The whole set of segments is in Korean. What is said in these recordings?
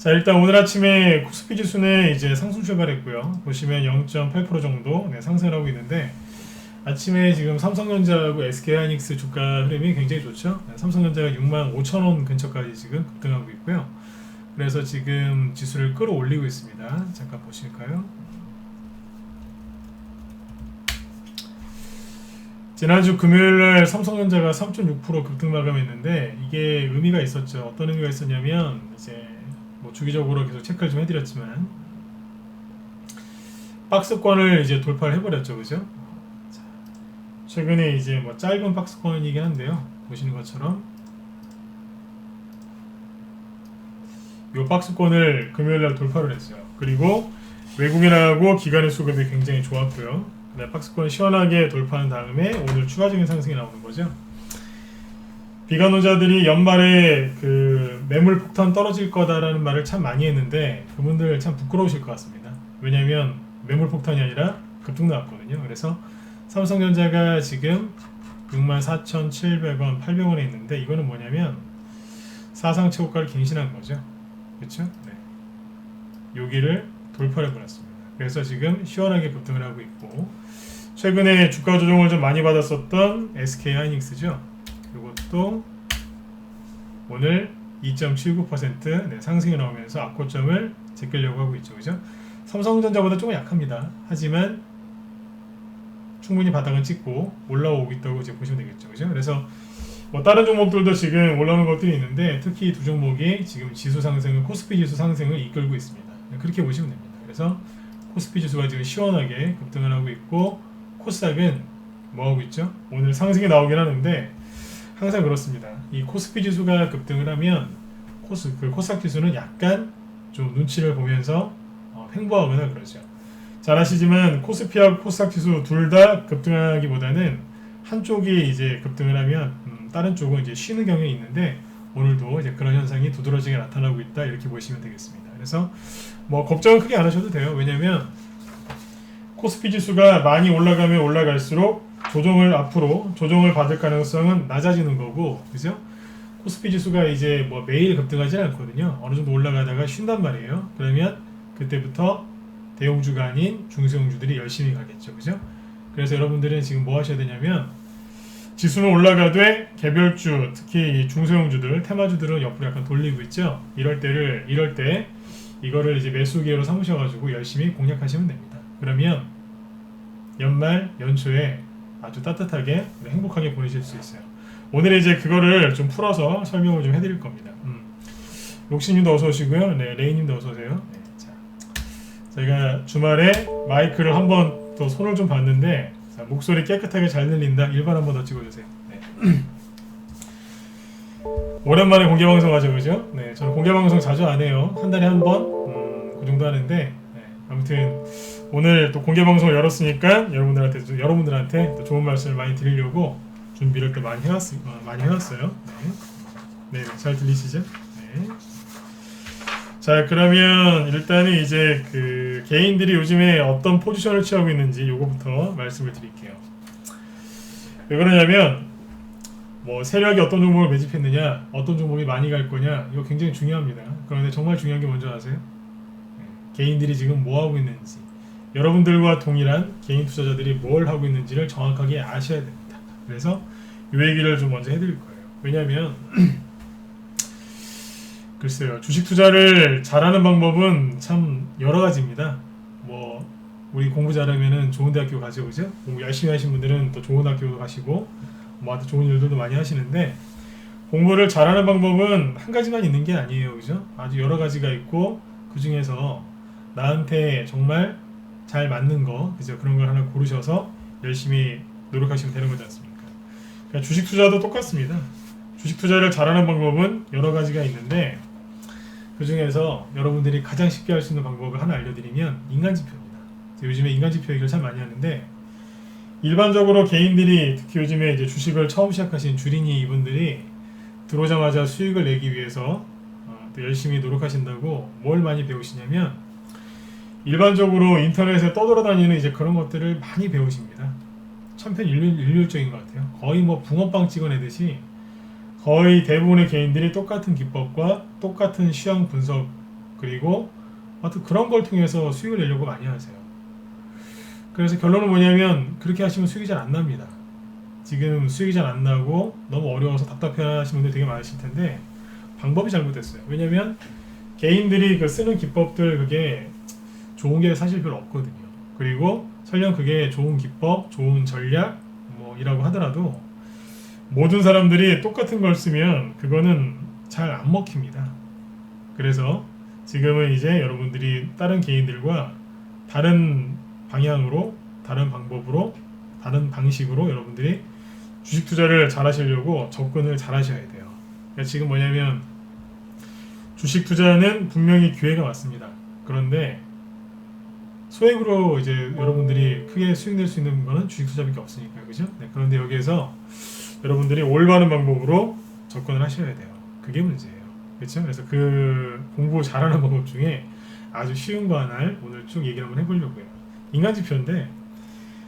자, 일단 오늘 아침에 코스피 지수는 이제 상승 출발했고요. 보시면 0.8% 정도 상승을 하고 있는데, 아침에 지금 삼성전자하고 SK하이닉스 주가 흐름이 굉장히 좋죠. 삼성전자가 65,000원 근처까지 지금 급등하고 있고요. 그래서 지금 지수를 끌어올리고 있습니다. 잠깐 보실까요? 지난주 금요일날 삼성전자가 3.6% 급등 마감했는데, 이게 의미가 있었죠. 어떤 의미가 있었냐면, 이제 뭐 주기적으로 계속 체크를 좀 해드렸지만 박스권을 이제 돌파를 해버렸죠, 그죠? 최근에 이제 뭐 짧은 박스권이긴 한데요, 보시는 것처럼 이 박스권을 금요일날 돌파를 했어요. 그리고 외국인하고 기관의 수급이 굉장히 좋았고요. 박스권 시원하게 돌파한 다음에 오늘 추가적인 상승이 나오는 거죠. 비관론자들이 연말에 그 매물 폭탄 떨어질 거다라는 말을 참 많이 했는데, 그분들 참 부끄러우실 것 같습니다. 왜냐하면 매물 폭탄이 아니라 급등 나왔거든요. 그래서 삼성전자가 지금 64,700원, 800원에 있는데, 이거는 뭐냐면 사상 최고가를 갱신한 거죠. 그렇죠? 네. 여기를 돌파를 해버렸습니다. 그래서 지금 시원하게 급등을 하고 있고, 최근에 주가 조정을 좀 많이 받았었던 SK하이닉스죠. 이것도 오늘 2.79% 상승이 나오면서 악고점을 제끼려고 하고 있죠. 그죠? 삼성전자보다 조금 약합니다. 하지만 충분히 바닥은 찍고 올라오고 있다고 이제 보시면 되겠죠. 그죠? 그래서 뭐 다른 종목들도 지금 올라오는 것들이 있는데, 특히 두 종목이 지금 지수 상승을, 코스피 지수 상승을 이끌고 있습니다. 그렇게 보시면 됩니다. 그래서 코스피 지수가 지금 시원하게 급등을 하고 있고, 코스닥은 뭐 하고 있죠? 오늘 상승이 나오긴 하는데 항상 그렇습니다. 이 코스피 지수가 급등을 하면 코스닥 지수는 약간 좀 눈치를 보면서 횡보하거나 그러죠. 잘 아시지만 코스피하고 코스닥 지수 둘 다 급등하기보다는 한쪽이 이제 급등을 하면 다른 쪽은 이제 쉬는 경향이 있는데, 오늘도 이제 그런 현상이 두드러지게 나타나고 있다, 이렇게 보시면 되겠습니다. 그래서 뭐 걱정은 크게 안 하셔도 돼요. 왜냐면 코스피 지수가 많이 올라가면 올라갈수록 앞으로 조정을 받을 가능성은 낮아지는 거고, 그죠? 코스피 지수가 이제 뭐 매일 급등하지 않거든요. 어느 정도 올라가다가 쉰단 말이에요. 그러면 그때부터 대형주가 아닌 중소형주들이 열심히 가겠죠, 그죠? 그래서 여러분들은 지금 뭐 하셔야 되냐면, 지수는 올라가되 개별주, 특히 중소형주들, 테마주들은 옆으로 약간 돌리고 있죠. 이럴 때 이거를 이제 매수 기회로 삼으셔가지고 열심히 공략하시면 됩니다. 그러면 연말 연초에 아주 따뜻하게 행복하게 보내실 수 있어요. 오늘 이제 그거를 좀 풀어서 설명을 좀 해드릴 겁니다. 록시님도 어서 오시고요. 네, 레이님도 어서 오세요. 네, 자, 제가 주말에 마이크를 한번 더 손을 좀 봤는데, 자, 목소리 깨끗하게 잘 들린다. 일반 한번 더 찍어주세요. 네. 오랜만에 공개 방송 하죠, 그죠? 네, 저는 공개 방송 자주 안 해요. 한 달에 한 번, 그 정도 하는데, 네, 아무튼 오늘 또 공개 방송을 열었으니까 여러분들한테 또 좋은 말씀을 많이 드리려고 준비를 또 많이 해왔어요. 네, 잘 들리시죠? 네. 자, 그러면 일단은 이제 그 개인들이 요즘에 어떤 포지션을 취하고 있는지 요거부터 말씀을 드릴게요. 왜 그러냐면, 뭐 세력이 어떤 종목을 매집했느냐, 어떤 종목이 많이 갈 거냐, 이거 굉장히 중요합니다. 그런데 정말 중요한 게 뭔지 아세요? 개인들이 지금 뭐 하고 있는지, 여러분들과 동일한 개인 투자자들이 뭘 하고 있는지를 정확하게 아셔야 됩니다. 그래서 이 얘기를 좀 먼저 해드릴 거예요. 왜냐하면 글쎄요, 주식 투자를 잘하는 방법은 참 여러 가지입니다. 뭐 우리 공부 잘하면은 좋은 대학교 가죠, 그죠? 공부 열심히 하신 분들은 또 좋은 학교도 가시고, 뭐 하여튼 좋은 일들도 많이 하시는데, 공부를 잘하는 방법은 한 가지만 있는 게 아니에요, 그죠? 아주 여러 가지가 있고, 그 중에서 나한테 정말 잘 맞는 거, 그죠? 그런 걸 하나 고르셔서 열심히 노력하시면 되는 거지 않습니까? 그러니까 주식 투자도 똑같습니다. 주식 투자를 잘하는 방법은 여러 가지가 있는데, 그 중에서 여러분들이 가장 쉽게 할 수 있는 방법을 하나 알려드리면 인간지표입니다. 요즘에 인간지표 얘기를 참 많이 하는데, 일반적으로 개인들이, 특히 요즘에 이제 주식을 처음 시작하신 주린이 이분들이 들어오자마자 수익을 내기 위해서 또 열심히 노력하신다고 뭘 많이 배우시냐면, 일반적으로 인터넷에 떠돌아다니는 이제 그런 것들을 많이 배우십니다. 천편일률적인 것 같아요. 거의 뭐 붕어빵 찍어내듯이 거의 대부분의 개인들이 똑같은 기법과 똑같은 시황 분석 그리고 하여튼 그런 걸 통해서 수익을 내려고 많이 하세요. 그래서 결론은 뭐냐면 그렇게 하시면 수익이 잘 안 납니다. 지금 수익이 잘 안 나고 너무 어려워서 답답해 하시는 분들 되게 많으실 텐데 방법이 잘못됐어요. 왜냐면 개인들이 그 쓰는 기법들 그게 좋은 게 사실 별로 없거든요. 그리고 설령 그게 좋은 기법, 좋은 전략 뭐이라고 하더라도 모든 사람들이 똑같은 걸 쓰면 그거는 잘 안 먹힙니다. 그래서 지금은 이제 여러분들이 다른 개인들과 다른 방향으로, 다른 방법으로, 다른 방식으로 여러분들이 주식 투자를 잘 하시려고 접근을 잘 하셔야 돼요. 그러니까 지금 뭐냐면 주식 투자는 분명히 기회가 왔습니다. 그런데 소액으로 이제 여러분들이 크게 수익 낼 수 있는 거는 주식 투자밖에 없으니까요. 그죠? 네, 그런데 여기에서 여러분들이 올바른 방법으로 접근을 하셔야 돼요. 그게 문제예요. 그렇죠? 그래서 그 공부 잘하는 방법 중에 아주 쉬운 거 하나를 오늘 쭉 얘기를 한번 해보려고요. 인간지표인데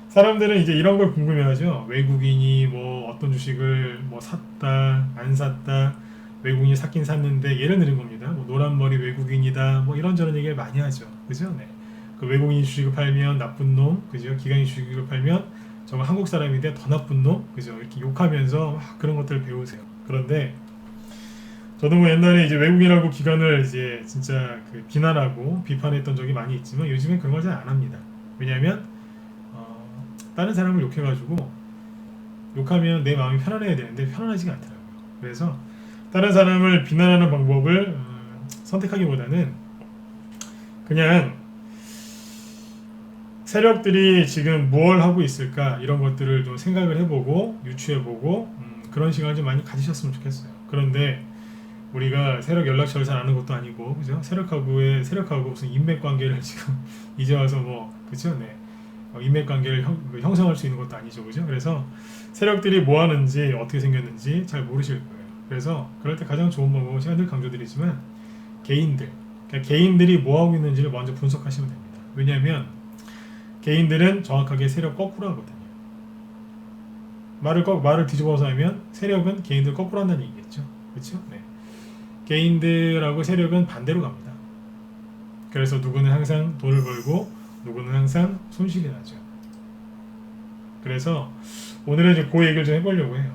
사람들은 이제 이런 걸 궁금해하죠. 외국인이 뭐 어떤 주식을 뭐 샀다, 안 샀다, 외국인이 샀긴 샀는데 예를 드는 겁니다. 뭐 노란머리 외국인이다, 뭐 이런저런 얘기를 많이 하죠. 그죠? 네. 그 외국인이 주식을 팔면 나쁜 놈, 그죠? 기관이 주식을 팔면 저거 한국 사람인데 더 나쁜 놈, 그죠? 이렇게 욕하면서 막 그런 것들을 배우세요. 그런데 저도 뭐 옛날에 이제 외국인하고 기관을 이제 진짜 그 비난하고 비판했던 적이 많이 있지만 요즘엔 그런 걸 잘 안 합니다. 왜냐하면 다른 사람을 욕해가지고 욕하면 내 마음이 편안해야 되는데 편안하지가 않더라고요. 그래서 다른 사람을 비난하는 방법을 선택하기보다는 그냥 세력들이 지금 뭘 하고 있을까 이런 것들을 좀 생각을 해보고 유추해보고 그런 시간을 좀 많이 가지셨으면 좋겠어요. 그런데 우리가 세력 연락처를 잘 아는 것도 아니고 그죠? 세력하고 무슨 인맥 관계를 지금 이제 와서 뭐 그죠? 네. 인맥 관계를 형성할 수 있는 것도 아니죠, 그죠? 그래서 세력들이 뭐 하는지 어떻게 생겼는지 잘 모르실 거예요. 그래서 그럴 때 가장 좋은 방법은 제가 늘 강조드리지만 그러니까 개인들이 뭐 하고 있는지를 먼저 분석하시면 됩니다. 왜냐하면 개인들은 정확하게 세력 거꾸로 하거든요. 말을 뒤집어서 하면 세력은 개인들 거꾸로 한다는 얘기겠죠, 그렇죠? 네. 개인들하고 세력은 반대로 갑니다. 그래서 누구는 항상 돈을 벌고 누구는 항상 손실이 나죠. 그래서 오늘은 이제 그 얘기를 좀 해보려고 해요.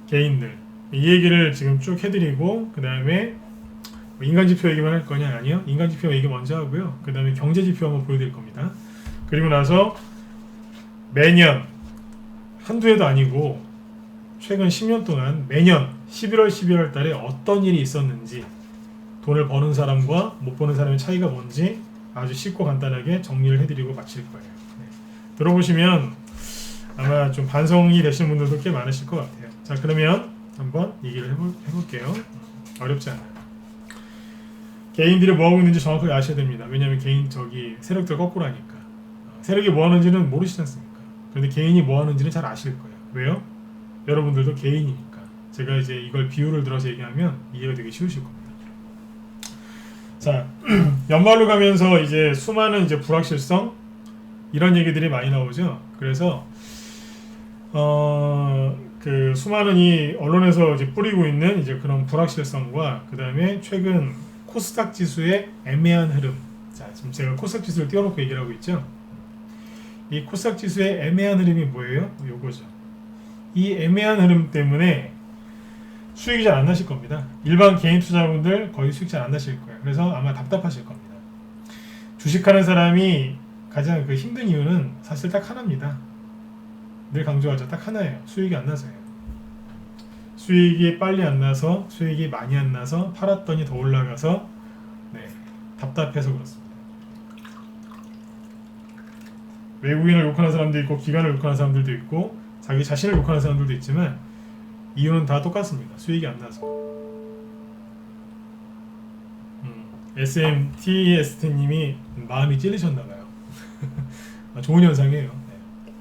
개인들 이 얘기를 지금 쭉 해드리고 그 다음에 인간지표 얘기만 할 거냐? 아니요. 인간지표 얘기 먼저 하고요. 그 다음에 경제지표 한번 보여드릴 겁니다. 그리고 나서 매년 한두 해도 아니고 최근 10년 동안 매년 11월 12월 달에 어떤 일이 있었는지 돈을 버는 사람과 못 버는 사람의 차이가 뭔지 아주 쉽고 간단하게 정리를 해드리고 마칠 거예요. 네. 들어보시면 아마 좀 반성이 되시는 분들도 꽤 많으실 것 같아요. 자, 그러면 한번 얘기를 해볼게요. 어렵지 않아요. 개인들이 뭐 하고 있는지 정확하게 아셔야 됩니다. 왜냐하면 세력들 거꾸로 하니까 세력이 뭐 하는지는 모르시지 않습니까? 그런데 개인이 뭐 하는지는 잘 아실 거예요. 왜요? 여러분들도 개인이니까. 제가 이제 이걸 비유를 들어서 얘기하면 이해가 되게 쉬우실 겁니다. 자, 연말로 가면서 이제 수많은 이제 불확실성 이런 얘기들이 많이 나오죠. 그래서 그 수많은 이 언론에서 이제 뿌리고 있는 이제 그런 불확실성과 그 다음에 최근 코스닥 지수의 애매한 흐름. 자, 지금 제가 코스닥 지수를 띄워놓고 얘기를 하고 있죠. 이 코스닥 지수의 애매한 흐름이 뭐예요? 요거죠. 이 애매한 흐름 때문에 수익이 잘 안 나실 겁니다. 일반 개인 투자분들 거의 수익 잘 안 나실 거예요. 그래서 아마 답답하실 겁니다. 주식하는 사람이 가장 그 힘든 이유는 사실 딱 하나입니다. 늘 강조하죠. 딱 하나예요. 수익이 안 나서요. 수익이 빨리 안 나서 수익이 많이 안 나서 팔았더니 더 올라가서 답답해서 그렇습니다. 외국인을 욕하는 사람도 있고 기관을 욕하는 사람들도 있고 자기 자신을 욕하는 사람들도 있지만 이유는 다 똑같습니다. 수익이 안 나서. SMTST님이 마음이 찔리셨나봐요. 좋은 현상이에요. 네.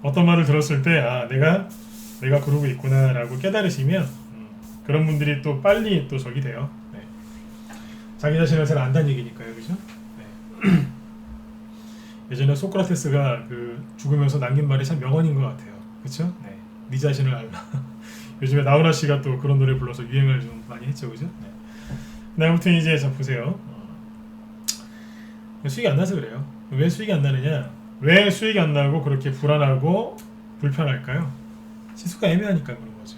어떤 말을 들었을 때 내가 그러고 있구나라고 깨달으시면 그런 분들이 또 빨리 또 적이 돼요. 네. 자기 자신을 잘 안다는 얘기니까요, 그죠? 네. 예전에 소크라테스가 그 죽으면서 남긴 말이 참 명언인 것 같아요, 그렇죠? 네 자신을 알라. 요즘에 나훈아 씨가 또 그런 노래 불러서 유행을 좀 많이 했죠, 그죠? 네. 네, 아무튼 이제 자 보세요. 수익이 안 나서 그래요. 왜 수익이 안 나느냐? 왜 수익이 안 나고 그렇게 불안하고 불편할까요? 지수가 애매하니까 그런 거죠.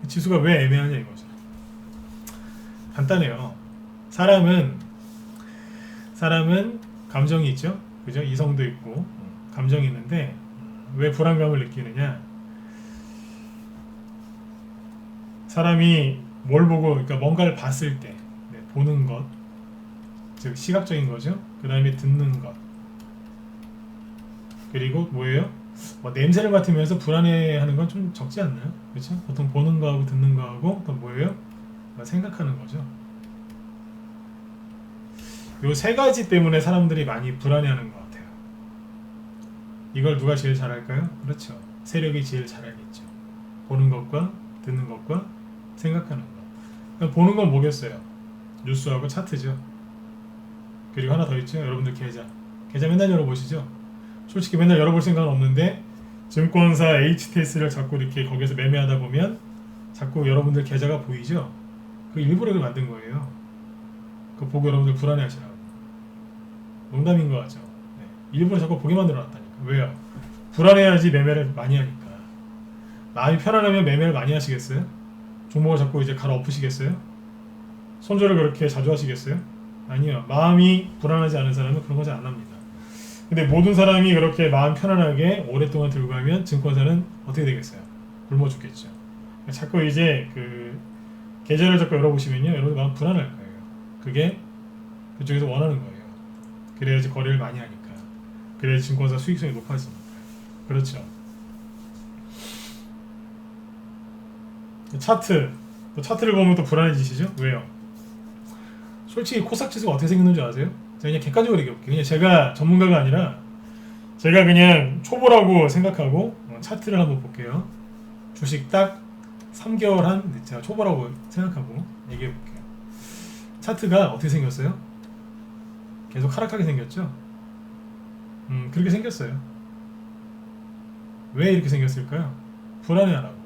지수가 왜 애매하냐 이거죠. 간단해요. 사람은 감정이 있죠. 그죠? 이성도 있고 감정이 있는데 왜 불안감을 느끼느냐? 사람이 뭘 보고, 그러니까 뭔가를 봤을 때, 네, 보는 것, 즉 시각적인 거죠. 그 다음에 듣는 것, 그리고 뭐예요? 뭐 냄새를 맡으면서 불안해하는 건 좀 적지 않나요? 그렇죠? 보통 보는 거하고 듣는 거하고 또 뭐예요? 뭐 생각하는 거죠. 요 세 가지 때문에 사람들이 많이 불안해하는 것 같아요. 이걸 누가 제일 잘할까요? 그렇죠. 세력이 제일 잘하겠죠. 보는 것과 듣는 것과 생각하는 것. 보는 건 뭐겠어요? 뉴스하고 차트죠. 그리고 하나 더 있죠. 여러분들 계좌 맨날 열어보시죠. 솔직히 맨날 열어볼 생각은 없는데 증권사 HTS를 자꾸 이렇게 거기서 매매하다 보면 자꾸 여러분들 계좌가 보이죠. 그 일부러 만든 거예요. 그거 보고 여러분들 불안해하시라고. 농담인 거 같죠. 네. 일부러 자꾸 보게 만들어놨다니까. 왜요? 불안해야지 매매를 많이 하니까. 마음이 편안하면 매매를 많이 하시겠어요? 종목을 자꾸 이제 갈아엎으시겠어요? 손절을 그렇게 자주 하시겠어요? 아니요. 마음이 불안하지 않은 사람은 그런 거지 안 합니다. 근데 모든 사람이 그렇게 마음 편안하게 오랫동안 들고 가면 증권사는 어떻게 되겠어요? 굶어 죽겠죠. 자꾸 이제 그 계좌를 자꾸 열어보시면요, 여러분 마음 불안할 거예요. 그게 그쪽에서 원하는 거예요. 그래야지 거래를 많이 하니까. 그래야지 증권사 수익성이 높아지니까. 그렇죠. 차트를 보면 또 불안해지시죠? 왜요? 솔직히 코스닥 지수가 어떻게 생겼는 줄 아세요? 제가 그냥 객관적으로 얘기해볼게요. 그냥 제가 전문가가 아니라 제가 그냥 초보라고 생각하고 차트를 한번 볼게요. 주식 딱 3개월 한 제가 초보라고 생각하고 얘기해볼게요. 차트가 어떻게 생겼어요? 계속 하락하게 생겼죠? 그렇게 생겼어요. 왜 이렇게 생겼을까요? 불안해하라고.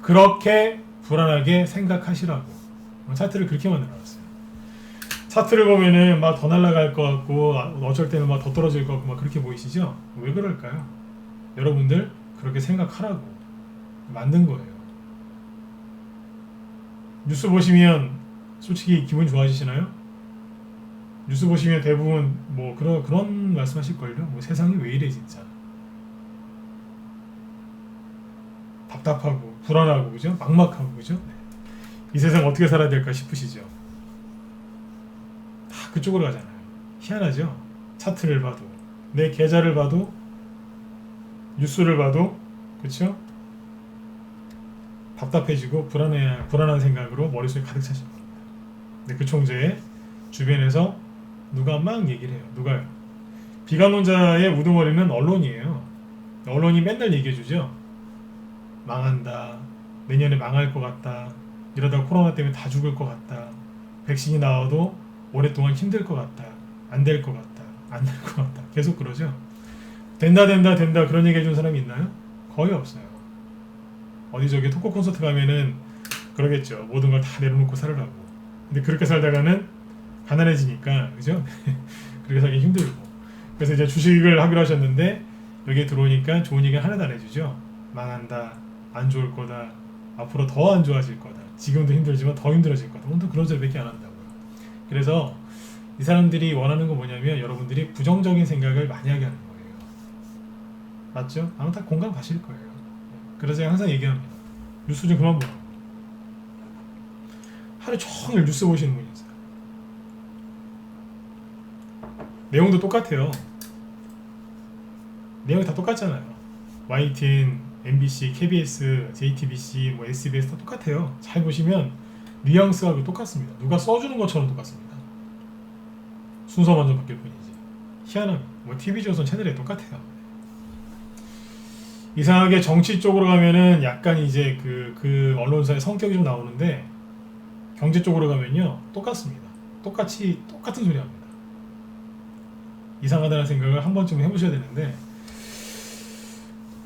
그렇게 불안하게 생각하시라고 차트를 그렇게 만들어놨어요. 차트를 보면은 막 더 날아갈 것 같고 어쩔 때는 막 더 떨어질 것 같고 막 그렇게 보이시죠? 왜 그럴까요? 여러분들 그렇게 생각하라고 만든 거예요. 뉴스 보시면 솔직히 기분 좋아지시나요? 뉴스 보시면 대부분 뭐 그런 말씀하실걸요? 뭐 세상이 왜 이래 진짜. 답답하고 불안하고 그죠? 막막하고 그죠? 이 세상 어떻게 살아야 될까 싶으시죠? 다 그쪽으로 가잖아요. 희한하죠? 차트를 봐도 내 계좌를 봐도 뉴스를 봐도 그쵸? 답답해지고 불안한 생각으로 머릿속에 가득 차실 겁니다. 근데 그 총재의 주변에서 누가 막 얘기를 해요. 누가요? 비관론자의 우두머리는 언론이에요. 언론이 맨날 얘기해주죠. 망한다. 내년에 망할 것 같다. 이러다가 코로나 때문에 다 죽을 것 같다. 백신이 나와도 오랫동안 힘들 것 같다. 안 될 것 같다. 안 될 것 같다. 계속 그러죠. 된다 그런 얘기 해준 사람이 있나요? 거의 없어요. 어디 저기 토크 콘서트 가면은 그러겠죠. 모든 걸 다 내려놓고 살으라고. 근데 그렇게 살다가는 가난해지니까 그죠? 그렇게 살기 힘들고. 그래서 이제 주식을 하기로 하셨는데 여기에 들어오니까 좋은 얘기 하나도 안 해주죠. 망한다. 안 좋을 거다. 앞으로 더 안 좋아질 거다. 지금도 힘들지만 더 힘들어질 거다. 오늘 그런 소리밖에 안 한다고요. 그래서 이 사람들이 원하는 건 뭐냐면 여러분들이 부정적인 생각을 많이 하게 하는 거예요. 맞죠? 아마 다 공감 가실 거예요. 그래서 제가 항상 얘기합니다. 뉴스 좀 그만 보라고. 하루 종일 뉴스 보시는 분이 있어요. 내용도 똑같아요. 내용이 다 똑같잖아요. YTN, MBC, KBS, JTBC, 뭐 SBS 다 똑같아요. 잘 보시면 뉘앙스하고 똑같습니다. 누가 써주는 것처럼 똑같습니다. 순서만 좀 바뀔 뿐이지. 희한합니다. 뭐 TV조선 채널에 똑같아요. 이상하게 정치 쪽으로 가면은 약간 이제 그 언론사의 성격이 좀 나오는데 경제 쪽으로 가면요 똑같습니다. 똑같은 소리 합니다. 이상하다는 생각을 한 번쯤 해보셔야 되는데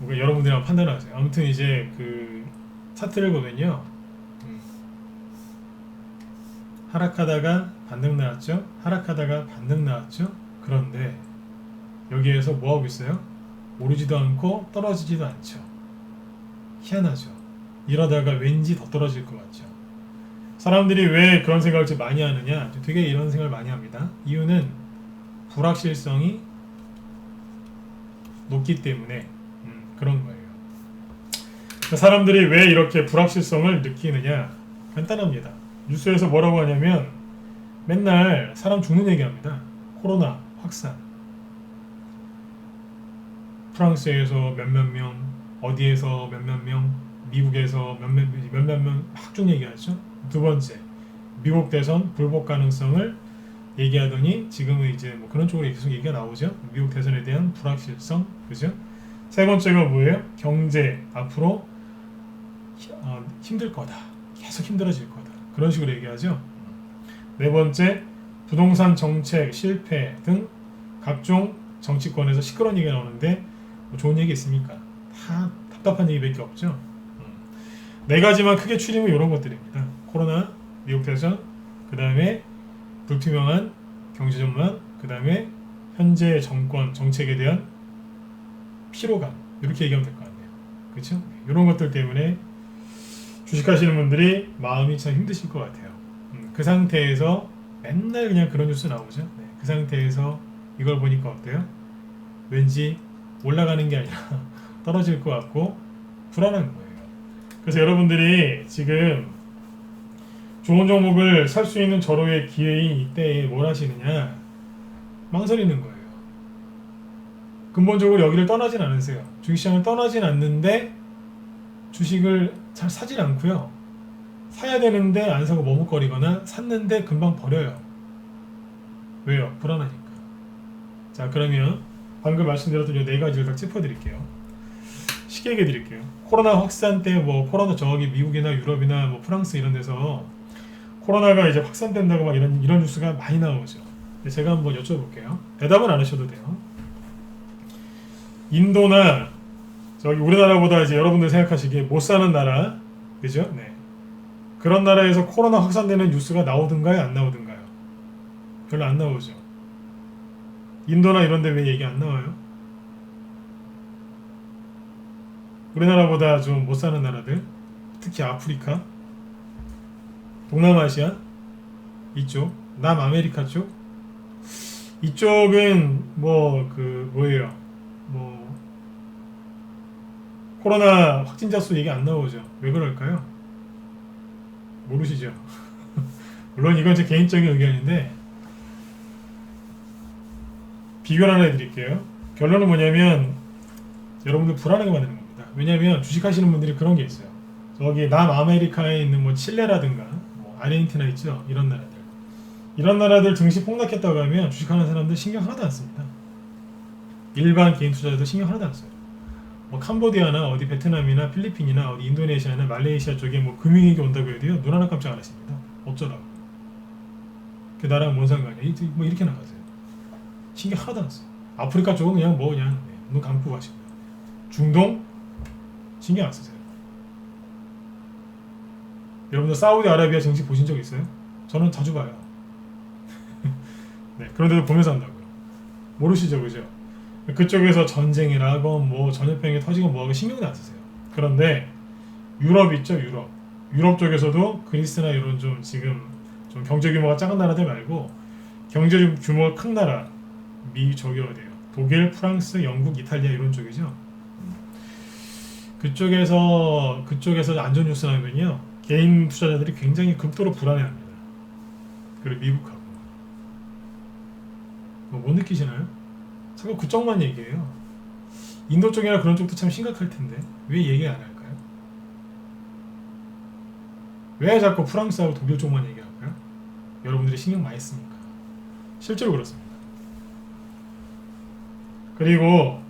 여러분들이 한번 판단을 하세요. 아무튼 이제 그 차트를 보면요 하락하다가 반등 나왔죠. 하락하다가 반등 나왔죠. 그런데 여기에서 뭐하고 있어요? 오르지도 않고 떨어지지도 않죠. 희한하죠. 이러다가 왠지 더 떨어질 것 같죠. 사람들이 왜 그런 생각을 많이 하느냐? 되게 이런 생각을 많이 합니다. 이유는 불확실성이 높기 때문에 그런 거예요. 사람들이 왜 이렇게 불확실성을 느끼느냐? 간단합니다. 뉴스에서 뭐라고 하냐면 맨날 사람 죽는 얘기합니다. 코로나 확산. 프랑스에서 몇몇 명, 어디에서 몇몇 명, 미국에서 몇몇 명 막 쭉 얘기하죠. 두 번째, 미국 대선 불복 가능성을 얘기하더니 지금은 이제 뭐 그런 쪽으로 계속 얘기가 나오죠. 미국 대선에 대한 불확실성, 그죠? 세 번째가 뭐예요? 경제 앞으로 힘들 거다. 계속 힘들어질 거다. 그런 식으로 얘기하죠. 네 번째, 부동산 정책 실패 등 각종 정치권에서 시끄러운 얘기가 나오는데 뭐 좋은 얘기 있습니까? 다 답답한 얘기밖에 없죠. 네 가지만 크게 추리면 이런 것들입니다. 코로나, 미국 대선, 그 다음에 불투명한 경제 전망, 그 다음에 현재 정권 정책에 대한 피로감, 이렇게 얘기하면 될 것 같네요. 그렇죠? 이런 것들 때문에 주식하시는 분들이 마음이 참 힘드실 것 같아요. 그 상태에서 맨날 그냥 그런 뉴스 나오죠. 네, 그 상태에서 이걸 보니까 어때요? 왠지 올라가는 게 아니라 떨어질 것 같고 불안한 거예요. 그래서 여러분들이 지금 좋은 종목을 살 수 있는 절호의 기회인 이때에 뭘 하시느냐? 망설이는 거예요. 근본적으로 여기를 떠나진 않으세요. 주식시장을 떠나진 않는데 주식을 잘 사진 않고요. 사야 되는데 안 사고 머뭇거리거나 샀는데 금방 버려요. 왜요? 불안하니까. 자, 그러면 방금 말씀드렸던 이 네 가지를 다 짚어드릴게요. 쉽게 얘기해 드릴게요. 코로나 확산 때 뭐 코로나 저기 미국이나 유럽이나 뭐 프랑스 이런 데서 코로나가 이제 확산된다고 막 이런 뉴스가 많이 나오죠. 제가 한번 여쭤볼게요. 대답은 안 하셔도 돼요. 인도나 저기 우리나라보다 이제 여러분들 생각하시기에 못 사는 나라, 그죠? 네. 그런 나라에서 코로나 확산되는 뉴스가 나오든가요, 안 나오든가요? 별로 안 나오죠. 인도나 이런 데 왜 얘기 안 나와요? 우리나라보다 좀 못 사는 나라들, 특히 아프리카, 동남아시아 이쪽, 남아메리카 쪽 이쪽은 뭐 뭐예요? 뭐 코로나 확진자 수 얘기 안 나오죠. 왜 그럴까요? 모르시죠? 물론 이건 제 개인적인 의견인데 비교를 하나 해드릴게요. 결론은 뭐냐면 여러분들 불안하게 만드는 겁니다. 왜냐하면 주식하시는 분들이 그런 게 있어요. 저기 남아메리카에 있는 뭐 칠레라든가 뭐 아르헨티나 있죠. 이런 나라들 증시 폭락했다고 하면 주식하는 사람들 신경 하나도 안 씁니다. 일반 개인 투자자들 신경 하나도 안 써요. 뭐 캄보디아나 어디 베트남이나 필리핀이나 어디 인도네시아나 말레이시아 쪽에 뭐 금융위기 온다고 해도요 눈 하나 깜짝 안 하십니다. 어쩌라고. 그 나라랑 뭔 상관이야? 뭐 이렇게 나가세요. 신경 하나도 안 써요. 아프리카 쪽은 그냥 뭐 그냥 눈 감고 가시고요. 중동 신경 안 쓰세요. 여러분들 사우디아라비아 증시 보신 적 있어요? 저는 자주 봐요. 네, 그런데도 보면서 한다고요. 모르시죠, 그죠? 그쪽에서 전쟁이라고 뭐 전염병이 터지고 뭐하고 신경도 안 쓰세요. 그런데 유럽 있죠, 유럽 쪽에서도 그리스나 이런 좀 지금 좀 경제 규모가 작은 나라들 말고 경제 규모가 큰 나라, 저기 어디예요? 독일, 프랑스, 영국, 이탈리아 이런 쪽이죠. 그쪽에서 안전 뉴스 나면요 개인 투자자들이 굉장히 극도로 불안해합니다. 그리고 미국하고 못 느끼시나요? 자꾸 그쪽만 얘기해요. 인도 쪽이나 그런 쪽도 참 심각할 텐데 왜 얘기 안 할까요? 왜 자꾸 프랑스하고 독일 쪽만 얘기할까요? 여러분들이 신경 많이 쓰니까. 실제로 그렇습니다. 그리고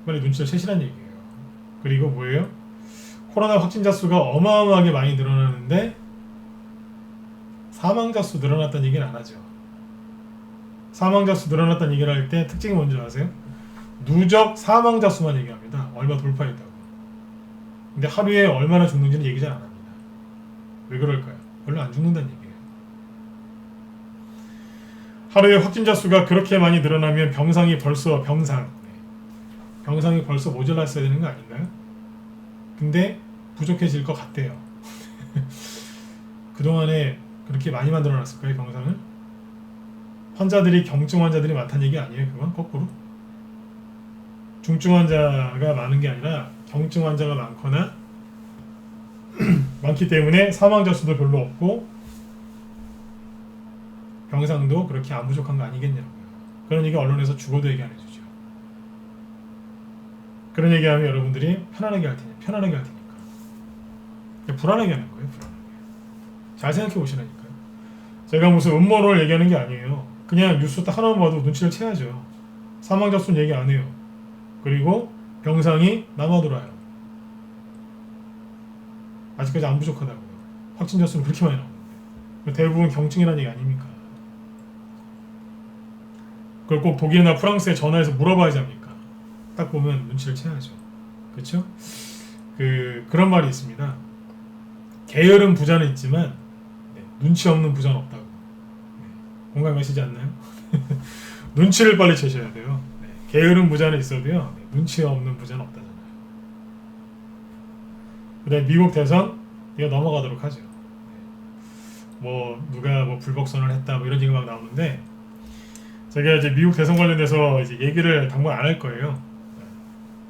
빨리 눈치를 채시란 얘기예요. 그리고 뭐예요? 코로나 확진자 수가 어마어마하게 많이 늘어나는데 사망자 수 늘어났다는 얘기는 안 하죠. 사망자 수 늘어났다는 얘기를 할 때 특징이 뭔지 아세요? 누적 사망자 수만 얘기합니다. 얼마 돌파했다고. 근데 하루에 얼마나 죽는지는 얘기 잘 안 합니다. 왜 그럴까요? 별로 안 죽는다는 얘기예요. 하루에 확진자 수가 그렇게 많이 늘어나면 병상이 벌써 병상이 벌써 모자랐어야 되는 거 아닌가요? 근데 부족해질 것 같대요. 그동안에 그렇게 많이 만들어놨을까요, 병상을? 환자들이 경증 환자들이 많다는 얘기 아니에요, 그건? 거꾸로? 중증 환자가 많은 게 아니라 경증 환자가 많거나 많기 때문에 사망자 수도 별로 없고 병상도 그렇게 안 부족한 거 아니겠냐고요. 그런 얘기 언론에서 죽어도 얘기 안 해주죠. 그런 얘기하면 여러분들이 편안하게 할 테니까. 불안하게 하는 거예요. 불안하게. 잘 생각해 보시라니까요. 제가 무슨 음모론을 얘기하는 게 아니에요. 그냥 뉴스 딱 하나만 봐도 눈치를 채야죠. 사망자 수는 얘기 안 해요. 그리고 병상이 남아돌아요. 아직까지 안 부족하다고요. 확진자 수는 그렇게 많이 나오는데. 대부분 경증이라는 얘기 아닙니까? 그걸 꼭 독일이나 프랑스에 전화해서 물어봐야지 합니까? 딱 보면 눈치를 채야죠. 그렇죠? 그런 말이 있습니다. 게으른 부자는 있지만 눈치 없는 부자는 없다고. 공감하시지 않나요? 눈치를 빨리 채셔야 돼요. 게으른 부자는 있어도요, 눈치 없는 부자는 없다잖아요. 그다음에 미국 대선 이거 넘어가도록 하죠. 뭐 누가 뭐 불복선을 했다 뭐 이런 얘기가 막 나오는데 제가 이제 미국 대선 관련돼서 이제 얘기를 당분간 안 할 거예요.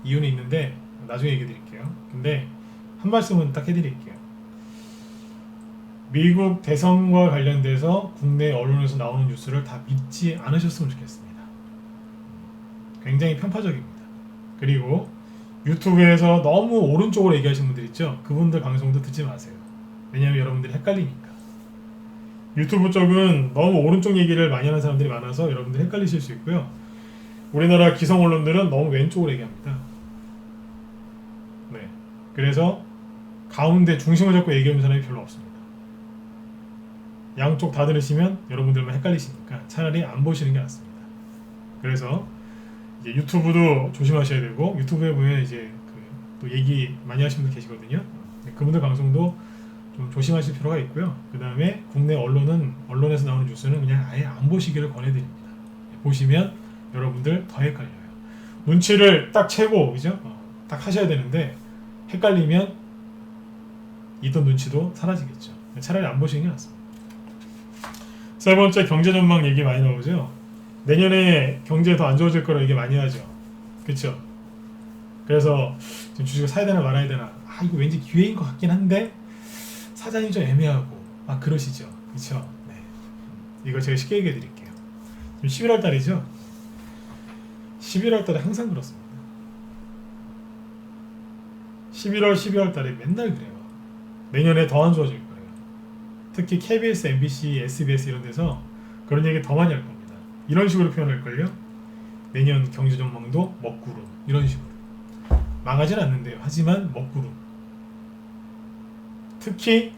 이유는 있는데 나중에 얘기 드릴게요. 근데 한 말씀은 딱 해드릴게요. 미국 대선과 관련돼서 국내 언론에서 나오는 뉴스를 다 믿지 않으셨으면 좋겠습니다. 굉장히 편파적입니다. 그리고 유튜브에서 너무 오른쪽으로 얘기하시는 분들 있죠? 그분들 방송도 듣지 마세요. 왜냐하면 여러분들이 헷갈리니까. 유튜브 쪽은 너무 오른쪽 얘기를 많이 하는 사람들이 많아서 여러분들이 헷갈리실 수 있고요. 우리나라 기성 언론들은 너무 왼쪽으로 얘기합니다. 네. 그래서 가운데 중심을 잡고 얘기하는 사람이 별로 없습니다. 양쪽 다 들으시면 여러분들만 헷갈리시니까 차라리 안 보시는 게 낫습니다. 그래서 이제 유튜브도 조심하셔야 되고 유튜브에 보면 이제 또 얘기 많이 하시는 분들 계시거든요. 그분들 방송도 좀 조심하실 필요가 있고요. 그 다음에 국내 언론에서 나오는 뉴스는 그냥 아예 안 보시기를 권해드립니다. 보시면 여러분들 더 헷갈려요. 눈치를 딱 채고 그죠? 딱 하셔야 되는데 헷갈리면 있던 눈치도 사라지겠죠. 차라리 안 보시는 게 낫습니다. 세 번째, 경제 전망 얘기 많이 나오죠. 내년에 경제 더 안 좋아질 거라 얘기 많이 하죠. 그렇죠? 그래서 지금 주식을 사야 되나 말아야 되나 이거 왠지 기회인 것 같긴 한데 사장이 좀 애매하고 그러시죠. 그렇죠? 네. 이거 제가 쉽게 얘기해 드릴게요. 지금 11월 달이죠. 11월 달에 항상 그렇습니다. 11월, 12월 달에 맨날 그래요. 내년에 더 안 좋아질 거예요. 특히 KBS, MBC, SBS 이런 데서 그런 얘기 더 많이 할 겁니다. 이런 식으로 표현할걸요. 내년 경제 전망도 먹구름 이런 식으로. 망하진 않는데요. 하지만 먹구름. 특히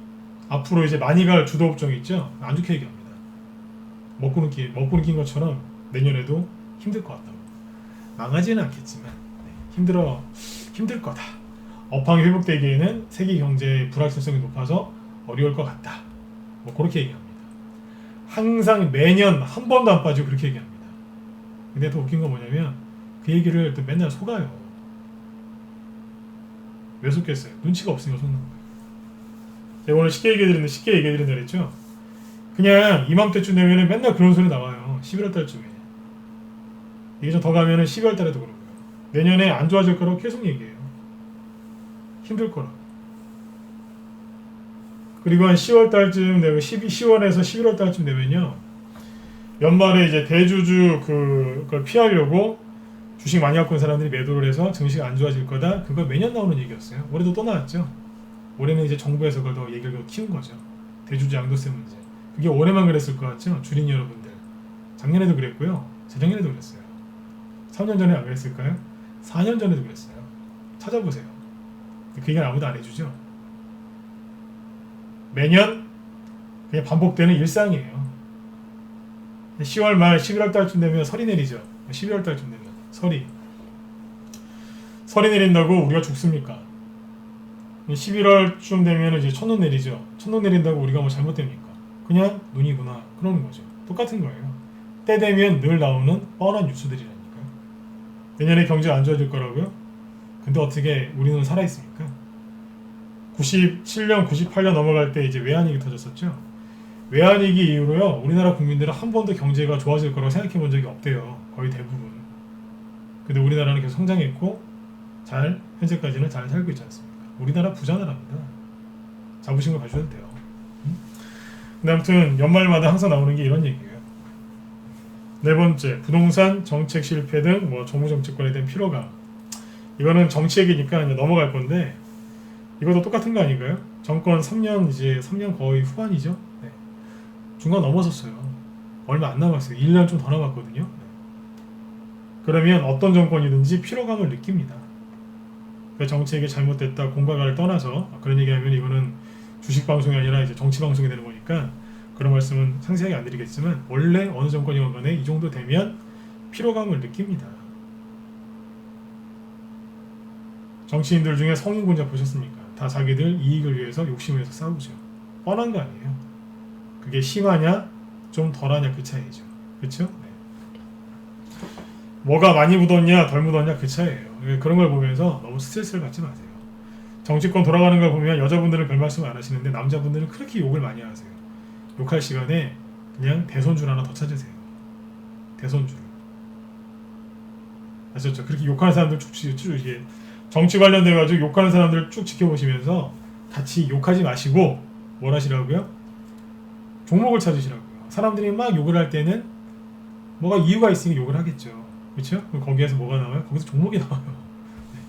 앞으로 이제 많이 갈 주도 업종이 있죠. 안 좋게 얘기합니다. 먹구름 낀 것처럼 내년에도 힘들 것 같다고. 망하지는 않겠지만 힘들 거다. 업황이 회복되기에는 세계 경제의 불확실성이 높아서 어려울 것 같다. 뭐 그렇게 얘기합니다. 항상 매년 한 번도 안 빠지고 그렇게 얘기합니다. 근데 더 웃긴 건 뭐냐면 그 얘기를 또 맨날 속아요. 왜 속겠어요? 눈치가 없으니까 속는 거예요. 제가 오늘 쉽게 얘기해드린다 그랬죠? 그냥 이맘때쯤 되면 맨날 그런 소리 나와요. 11월 달쯤에. 이게 좀 더 가면은 12월 달에도 그러고요. 내년에 안 좋아질 거라고 계속 얘기해요. 힘들 거라고. 그리고 한 10월 달쯤 되면 10월에서 11월 달쯤 되면요. 연말에 이제 대주주 그걸 피하려고 주식 많이 갖고 있는 사람들이 매도를 해서 증시가 안 좋아질 거다. 그거 매년 나오는 얘기였어요. 올해도 또 나왔죠. 올해는 이제 정부에서 그걸 더 얘기를 키운 거죠. 대주주 양도세 문제. 그게 올해만 그랬을 것 같죠? 주린 여러분들. 작년에도 그랬고요. 재작년에도 그랬어요. 3년 전에 안 그랬을까요? 4년 전에도 그랬어요. 찾아보세요. 그 얘기는 아무도 안 해주죠. 매년 그냥 반복되는 일상이에요. 10월 말 11월 달쯤 되면 설이 내리죠. 12월 달쯤 되면 설이 내린다고 우리가 죽습니까? 11월쯤 되면 이제 첫눈 내리죠. 첫눈 내린다고 우리가 뭐 잘못됩니까? 그냥 눈이구나 그러는 거죠. 똑같은 거예요. 때 되면 늘 나오는 뻔한 뉴스들이라니까요. 내년에 경제가 안 좋아질 거라고요? 근데 어떻게 우리는 살아있습니까? 97년, 98년 넘어갈 때 이제 외환위기 터졌었죠. 외환위기 이후로요, 우리나라 국민들은 한 번도 경제가 좋아질 거라고 생각해 본 적이 없대요. 거의 대부분. 근데 우리나라는 계속 성장했고 현재까지는 잘 살고 있지 않습니까? 우리나라 부자 나라입니다. 자부심 을 가져도 돼요. 근데 아무튼 연말마다 항상 나오는 게 이런 얘기예요. 네 번째, 부동산 정책 실패 등 정부 정책관에 대한 피로감. 이거는 정치 얘기니까 이제 넘어갈 건데 이것도 똑같은 거 아닌가요? 정권 3년 거의 후반이죠. 네. 중간 넘어섰어요. 얼마 안 남았어요. 1년 좀 더 남았거든요. 네. 그러면 어떤 정권이든지 피로감을 느낍니다. 그 정책이 잘못됐다, 공과가를 떠나서 그런 얘기하면 이거는 주식 방송이 아니라 이제 정치 방송이 되는 거니까 그런 말씀은 상세하게 안 드리겠지만 원래 어느 정권이건 간에 이 정도 되면 피로감을 느낍니다. 정치인들 중에 성인군자 보셨습니까? 다 자기들 이익을 위해서 욕심을 내서 싸우죠. 뻔한 거 아니에요. 그게 심하냐 좀 덜하냐 그 차이죠. 그렇죠? 네. 뭐가 많이 묻었냐 덜 묻었냐 그 차이예요. 그런 걸 보면서 너무 스트레스를 받지 마세요. 정치권 돌아가는 걸 보면 여자분들은 별 말씀 안 하시는데 남자분들은 그렇게 욕을 많이 하세요. 욕할 시간에 그냥 대손줄 하나 더 찾으세요. 대손줄. 아셨죠? 그렇게 욕하는 사람들 쭉 이게 정치 관련돼 가지고 욕하는 사람들 쭉 지켜보시면서 같이 욕하지 마시고 뭘 하시라고요? 종목을 찾으시라고요. 사람들이 막 욕을 할 때는 뭐가 이유가 있으니 욕을 하겠죠. 그렇죠? 그럼 거기에서 뭐가 나와요? 거기서 종목이 나와요. 네.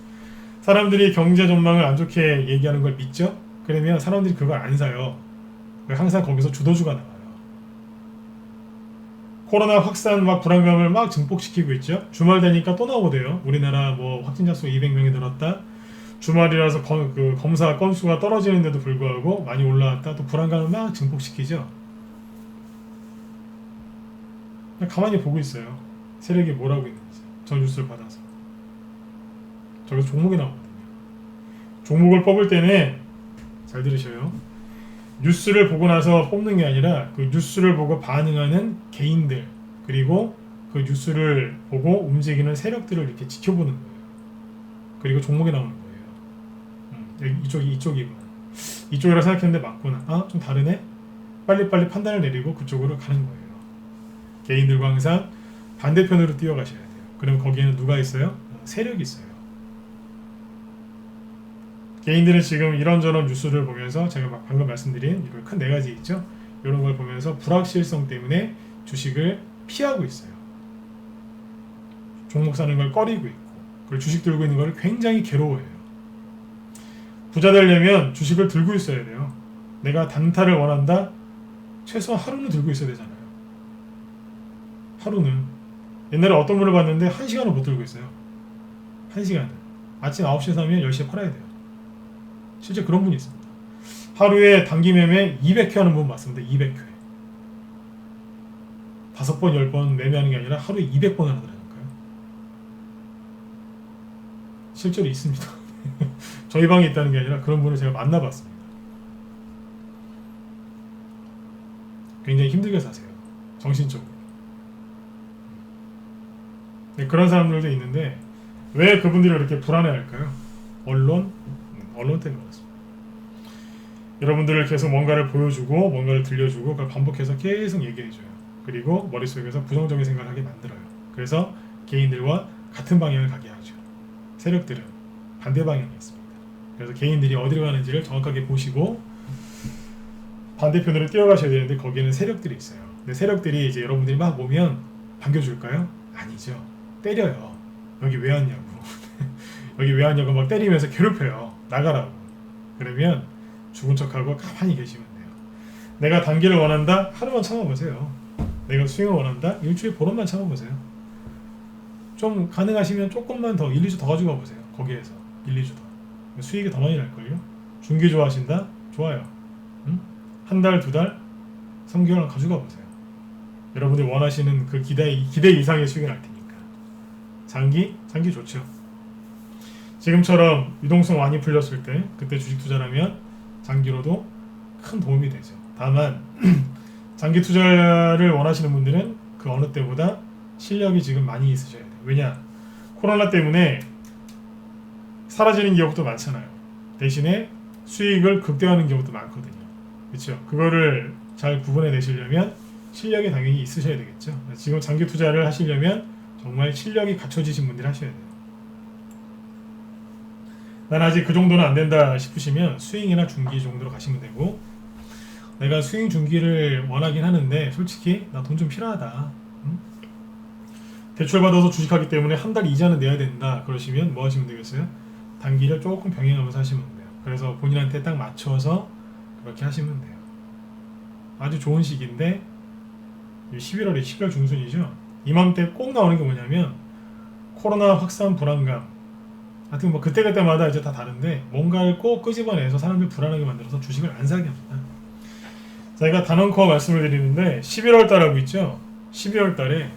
사람들이 경제 전망을 안 좋게 얘기하는 걸 믿죠? 그러면 사람들이 그걸 안 사요. 항상 거기서 주도주가 나와요. 코로나 확산 불안감을 막 증폭시키고 있죠. 주말 되니까 또 나오대요. 우리나라 확진자 수 200명이 늘었다. 주말이라서 검사 건수가 떨어지는데도 불구하고 많이 올라왔다. 또 불안감을 막 증폭시키죠. 그냥 가만히 보고 있어요. 세력이 뭘 하고 있는지. 저 뉴스를 받아서. 저기서 종목이 나오거든요. 종목을 뽑을 때는 잘 들으셔요. 뉴스를 보고 나서 뽑는 게 아니라 그 뉴스를 보고 반응하는 개인들 그리고 그 뉴스를 보고 움직이는 세력들을 이렇게 지켜보는 거예요. 그리고 종목이 나오는 거예요. 이쪽이구나. 이쪽이라 생각했는데 맞구나. 아, 좀 다르네. 빨리빨리 판단을 내리고 그쪽으로 가는 거예요. 개인들과 항상 반대편으로 뛰어가셔야 돼요. 그럼 거기에는 누가 있어요? 세력이 있어요. 개인들은 지금 이런저런 뉴스를 보면서 제가 방금 말씀드린 이런 큰 네 가지 있죠. 이런 걸 보면서 불확실성 때문에 주식을 피하고 있어요. 종목 사는 걸 꺼리고 있고 그리고 주식 들고 있는 걸 굉장히 괴로워해요. 부자 되려면 주식을 들고 있어야 돼요. 내가 단타를 원한다? 최소한 하루는 들고 있어야 되잖아요. 하루는. 옛날에 어떤 분을 봤는데 1시간을 못 들고 있어요. 1시간은. 아침 9시에 사면 10시에 팔아야 돼요. 실제 그런 분이 있습니다. 하루에 단기 매매 200회 하는 분 맞습니다. 200회. 5번, 10번 매매하는 게 아니라 하루에 200번 하더라니까요. 실제로 있습니다. 저희 방에 있다는 게 아니라 그런 분을 제가 만나봤습니다. 굉장히 힘들게 사세요. 정신적으로. 네, 그런 사람들도 있는데 왜 그분들이 그렇게 불안해할까요? 언론 때문에 그렇습니다. 여러분들을 계속 뭔가를 보여주고 뭔가를 들려주고 그걸 반복해서 계속 얘기해줘요. 그리고 머릿속에서 부정적인 생각을 하게 만들어요. 그래서 개인들과 같은 방향을 가게 하죠. 세력들은 반대 방향이 있습니다. 그래서 개인들이 어디로 가는지를 정확하게 보시고 반대편으로 뛰어가셔야 되는데 거기에는 세력들이 있어요. 근데 세력들이 이제 여러분들이 막 오면 반겨줄까요? 아니죠. 때려요. 여기 왜 왔냐고. 여기 왜 왔냐고 막 때리면서 괴롭혀요. 나가라고. 그러면 죽은 척하고 가만히 계시면 돼요. 내가 단기를 원한다? 하루만 참아보세요. 내가 수익을 원한다? 일주일 보름만 참아보세요. 좀 가능하시면 조금만 더 1, 2주 더 가지고 가보세요. 거기에서 1, 2주 더. 수익이 더 많이 날걸요? 중기 좋아하신다? 좋아요. 응? 한 달, 두 달, 3개월 가지고 가보세요. 여러분들이 원하시는 그 기대 이상의 수익이 날 테니까. 장기 좋죠. 지금처럼 유동성 많이 풀렸을 때 그때 주식 투자를 하면 장기로도 큰 도움이 되죠. 다만 장기 투자를 원하시는 분들은 그 어느 때보다 실력이 지금 많이 있으셔야 돼요. 왜냐? 코로나 때문에 사라지는 기업도 많잖아요. 대신에 수익을 극대화하는 기업도 많거든요. 그렇죠? 그거를 잘 구분해 내시려면 실력이 당연히 있으셔야 되겠죠. 지금 장기 투자를 하시려면 정말 실력이 갖춰지신 분들이 하셔야 돼요. 난 아직 그 정도는 안 된다 싶으시면 스윙이나 중기 정도로 가시면 되고, 내가 스윙 중기를 원하긴 하는데 솔직히 나 돈 좀 필요하다. 응? 대출 받아서 주식하기 때문에 한 달 이자는 내야 된다. 그러시면 뭐 하시면 되겠어요? 단기를 조금 병행하면서 하시면 돼요. 그래서 본인한테 딱 맞춰서 그렇게 하시면 돼요. 아주 좋은 시기인데 11월에 12월 중순이죠. 이맘때 꼭 나오는 게 뭐냐면 코로나 확산 불안감. 하여튼 뭐 그때그때마다 이제 다 다른데 뭔가를 꼭 끄집어내서 사람들 불안하게 만들어서 주식을 안 사게 합니다. 제가 단언코 말씀을 드리는데 11월 달하고 있죠. 12월 달에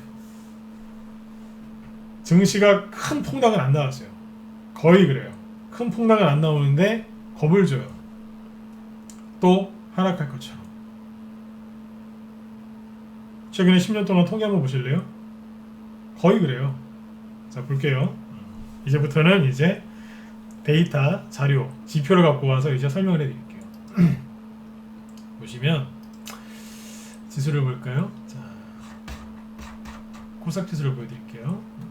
증시가 큰 폭락은 안 나왔어요. 거의 그래요. 큰 폭락은 안 나오는데 겁을 줘요. 또 하락할 것처럼. 최근에 10년 동안 통계 한번 보실래요? 거의 그래요. 자, 볼게요. 이제부터는 이제 데이터, 자료, 지표를 갖고 와서 이제 설명을 해드릴게요. 보시면 지수를 볼까요? 자, 코스닥 지수를 보여드릴게요.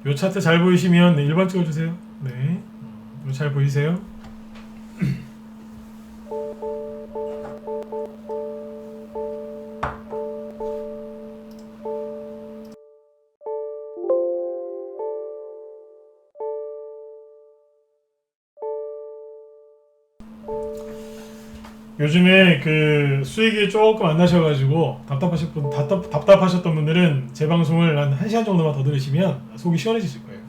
요 차트 잘 보이시면 네, 1번 찍어주세요. 네, 요 잘 보이세요? 요즘에 그 수익이 조금 안 나셔가지고 답답하셨던 분들은 제 방송을 한 1시간 정도만 더 들으시면 속이 시원해지실 거예요.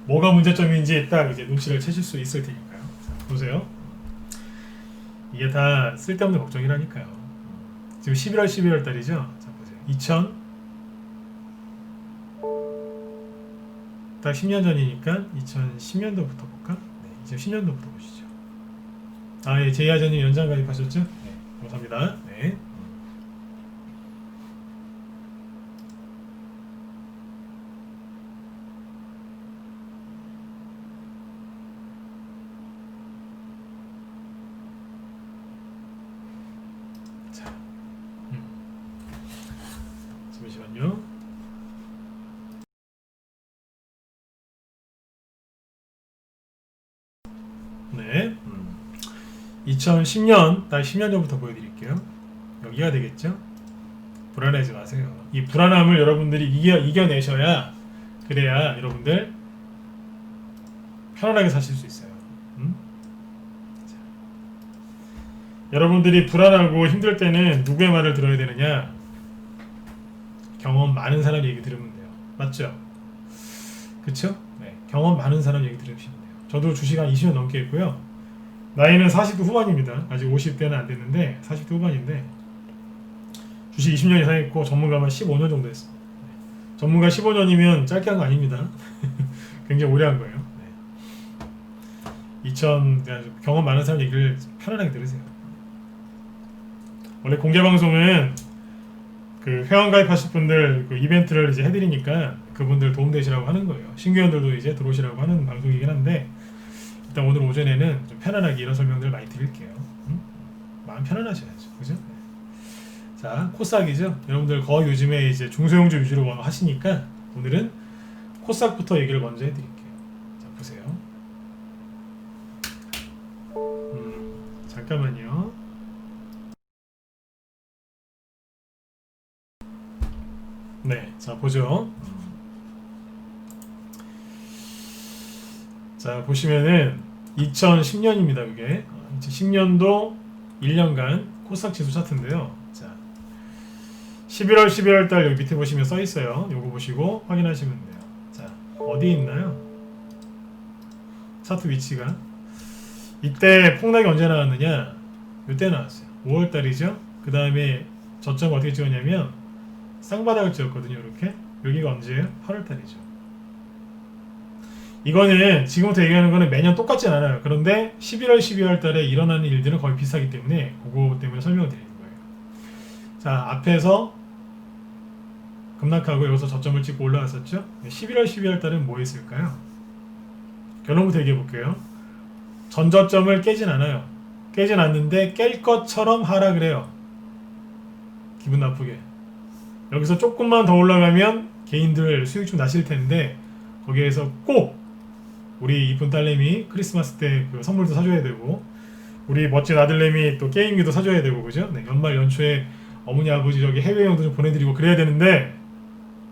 뭐가 문제점인지 딱 이제 눈치를 채실 수 있을 테니까요. 자, 보세요. 이게 다 쓸데없는 걱정이라니까요. 지금 11월 12월 달이죠. 자, 보세요. 딱 10년 전이니까 2010년도부터 볼까? 네, 2010년도부터 보시죠. 아, 예, 제이하전님 연장 가입하셨죠? 네, 감사합니다. 네. 자, 잠시만요. 네. 2010년, 딱 10년 전부터 보여드릴게요. 여기가 되겠죠? 불안해하지 마세요. 이 불안함을 여러분들이 이겨내셔야, 그래야 여러분들 편안하게 사실 수 있어요. 자, 여러분들이 불안하고 힘들 때는 누구의 말을 들어야 되느냐? 경험 많은 사람 얘기 들으면 돼요. 맞죠? 그쵸? 네, 경험 많은 사람 얘기 들으시면 돼요. 저도 주식 한 20년 넘게 했고요. 나이는 40대 후반입니다. 아직 50대는 안 됐는데 40대 후반인데 주식 20년 이상 했고 전문가만 15년 정도 했어요. 네. 전문가 15년이면 짧게 한 거 아닙니다. 굉장히 오래 한 거예요. 네. 경험 많은 사람 얘기를 편안하게 들으세요. 원래 공개 방송은 그 회원 가입하실 분들 그 이벤트를 이제 해드리니까 그분들 도움되시라고 하는 거예요. 신규원들도 이제 들어오시라고 하는 방송이긴 한데 일단 오늘 오전에는 좀 편안하게 이런 설명들 많이 드릴게요. 마음 편안하셔야죠. 그죠? 자, 코스닥이죠. 여러분들 거의 요즘에 이제 중소형주 위주로 하시니까 오늘은 코스닥부터 얘기를 먼저 해드릴게요. 자, 보세요. 잠깐만요. 네, 자 보죠. 자, 보시면은 2010년입니다. 이게 2010년도 1년간 코스닥 지수 차트인데요. 자, 11월 12월 달 여기 밑에 보시면 써 있어요. 요거 보시고 확인하시면 돼요. 자, 어디에 있나요? 차트 위치가 이때 폭락이 언제 나왔느냐? 이때 나왔어요. 5월달이죠. 그 다음에 저점 어떻게 찍었냐면 쌍바닥을 찍었거든요. 이렇게. 여기가 언제예요? 8월달이죠. 이거는 지금부터 얘기하는 거는 매년 똑같진 않아요. 그런데 11월, 12월 달에 일어나는 일들은 거의 비슷하기 때문에 그거 때문에 설명을 드리는 거예요. 자, 앞에서 급락하고 여기서 저점을 찍고 올라왔었죠. 11월, 12월 달은 뭐 했을까요? 결론부터 얘기해 볼게요. 전저점을 깨진 않아요. 깨진 않는데 깰 것처럼 하락을 해요. 기분 나쁘게. 여기서 조금만 더 올라가면 개인들 수익 좀 나실 텐데 거기에서 꼭 우리 이쁜 딸내미 크리스마스 때 그 선물도 사줘야 되고 우리 멋진 아들내미 또 게임기도 사줘야 되고 그죠? 네, 연말 연초에 어머니 아버지 저기 해외여행도 좀 보내드리고 그래야 되는데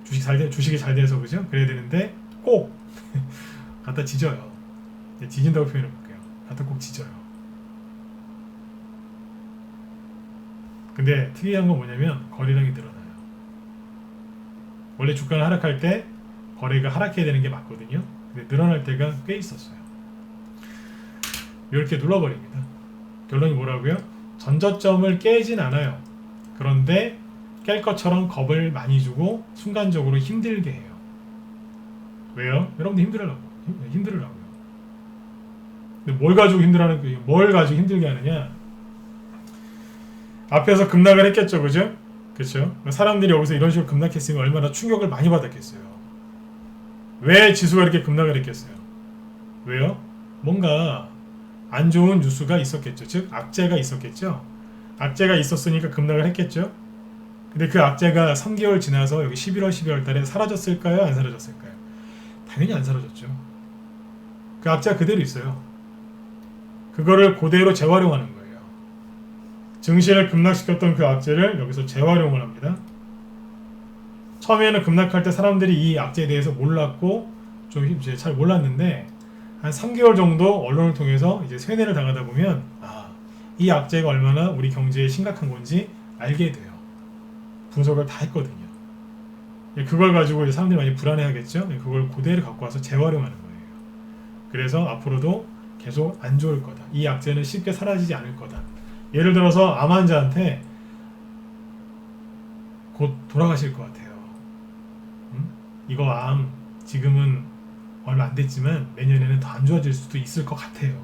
주식이 잘 돼서 그죠? 그래야 되는데 꼭 갖다 지져요. 네, 지진다고 표현해 볼게요. 갖다 꼭 지져요. 근데 특이한 건 뭐냐면 거래량이 늘어나요. 원래 주가가 하락할 때 거래가 하락해야 되는 게 맞거든요. 근데 늘어날 때가 꽤 있었어요. 이렇게 눌러버립니다. 결론이 뭐라고요? 전저점을 깨진 않아요. 그런데 깰 것처럼 겁을 많이 주고 순간적으로 힘들게 해요. 왜요? 여러분들 힘들으라고요. 근데 뭘 가지고 힘들어하는 거예요? 뭘 가지고 힘들게 하느냐? 앞에서 급락을 했겠죠, 그죠? 그렇죠? 사람들이 여기서 이런 식으로 급락했으면 얼마나 충격을 많이 받았겠어요. 왜 지수가 이렇게 급락을 했겠어요? 왜요? 뭔가 안 좋은 뉴스가 있었겠죠. 즉 악재가 있었겠죠. 악재가 있었으니까 급락을 했겠죠. 근데 그 악재가 3개월 지나서 여기 11월, 12월 달에 사라졌을까요? 안 사라졌을까요? 당연히 안 사라졌죠. 그 악재가 그대로 있어요. 그거를 그대로 재활용하는 거예요. 증시를 급락시켰던 그 악재를 여기서 재활용을 합니다. 처음에는 급락할 때 사람들이 이 악재에 대해서 몰랐고 좀 이제 잘 몰랐는데 한 3개월 정도 언론을 통해서 이제 세뇌를 당하다 보면 이 악재가 얼마나 우리 경제에 심각한 건지 알게 돼요. 분석을 다 했거든요. 그걸 가지고 이제 사람들이 많이 불안해하겠죠. 그걸 그대로 갖고 와서 재활용하는 거예요. 그래서 앞으로도 계속 안 좋을 거다. 이 악재는 쉽게 사라지지 않을 거다. 예를 들어서 암 환자한테 곧 돌아가실 것 같아요. 이거 암 지금은 얼마 안 됐지만 내년에는 더 안 좋아질 수도 있을 것 같아요.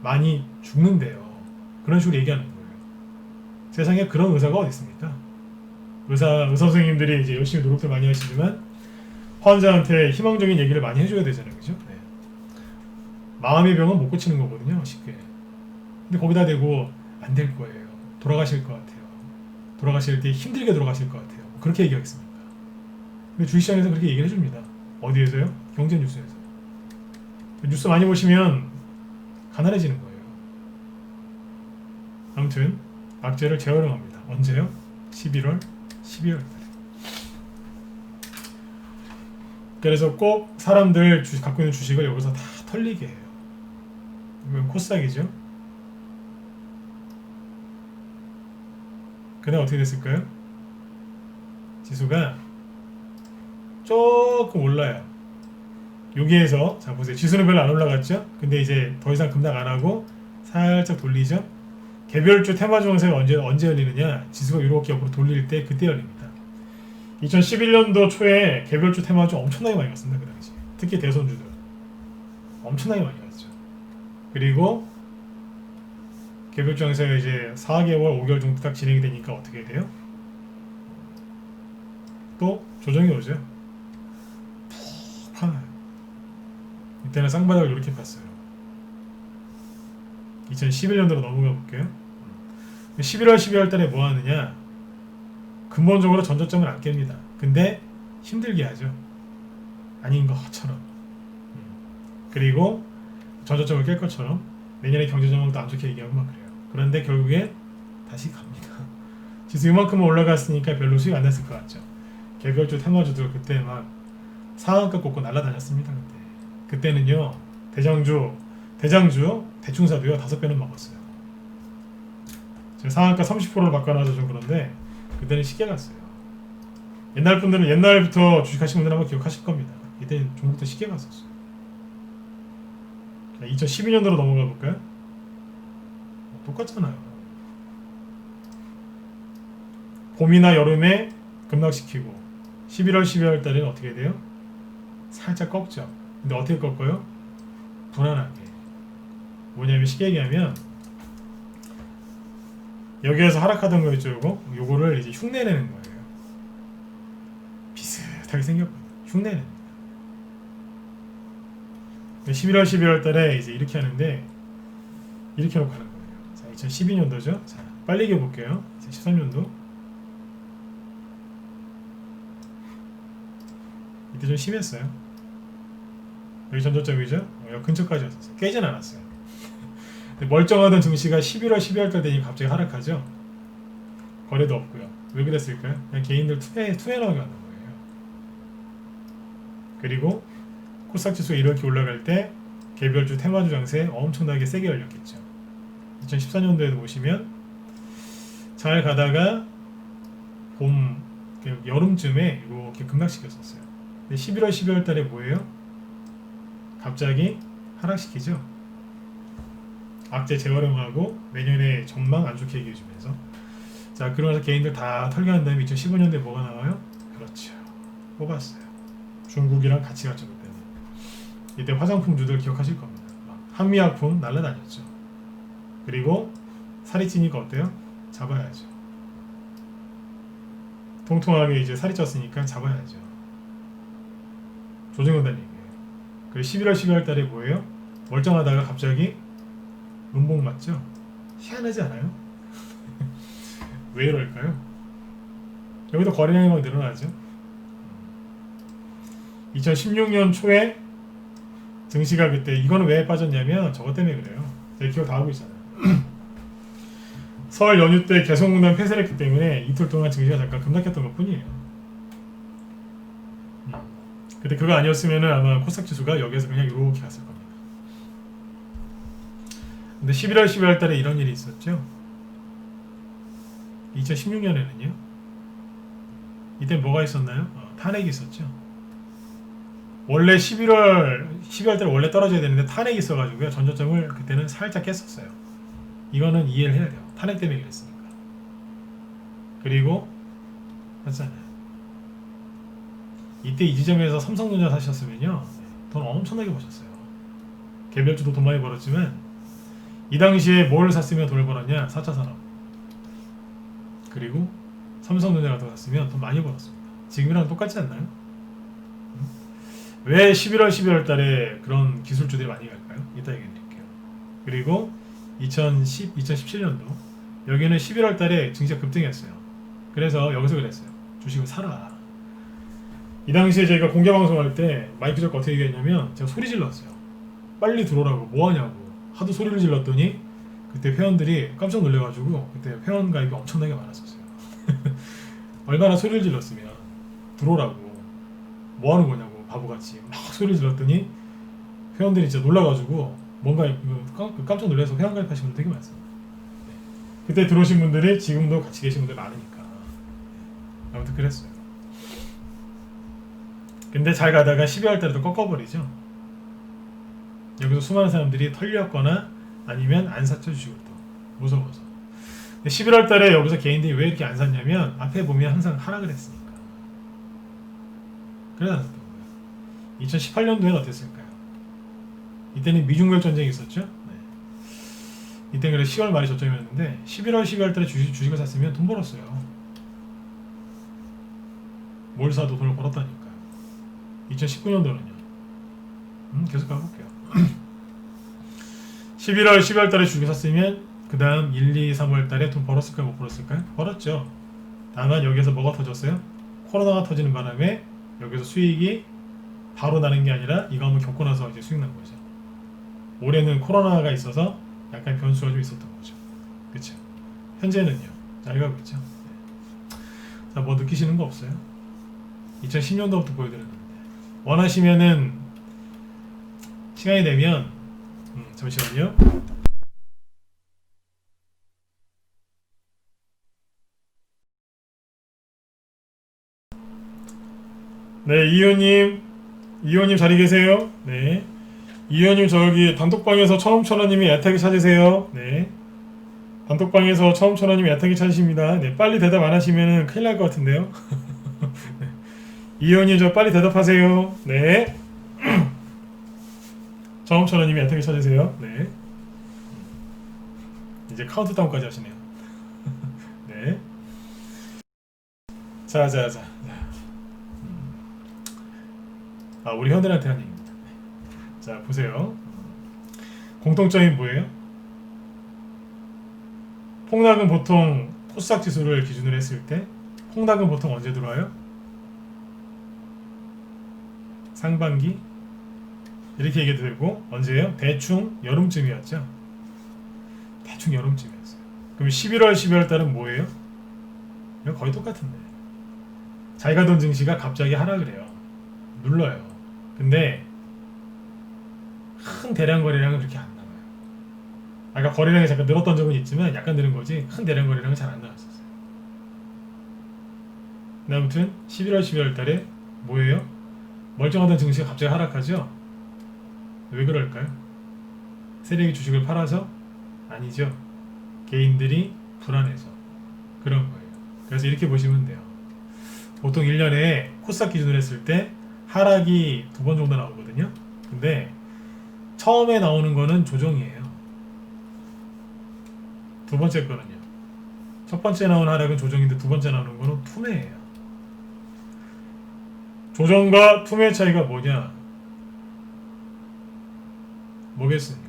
많이 죽는데요. 그런 식으로 얘기하는 거예요. 세상에 그런 의사가 어디 있습니까? 의사 선생님들이 이제 열심히 노력들 많이 하시지만 환자한테 희망적인 얘기를 많이 해줘야 되잖아요, 그죠? 네. 마음의 병은 못 고치는 거거든요, 쉽게. 근데 거기다 대고 안 될 거예요. 돌아가실 것 같아요. 돌아가실 때 힘들게 돌아가실 것 같아요. 그렇게 얘기하겠습니까? 근데 주식시장에서 그렇게 얘기를 해줍니다. 어디에서요? 경제 뉴스에서. 뉴스 많이 보시면 가난해지는 거예요. 아무튼 악재를 재활용합니다. 언제요? 11월, 12월 달에. 그래서 꼭 사람들 갖고 있는 주식을 여기서 다 털리게 해요. 이건 코스닥이죠. 그다음 어떻게 됐을까요? 지수가 조금 올라요. 여기에서 자 보세요. 지수는 별로 안 올라갔죠? 근데 이제 더 이상 급락 안 하고 살짝 돌리죠? 개별주 테마 중앙세가 언제 열리느냐? 지수가 이렇게 옆으로 돌릴 때 그때 열립니다. 2011년도 초에 개별주 테마주 엄청나게 많이 갔습니다. 그 당시 특히 대선주들 엄청나게 많이 갔죠. 그리고 개별주 장세가 이제 4개월, 5개월 정도 딱 진행이 되니까 어떻게 돼요? 또 조정이 오죠. 푹 파나요. 이때는 쌍바닥을 이렇게 팠어요. 2011년도로 넘어가 볼게요. 11월, 12월 달에 뭐 하느냐? 근본적으로 전저점을 안 깹니다. 근데 힘들게 하죠. 아닌 것처럼. 그리고 전저점을 깰 것처럼 내년에 경제 전망도 안 좋게 얘기하고 막 그래요. 그런데 결국에 다시 갑니다. 지수 이만큼은 올라갔으니까 별로 수익 안 났을 것 같죠. 개별주 테마주들 그때 막 상한가 꽂고 날아다녔습니다. 그때는요 대장주 대충사도요 5배는 먹었어요. 지금 상한가 30%를 바꿔놔서 좀 그런데 그때는 쉽게 갔어요. 옛날 분들은 옛날부터 주식하신 분들 한번 기억하실 겁니다. 이때는 종목도 쉽게 갔었어요. 자, 2012년도로 넘어가 볼까요? 똑같잖아요. 봄이나 여름에 급락시키고 11월, 12월 달에는 어떻게 돼요? 살짝 꺾죠. 근데 어떻게 꺾어요? 불안하게. 뭐냐면 쉽게 얘기하면 여기에서 하락하던 거 있죠, 요거를 이제 흉내내는 거예요. 비슷하게 생겼거든요. 흉내내는 거예요. 11월, 12월 달에 이제 이렇게 하는데 이렇게 놓고 하는 거예요. 자, 2012년도죠. 자, 빨리 이겨볼게요. 2013년도. 이때 좀 심했어요. 여기 전저점이죠. 여기 근처까지 왔었어요. 깨진 않았어요. 멀쩡하던 증시가 11월, 12월 달 되니 갑자기 하락하죠. 거래도 없고요. 왜 그랬을까요? 그냥 개인들 투에 나오게 하는 거예요. 그리고 코스닥 지수가 이렇게 올라갈 때 개별주 테마주 장세 엄청나게 세게 열렸겠죠. 2014년도에도 보시면 잘 가다가 봄, 여름쯤에 이렇게 급락시켰었어요. 근데 11월, 12월 달에 뭐예요? 갑자기 하락시키죠. 악재 재활용하고 내년에 전망 안 좋게 얘기해주면서, 자, 그러면서 개인들 다 털겨한 다음에 2015년도에 뭐가 나와요? 그렇죠. 뽑았어요. 중국이랑 같이 갔죠. 그때는. 이때 화장품주들 기억하실 겁니다. 한미약품 날라다녔죠. 그리고 살이 찌니까 어때요? 잡아야죠. 통통하게 이제 살이 쪘으니까 잡아야죠. 조정된다는 얘기예요. 그리고 11월, 12월 달에 뭐예요? 멀쩡하다가 갑자기 음봉 맞죠? 희한하지 않아요? 왜 이럴까요? 여기도 거래량이 막 늘어나죠. 2016년 초에 증시가 그때 이거는 왜 빠졌냐면 저것 때문에 그래요. 제가 기억 다 하고 있잖아요. 설 연휴 때 개성공단 폐쇄를 했기 때문에 이틀 동안 증시가 잠깐 급락했던 것 뿐이에요. 근데 그거 아니었으면 아마 코스닥 지수가 여기에서 그냥 이렇게 갔을 겁니다. 근데 11월, 12월 달에 이런 일이 있었죠. 2016년에는요. 이때 뭐가 있었나요? 탄핵이 있었죠. 원래 12월 달에 원래 떨어져야 되는데 탄핵이 있어가지고요. 전저점을 그때는 살짝 깼었어요. 이거는 이해를 해야 돼요. 탄핵 때문에 그랬으니까. 그리고 맞잖아요. 이때 이 지점에서 삼성전자 사셨으면요. 돈 엄청나게 버셨어요. 개별주도 돈 많이 벌었지만 이 당시에 뭘 샀으면 돈을 벌었냐? 4차 산업. 그리고 삼성전자 같은 거 샀으면 돈 많이 벌었습니다. 지금이랑 똑같지 않나요? 왜 11월, 12월 달에 그런 기술주들이 많이 갈까요? 이따 얘기해 드릴게요. 그리고 2017년도 여기는 11월 달에 증시가 급등했어요. 그래서 여기서 그랬어요. 주식을 사라. 이 당시에 저희가 공개 방송할 때 마이크 잡고 어떻게 얘기했냐면 제가 소리 질렀어요. 빨리 들어오라고. 뭐하냐고. 하도 소리를 질렀더니 그때 회원들이 깜짝 놀래가지고 그때 회원 가입이 엄청나게 많았었어요. 얼마나 소리를 질렀으면 들어오라고. 뭐하는 거냐고. 바보같이 막 소리를 질렀더니 회원들이 진짜 놀라가지고 뭔가 깜짝 놀라서 회원 가입하신 분들 되게 많습니다. 그때 들어오신 분들이 지금도 같이 계신 분들 많으니까. 아무튼 그랬어요. 근데 잘 가다가 12월 달에도 꺾어버리죠. 여기서 수많은 사람들이 털렸거나 아니면 안 샀죠. 주식을 또 무서워서. 11월 달에 여기서 개인들이 왜 이렇게 안 샀냐면 앞에 보면 항상 하락을 했으니까. 그래서 안 샀던 거예요. 2018년도에는 어땠을까요? 이때는 미중무역 전쟁이 있었죠. 네. 이때 그래서 10월 말이 저점이었는데 11월, 12월 달에 주식을 샀으면 돈 벌었어요. 뭘 사도 돈을 벌었다니까요. 2019년도는요. 계속 가볼게요. 11월, 12월 달에 주식 샀으면 그 다음 1, 2, 3월 달에 돈 벌었을까요? 못 벌었을까요? 벌었죠. 다만 여기서 뭐가 터졌어요? 코로나가 터지는 바람에 여기서 수익이 바로 나는 게 아니라 이거 한번 겪고 나서 이제 수익 난 거죠. 올해는 코로나가 있어서 약간 변수가 좀 있었던 거죠. 그렇죠? 현재는요. 잘 가고 있죠. 네. 자, 뭐 느끼시는 거 없어요? 2010년도부터 보여드렸는데 원하시면은 시간이 되면 잠시만요. 네, 이호님 자리 계세요? 네. 이현님 저기 단톡방에서 처음 천원님이 애타게 찾으세요. 네. 단톡방에서 처음 천원님이 애타게 찾으십니다. 네. 빨리 대답 안 하시면 큰일 날 것 같은데요. 네. 이현님 저 빨리 대답하세요. 네. 처음 천원님이 애타게 찾으세요. 네. 이제 카운트다운까지 하시네요. 네. 자. 아, 우리 현대한테 한 얘기입니다. 자, 보세요. 공통점이 뭐예요? 폭락은 보통 코스닥 지수를 기준으로 했을 때 폭락은 보통 언제 들어와요? 상반기 이렇게 얘기해도 되고 언제예요? 대충 여름쯤이었죠. 대충 여름쯤이었어요. 그럼 11월, 12월 달은 뭐예요? 이거 거의 똑같은데 자기가 돈 증시가 갑자기 하락을 해요. 눌러요. 근데 큰 대량 거래량은 그렇게 안 나와요. 아까 거래량이 잠깐 늘었던 적은 있지만 약간 늘은 거지 큰 대량 거래량은 잘 안 나왔었어요. 근데 아무튼 11월, 12월 달에 뭐예요? 멀쩡하던 증시가 갑자기 하락하죠? 왜 그럴까요? 세력이 주식을 팔아서? 아니죠. 개인들이 불안해서 그런 거예요. 그래서 이렇게 보시면 돼요. 보통 1년에 코스닥 기준으로 했을 때 하락이 2번 정도 나오거든요. 근데 처음에 나오는 거는 조정이에요. 두 번째 거는요. 첫 번째 나온 하락은 조정인데 두 번째 나오는 거는 투매예요. 조정과 투매 차이가 뭐냐? 뭐겠습니까?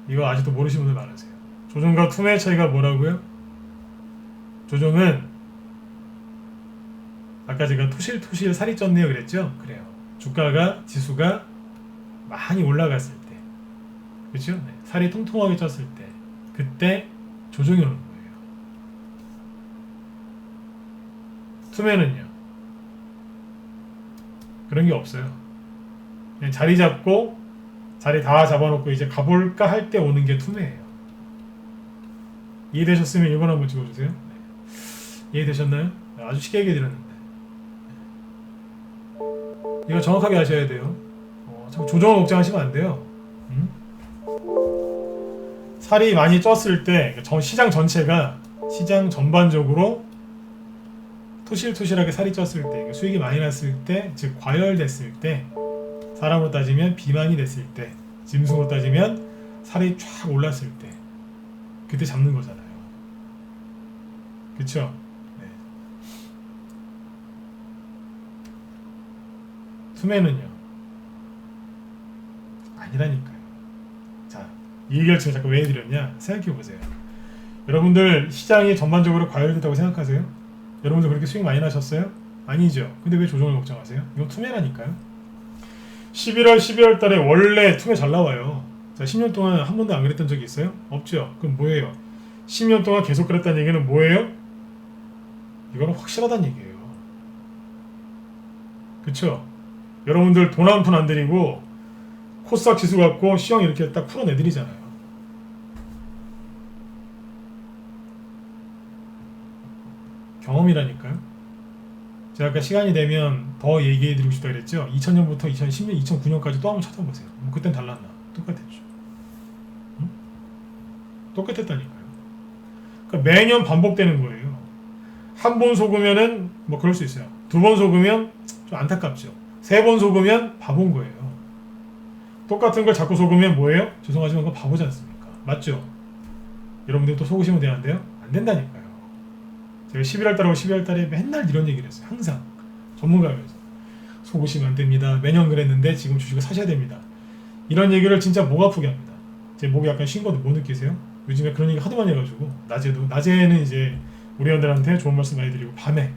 이거 아직도 모르시는 분들 많으세요. 조정과 투매의 차이가 뭐라고요? 조정은 아까 제가 토실토실 살이 쪘네요 그랬죠? 그래요. 주가가 지수가 많이 올라갔을 때 그렇죠? 네. 살이 통통하게 쪘을 때 그때 조정이 오는 거예요. 투매는요? 그런 게 없어요. 그냥 자리 잡고 자리 다 잡아놓고 이제 가볼까 할 때 오는 게 투매예요. 이해되셨으면 1번 한번 찍어주세요. 네. 이해되셨나요? 아주 쉽게 얘기해 드렸는데 이거 정확하게 하셔야 돼요. 자꾸 조정을 걱정하시면 안 돼요. 살이 많이 쪘을 때 시장 전체가 시장 전반적으로 토실토실하게 살이 쪘을 때 수익이 많이 났을 때 즉 과열됐을 때 사람으로 따지면 비만이 됐을 때 짐승으로 따지면 살이 쫙 올랐을 때 그때 잡는 거잖아요. 그쵸? 네. 투매는요? 아니라니까요. 자, 이 얘기를 제가 자꾸 왜 해드렸냐? 생각해보세요. 여러분들 시장이 전반적으로 과열됐다고 생각하세요? 여러분들 그렇게 수익 많이 나셨어요? 아니죠. 근데 왜 조정을 걱정하세요? 이건 투매라니까요. 11월, 12월 달에 원래 투매 잘 나와요. 자, 10년 동안 한 번도 안 그랬던 적이 있어요? 없죠. 그럼 뭐예요? 10년 동안 계속 그랬다는 얘기는 뭐예요? 이거는 확실하다는 얘기예요. 그쵸? 여러분들 돈 한 푼 안 들이고 코스닥 지수 갖고 시황 이렇게 딱 풀어내드리잖아요. 경험이라니까요. 제가 아까 시간이 되면 더 얘기해드리고 싶다 그랬죠. 2000년부터 2010년, 2009년까지 또 한번 찾아보세요. 뭐 그땐 달랐나? 똑같았죠. 응? 똑같았다니까요. 그러니까 매년 반복되는 거예요. 한 번 속으면은 뭐 그럴 수 있어요. 두 번 속으면 좀 안타깝죠. 세 번 속으면 바본 거예요. 똑같은 걸 자꾸 속으면 뭐예요? 죄송하지만 그건 바보지 않습니까? 맞죠? 여러분들 또 속으시면 되는데요. 안 된다니까요. 제가 11월 달하고 12월 달에 맨날 이런 얘기를 했어요. 항상 전문가면서 속으시면 안 됩니다. 매년 그랬는데 지금 주식을 사셔야 됩니다. 이런 얘기를 진짜 목 아프게 합니다. 제 목이 약간 쉰 것도 못 느끼세요? 요즘에 그런 얘기 하도 많이 해가지고 낮에는 이제 우리 원들한테 좋은 말씀 많이 드리고 밤에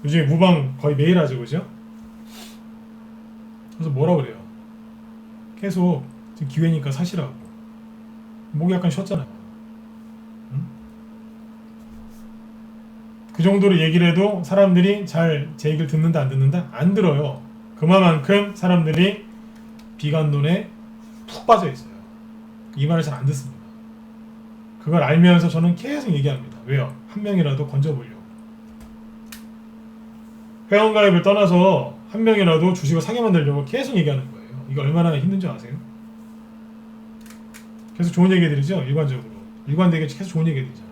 요즘에 무방 거의 매일 하죠, 그죠? 그래서 뭐라 그래요? 계속 지금 기회니까 사시라고. 목이 약간 쉬었잖아요. 응? 그 정도로 얘기를 해도 사람들이 잘 제 얘기를 듣는다 안 듣는다? 안 들어요. 그만큼 사람들이 비관론에 푹 빠져 있어요. 이 말을 잘 안 듣습니다. 그걸 알면서 저는 계속 얘기합니다. 왜요? 한 명이라도 건져보려고. 회원가입을 떠나서 한 명이라도 주식을 사게 만들려고 계속 얘기하는 거예요. 이거 얼마나 힘든 줄 아세요? 계속 좋은 얘기 드리죠. 일관되게 계속 좋은 얘기 드리잖아요.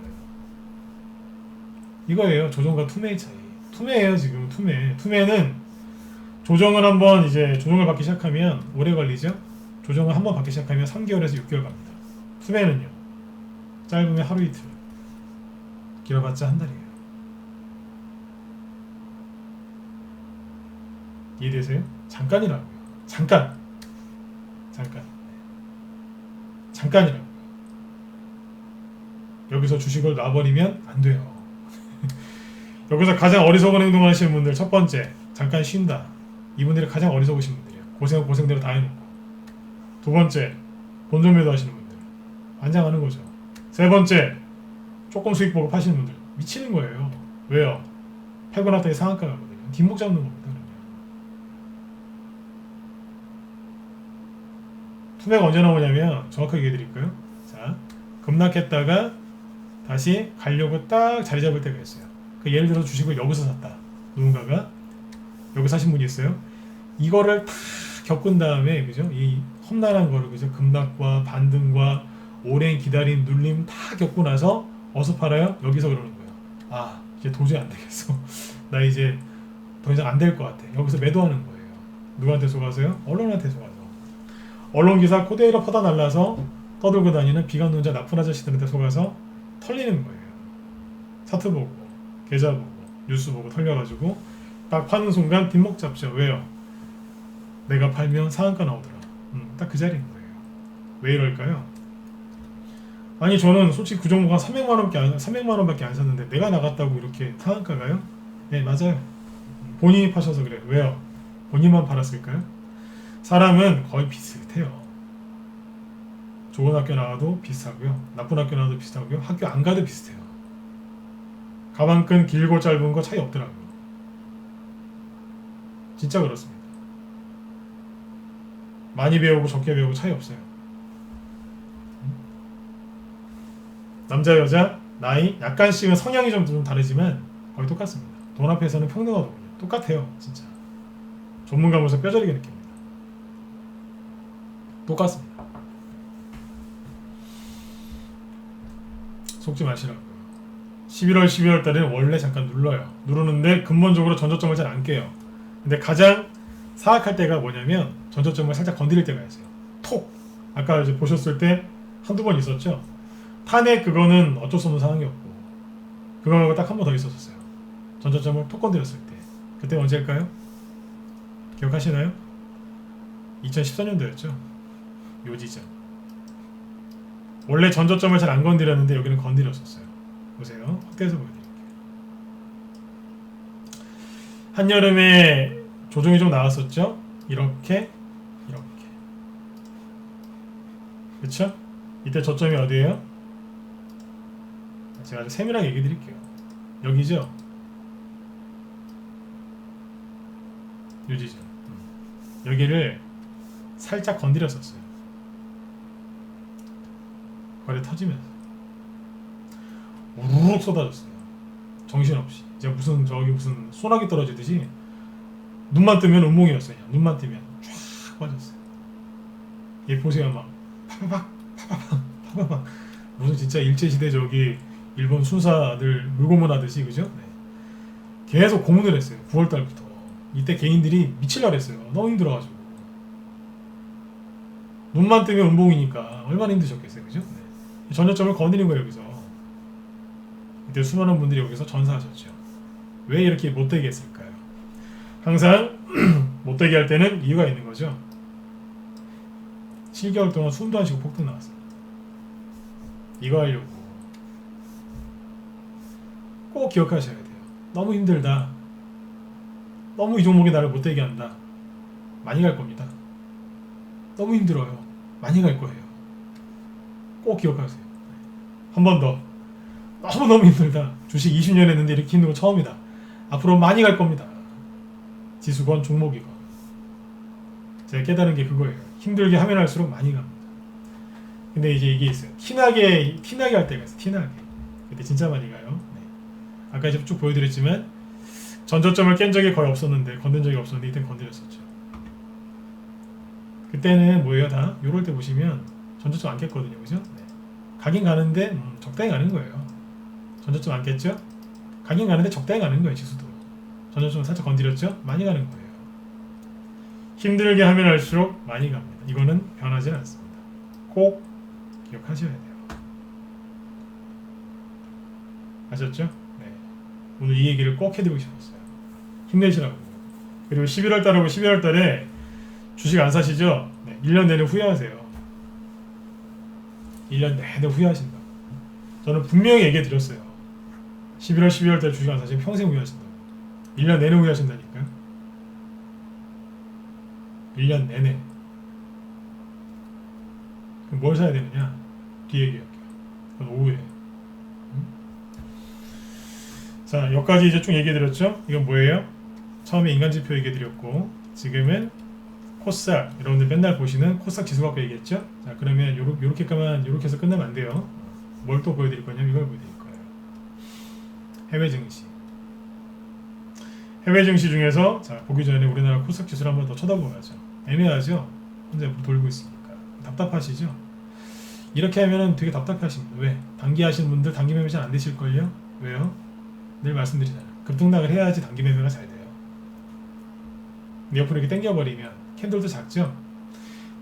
이거예요. 조정과 투매의 차이. 투매예요. 지금 투매는 조정을 한번 이제 조정을 받기 시작하면 오래 걸리죠. 조정을 한번 받기 시작하면 3개월에서 6개월 갑니다. 투매는요, 짧으면 하루 이틀, 길어봤자 한 달이에요. 이해되세요? 잠깐이라고요. 잠깐이라고요. 여기서 주식을 놔버리면 안 돼요. 여기서 가장 어리석은 행동을 하시는 분들, 첫 번째, 잠깐 쉰다. 이분들이 가장 어리석으신 분들이에요. 고생대로 다 해놓고. 두 번째, 본전 매도 하시는 분들, 안장하는 거죠. 세 번째, 조금 수익 보고 파시는 분들, 미치는 거예요. 왜요? 팔고 났더니 상한가 가거든요. 뒷목 잡는 겁니다. 투매가 언제 나오냐면, 정확하게 얘기해 드릴까요? 자, 급락했다가 다시 가려고 딱 자리 잡을 때가 있어요. 그 예를 들어서 주식을 여기서 샀다. 누군가가 여기 사신 분이 있어요. 이거를 다 겪은 다음에, 그죠? 이 험난한 거를, 그죠? 급락과 반등과 오랜 기다림, 눌림 다 겪고 나서 어서 팔아요? 여기서 그러는 거예요. 아, 이제 도저히 안 되겠어. 나 이제 더 이상 안 될 것 같아. 여기서 매도하는 거예요. 누구한테 속아서요? 언론한테 속아서. 언론 기사 코데이로 퍼다 날라서 떠들고 다니는 비관론자 나쁜 아저씨들한테 속아서 털리는 거예요. 차트 보고, 계좌 보고, 뉴스 보고 털려가지고 딱 파는 순간 뒷목 잡죠. 왜요? 내가 팔면 상한가 나오더라. 딱 그 자리인 거예요. 왜 이럴까요? 아니, 저는 솔직히 그 종목 한 300만 원밖에 안 샀는데 내가 나갔다고 이렇게 상한가가요? 네, 맞아요. 본인이 파셔서 그래요. 왜요? 본인만 팔았을까요? 사람은 거의 비슷해요. 좋은 학교 나와도 비슷하고요. 나쁜 학교 나와도 비슷하고요. 학교 안 가도 비슷해요. 가방끈 길고 짧은 거 차이 없더라고요. 진짜 그렇습니다. 많이 배우고 적게 배우고 차이 없어요. 남자 여자 나이 약간씩은 성향이 좀 다르지만 거의 똑같습니다. 돈 앞에서는 평등하더군요. 똑같아요. 진짜 전문가 보면서 뼈저리게 느낍니다. 똑같습니다. 속지 마시라고요. 11월 12월 달에는 원래 잠깐 눌러요. 누르는데 근본적으로 전저점을 잘 안 깨요. 근데 가장 사악할 때가 뭐냐면 전저점을 살짝 건드릴 때가 있어요. 톡! 아까 이제 보셨을 때 한두 번 있었죠? 탄핵 그거는 어쩔 수 없는 상황이었고, 그거 말고 딱 한 번 더 있었어요. 전저점을 톡 건드렸을 때. 그때 언제일까요? 기억하시나요? 2014년도였죠. 요 지점. 원래 전저점을 잘 안 건드렸는데 여기는 건드렸었어요. 보세요. 확대해서 보여드릴게요. 한여름에 조정이 좀 나왔었죠? 이렇게. 그쵸? 이때 저점이 어디예요? 제가 아주 세밀하게 얘기 드릴게요. 여기죠? 요지죠. 여기를 살짝 건드렸었어요. 거래 터지면서 우르륵 쏟아졌어요. 정신없이. 이제 무슨 소나기 떨어지듯이 눈만 뜨면 운몽이었어요. 눈만 뜨면 쫙 빠졌어요. 얘 보세요. 막 파바박 무슨 진짜 일제시대 저기 일본 순사들 물고문 하듯이, 그죠? 네. 계속 고문을 했어요. 9월달부터. 이때 개인들이 미칠라 그랬어요. 너무 힘들어가지고. 눈만 뜨면 운봉이니까 얼마나 힘드셨겠어요. 그죠? 네. 전저점을 거느린 거예요. 여기서. 이때 수많은 분들이 여기서 전사하셨죠. 왜 이렇게 못되게 했을까요? 항상 못되게 할 때는 이유가 있는 거죠. 7개월 동안 숨도 안 쉬고 폭등 나왔어요. 이거 하려고. 꼭 기억하셔야 돼요. 너무 힘들다. 너무 이 종목이 나를 못되게 한다. 많이 갈 겁니다. 너무 힘들어요. 많이 갈 거예요. 꼭 기억하세요. 한 번 더. 너무 힘들다. 주식 20년 했는데 이렇게 힘든 거 처음이다. 앞으로 많이 갈 겁니다. 지수건 종목이건. 제가 깨달은 게 그거예요. 힘들게 하면 할수록 많이 갑니다. 근데 이제 이게 있어요. 티나게 할 때가 있어요. 티나게. 그때 진짜 많이 가요. 네. 아까 이제 쭉 보여드렸지만 전저점을 깬 적이 거의 없었는데 건든 적이 없었는데 이때 건드렸었죠. 그때는 뭐예요? 다 요럴 때 보시면 전저점 안 깼거든요, 그죠? 네. 가긴 가는데 적당히 가는 거예요. 전저점 안 깼죠? 가긴 가는데 적당히 가는 거예요, 지수도. 전저점 살짝 건드렸죠? 많이 가는 거예요. 힘들게 하면 할수록 많이 갑니다. 이거는 변하지 않습니다. 꼭 기억하셔야 돼요. 아셨죠? 네. 오늘 이 얘기를 꼭 해드리고 싶었어요. 힘내시라고. 그리고 11월 달하고 12월 달에 주식 안 사시죠? 네. 1년 내내 후회하세요. 1년 내내 후회하신다. 저는 분명히 얘기해 드렸어요. 11월, 12월 달 주식 안 사시면 평생 후회하신다고. 1년 내내 후회하신다니까요. 1년 내내. 그럼 뭘 사야 되느냐? 뒤에 얘기할게요. 그건 오후에. 자, 여기까지 이제 쭉 얘기해드렸죠? 이건 뭐예요? 처음에 인간지표 얘기해드렸고, 지금은 코스닥, 여러분들 맨날 보시는 코스닥 지수 갖고 얘기했죠? 자, 그러면 요렇게 해서 끝나면 안 돼요. 뭘 또 보여드릴 거냐면 이걸 보여드릴 거예요. 해외 증시. 해외 증시 중에서, 자, 보기 전에 우리나라 코스닥 지수를 한번 더 쳐다보아야죠. 애매하죠? 혼자 돌고 있으니까. 답답하시죠? 이렇게 하면은 되게 답답하십니다. 왜? 단기 하시는 분들 단기 매매 잘 안 되실걸요? 왜요? 늘 말씀드리잖아요. 급등락을 해야지 단기 매매가 잘 돼요. 근데 옆으로 이렇게 당겨버리면 캔들도 작죠?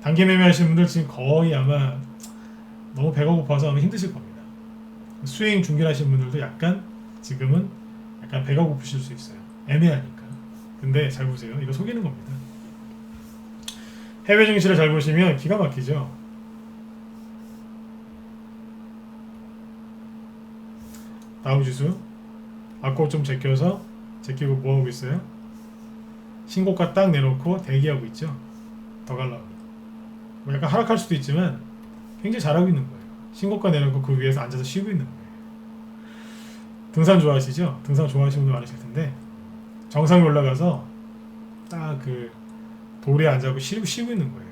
단기 매매 하시는 분들 지금 거의 아마 너무 배가 고파서 아마 힘드실 겁니다. 스윙 중견하시는 분들도 약간 지금은 약간 배가 고프실 수 있어요. 애매하니까. 근데 잘 보세요. 이거 속이는 겁니다. 해외 증시를 잘 보시면 기가 막히죠? 다우지수 아까 좀 제끼고 뭐하고 있어요? 신고가 딱 내놓고 대기하고 있죠. 더 가려고. 뭐 약간 하락할 수도 있지만 굉장히 잘하고 있는 거예요. 신고가 내놓고 그 위에서 앉아서 쉬고 있는 거예요. 등산 좋아하시죠? 등산 좋아하시는 분들 많으실 텐데 정상에 올라가서 딱 그 돌에 앉아서 쉬고 있는 거예요.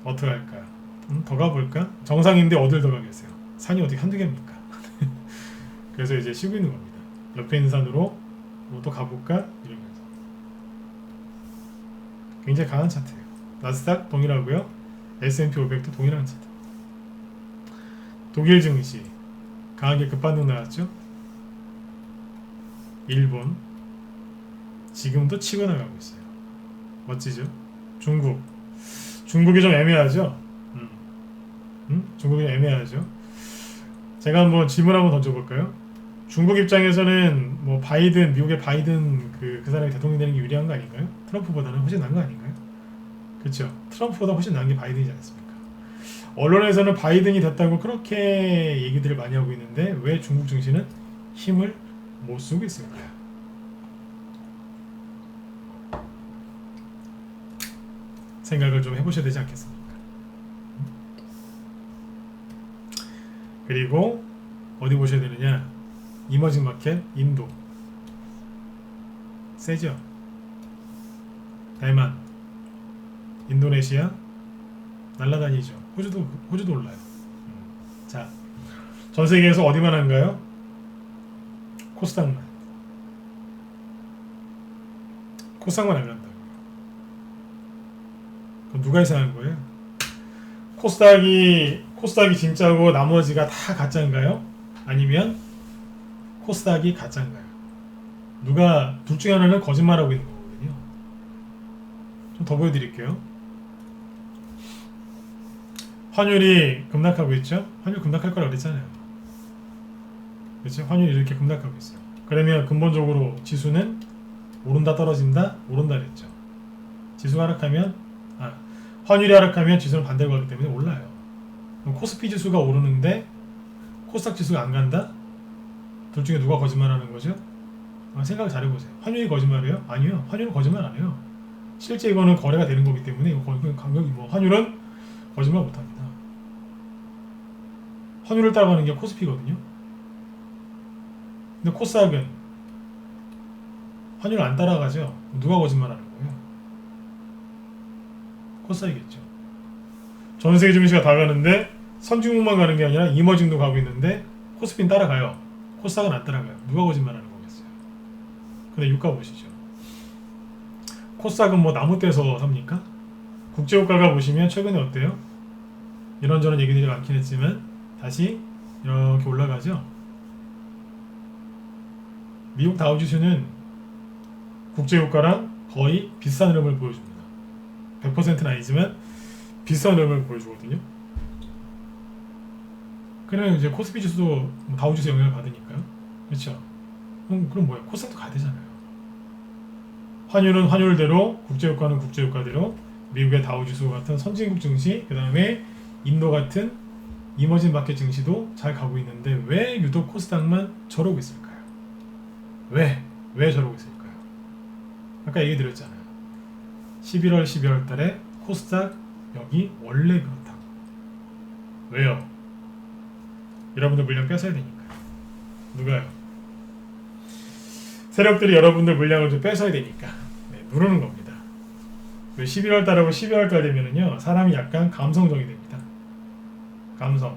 어떻게 할까요? 더 가볼까? 정상인데 어딜 더 가겠어요? 산이 어떻게 한두 개입니까? 그래서 이제 쉬고 있는 겁니다. 옆에 있는 산으로 또 가볼까? 이러면서. 굉장히 강한 차트예요. 나스닥 동일하고요. S&P 500도 동일한 차트. 독일 증시 강하게 급반등 나왔죠? 일본 지금도 치고 나가고 있어요. 멋지죠? 중국이 좀 애매하죠? 중국이 애매하죠? 제가 한번 질문 한번 던져볼까요? 중국 입장에서는 뭐 미국의 바이든 그 사람이 대통령 되는 게 유리한 거 아닌가요? 트럼프보다는 훨씬 나은 거 아닌가요? 그렇죠? 트럼프보다 훨씬 나은 게 바이든이지 않습니까? 언론에서는 바이든이 됐다고 그렇게 얘기들을 많이 하고 있는데 왜 중국 증시는 힘을 못 쓰고 있을까요? 생각을 좀 해보셔야 되지 않겠습니까? 그리고 어디 보셔야 되느냐? 이머징 마켓 인도 세죠? 대만, 인도네시아 날라다니죠. 호주도 올라요. 자, 전 세계에서 어디만 한가요? 코스닥만 안 간다고요. 그럼 누가 이상한 거예요? 코스닥이 진짜고 나머지가 다 가짜인가요? 아니면 코스닥이 가짜인가요? 둘 중에 하나는 거짓말하고 있는 거거든요. 좀 더 보여드릴게요. 환율이 급락하고 있죠? 환율 급락할 거라고 그랬잖아요. 그렇죠? 환율이 이렇게 급락하고 있어요. 그러면 근본적으로 지수는 오른다 떨어진다? 오른다 그랬죠. 지수가 하락하면 환율이 하락하면 지수는 반대로 가기 때문에 올라요. 그럼 코스피 지수가 오르는데 코스닥 지수가 안 간다? 둘 중에 누가 거짓말하는 거죠? 생각을 잘 해보세요. 환율이 거짓말해요? 아니요. 환율은 거짓말 안 해요. 실제 이거는 거래가 되는 거기 때문에 이거 간격이 환율은 거짓말 못합니다. 환율을 따라가는 게 코스피거든요. 근데 코스닥은 환율을 안 따라가죠. 누가 거짓말하는 거예요? 코스닥이겠죠. 전 세계 증시가 다 가는데 선진국만 가는 게 아니라 이머징도 가고 있는데 코스피는 따라가요. 코스닥은 안 따라가요. 누가 거짓말하는 거겠어요. 근데 유가 보시죠. 코스닥은 뭐 나무 떼서 삽니까? 국제유가가 보시면 최근에 어때요? 이런저런 얘기들이 많긴 했지만 다시 이렇게 올라가죠. 미국 다우지수는 국제유가랑 거의 비슷한 흐름을 보여줍니다. 100%는 아니지만 비슷한 흐름을 보여주거든요. 그러면 이제 코스피 지수도 다우지수 영향을 받으니까요. 그렇죠? 그럼 뭐야? 코스닥도 가야 되잖아요. 환율은 환율대로, 국제유가는 국제유가대로, 미국의 다우지수 같은 선진국 증시, 그 다음에 인도 같은 이머징 마켓 증시도 잘 가고 있는데 왜 유독 코스닥만 저러고 있을까요? 왜 저러고 있을까요? 아까 얘기 드렸잖아요. 11월, 12월 달에 코스닥 여기 원래 그렇다고. 왜요? 여러분들 물량 뺏어야 되니까요. 누가요? 세력들이 여러분들 물량을 좀 뺏어야 되니까 누르는 겁니다. 11월 달하고 12월 달 되면은요, 사람이 약간 감성적이 됩니다. 감성.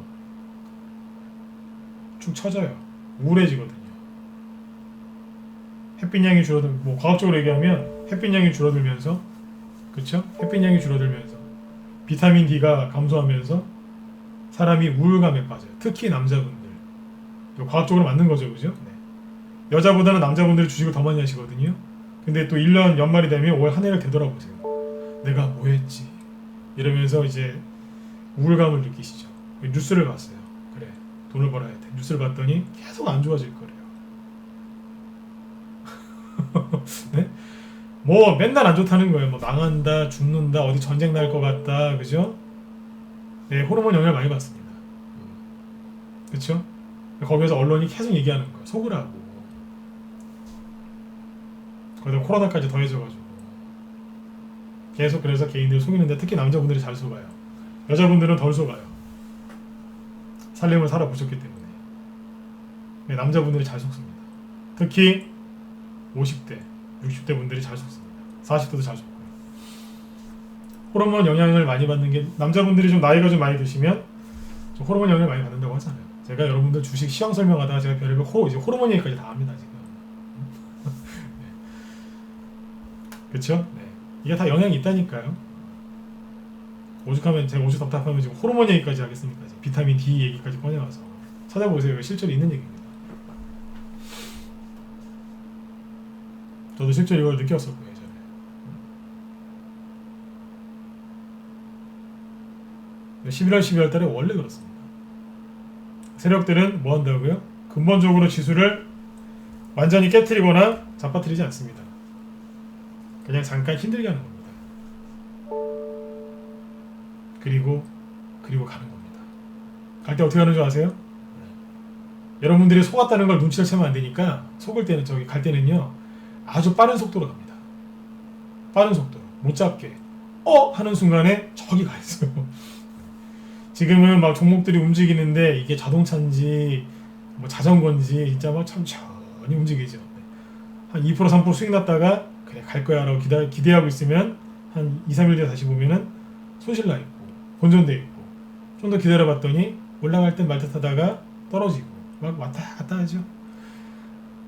축 처져요. 우울해지거든요. 햇빛량이 뭐 과학적으로 얘기하면 햇빛량이 줄어들면서, 그쵸? 햇빛량이 줄어들면서 비타민 D가 감소하면서 사람이 우울감에 빠져요. 특히 남자분들. 과학적으로 맞는 거죠, 그죠? 네. 여자보다는 남자분들이 주식을 더 많이 하시거든요. 근데 또 1년 연말이 되면 올 한 해를 되돌아보세요. 내가 뭐 했지? 이러면서 이제 우울감을 느끼시죠. 뉴스를 봤어요. 그래, 돈을 벌어야 돼. 뉴스를 봤더니 계속 안 좋아질 거래요. 네? 뭐 맨날 안 좋다는 거예요. 뭐 망한다, 죽는다, 어디 전쟁 날 것 같다, 그죠? 네, 호르몬 영향을 많이 받습니다. 그렇죠? 거기에서 언론이 계속 얘기하는 거예요. 속으라고. 거기다 코로나까지 더해져가지고 계속 그래서 개인들 속이는데 특히 남자분들이 잘 속아요. 여자분들은 덜 속아요. 살림을 살아보셨기 때문에. 네, 남자분들이 잘 속습니다. 특히 50대, 60대 분들이 잘 속습니다. 40대도 잘 속고요. 호르몬 영향을 많이 받는 게, 남자분들이 좀 나이가 좀 많이 드시면 좀 호르몬 영향을 많이 받는다고 하잖아요. 제가 여러분들 주식 시황 설명하다가 제가 별의별 이제 호르몬 얘기까지 다 합니다 지금. 네. 그렇죠? 네. 이게 다 영향이 있다니까요. 오죽하면 제가 오죽 답답하면 지금 호르몬 얘기까지 하겠습니까? 지금 비타민 D 얘기까지 꺼내와서 찾아보세요. 실제로 있는 얘기입니다. 저도 실제로 이걸 느꼈었고요. 예전에. 11월, 12월 달에 원래 그렇습니다. 세력들은 뭐 한다고요? 근본적으로 지수를 완전히 깨트리거나 잡아뜨리지 않습니다. 그냥 잠깐 힘들게 하는 겁니다. 그리고 가는 겁니다. 갈 때 어떻게 하는 줄 아세요? 여러분들이 속았다는 걸 눈치를 채면 안 되니까 속을 때는 갈 때는요 아주 빠른 속도로 갑니다. 빠른 속도로 못 잡게 하는 순간에 저기 가 있어요. 지금은 막 종목들이 움직이는데 이게 자동차인지 뭐 자전거인지 진짜 막 천천히 움직이죠. 한 2% 3% 수익 났다가 그래 갈 거야 라고 기대하고 있으면 한 2, 3일 뒤에 다시 보면은 손실 나 있고 본전돼 있고 좀 더 기다려 봤더니 올라갈 땐 말 듯하다가 떨어지고 막 왔다 갔다 하죠.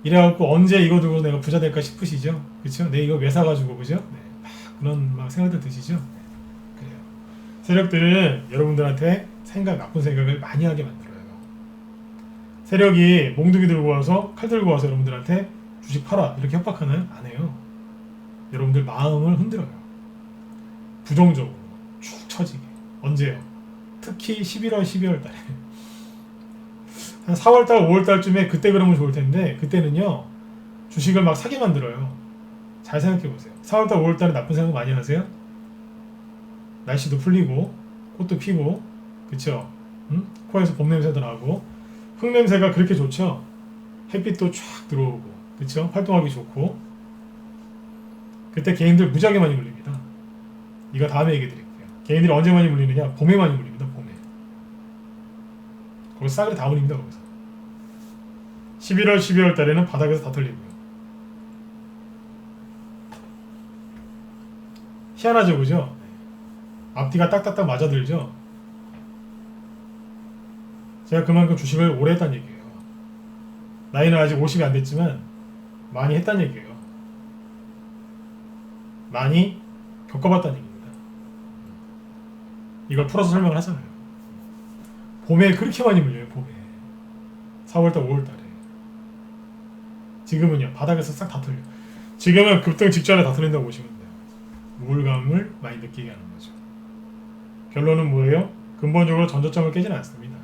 이래갖고 언제 이거 두고 내가 부자 될까 싶으시죠? 그쵸? 내 이거 왜 사가지고 그죠? 네, 그런 막 생각들 드시죠? 네, 그래요. 세력들은 여러분들한테 나쁜 생각을 많이 하게 만들어요. 세력이 몽둥이 들고 와서 칼 들고 와서 여러분들한테 주식 팔아 이렇게 협박하나요? 안 해요. 여러분들 마음을 흔들어요. 부정적으로 축 처지게. 언제요? 특히 11월, 12월 달에 한 4월달, 5월달쯤에 그때 그러면 좋을 텐데 그때는요 주식을 막 사게 만들어요. 잘 생각해보세요. 4월달, 5월달에 나쁜 생각 많이 하세요? 날씨도 풀리고 꽃도 피고 그쵸? 응? 코에서 봄 냄새도 나고 흙 냄새가 그렇게 좋죠? 햇빛도 쫙 들어오고 그쵸? 활동하기 좋고 그때 개인들 무지하게 많이 물립니다. 이거 다음에 얘기 드릴게요. 개인들이 언제 많이 물리느냐? 봄에 많이 물립니다. 봄에. 거기서 싸그리 다 물립니다. 거기서 11월, 12월 달에는 바닥에서 다 털리고요. 희한하죠, 그죠? 앞뒤가 딱딱딱 맞아들죠? 제가 그만큼 주식을 오래 했다는 얘기예요. 나이는 아직 50이 안 됐지만 많이 했다는 얘기예요. 많이 겪어봤다는 얘기입니다. 이걸 풀어서 설명을 하잖아요. 봄에 그렇게 많이 물려요. 봄에 4월달 5월달에. 지금은요 바닥에서 싹 다 털려. 지금은 급등 직전에 다 털린다고 보시면 돼요. 우울감을 많이 느끼게 하는 거죠. 결론은 뭐예요? 근본적으로 전저점을 깨지는 않습니다.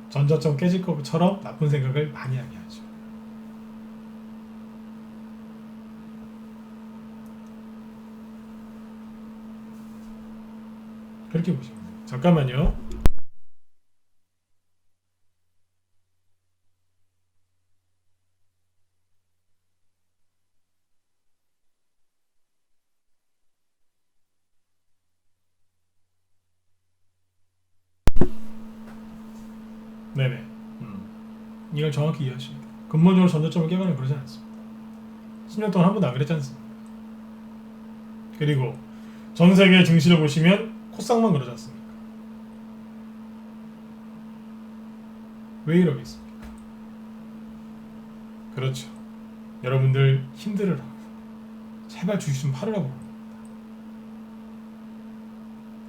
전저점 깨질 것처럼 나쁜 생각을 많이 하게 하죠. 그렇게 보시면 돼요. 잠깐만요. 네네. 이걸 정확히 이해하셔야 돼요. 근본적으로 전저점을 깨거나 그러지 않습니다. 10년 동안 한 번도 안 그랬지 않습니까? 그리고 전 세계 증시를 보시면 코스닥만 그러지 않습니까? 왜 이러겠습니까? 그렇죠. 여러분들 힘들으라고. 제발 주식 좀 팔으라고 그럽니다.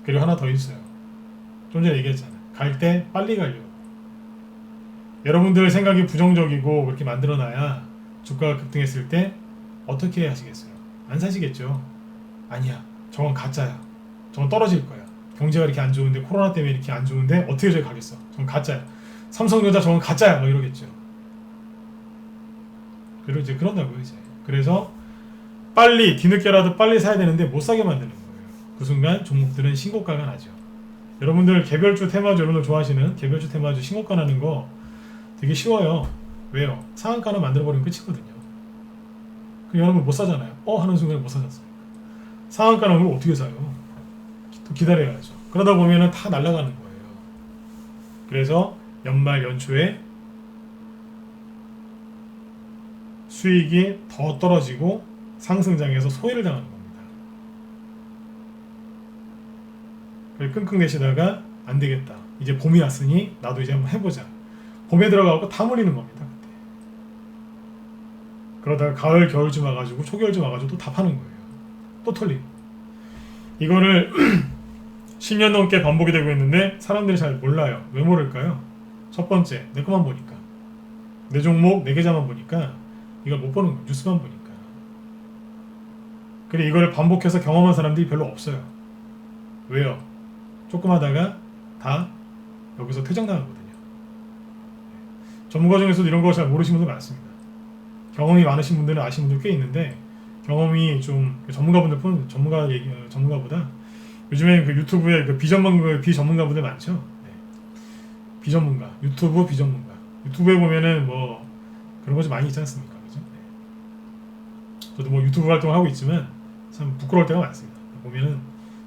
그리고 하나 더 있어요. 좀 전에 얘기했잖아요. 갈 때 빨리 가려고. 여러분들 생각이 부정적이고 그렇게 만들어놔야 주가가 급등했을 때 어떻게 하시겠어요? 안 사시겠죠? 아니야. 저건 가짜야. 저건 떨어질 거야. 경제가 이렇게 안 좋은데 코로나 때문에 이렇게 안 좋은데 어떻게 저기 가겠어? 저건 가짜야. 삼성전자 저건 가짜야. 뭐 이러겠죠. 그리고 이제 그런다고요 이제. 그래서 빨리 뒤늦게라도 빨리 사야 되는데 못 사게 만드는 거예요. 그 순간 종목들은 신고가가 나죠. 여러분들 개별주 테마주 여러분들 좋아하시는 개별주 테마주 신고가 나는 거 되게 쉬워요. 왜요? 상한가는 만들어버리면 끝이거든요. 그럼 여러분 못 사잖아요. 하는 순간에 못 사졌어요. 상한가는 그걸 어떻게 사요? 또 기다려야죠. 그러다 보면은 다 날아가는 거예요. 그래서 연말 연초에 수익이 더 떨어지고 상승장에서 소외를 당하는 겁니다. 그래서 끙끙대시다가 안 되겠다. 이제 봄이 왔으니 나도 이제 한번 해보자. 봄에 들어가고 다 몰리는 겁니다. 그때. 그러다가 가을, 겨울쯤 와가지고 초겨울쯤 와가지고 또 다 파는 거예요. 또 털리고. 이거를 10년 넘게 반복이 되고 있는데 사람들이 잘 몰라요. 왜 모를까요? 첫 번째, 내 것만 보니까. 내 종목, 내 계좌만 보니까 이걸 못 보는 거예요. 뉴스만 보니까. 그리고 이거를 반복해서 경험한 사람들이 별로 없어요. 왜요? 조금 하다가 다 여기서 퇴장당하거든요. 전문가 중에서도 이런 거 잘 모르시는 분들 많습니다. 경험이 많으신 분들은 아시는 분들 꽤 있는데 경험이 좀 전문가보다 요즘에 그 유튜브에 그 비전문가분들 많죠. 네. 비전문가, 유튜브에 보면은 뭐 그런 거 좀 많이 있지 않습니까? 그죠? 네. 저도 뭐 유튜브 활동을 하고 있지만 참 부끄러울 때가 많습니다. 보면은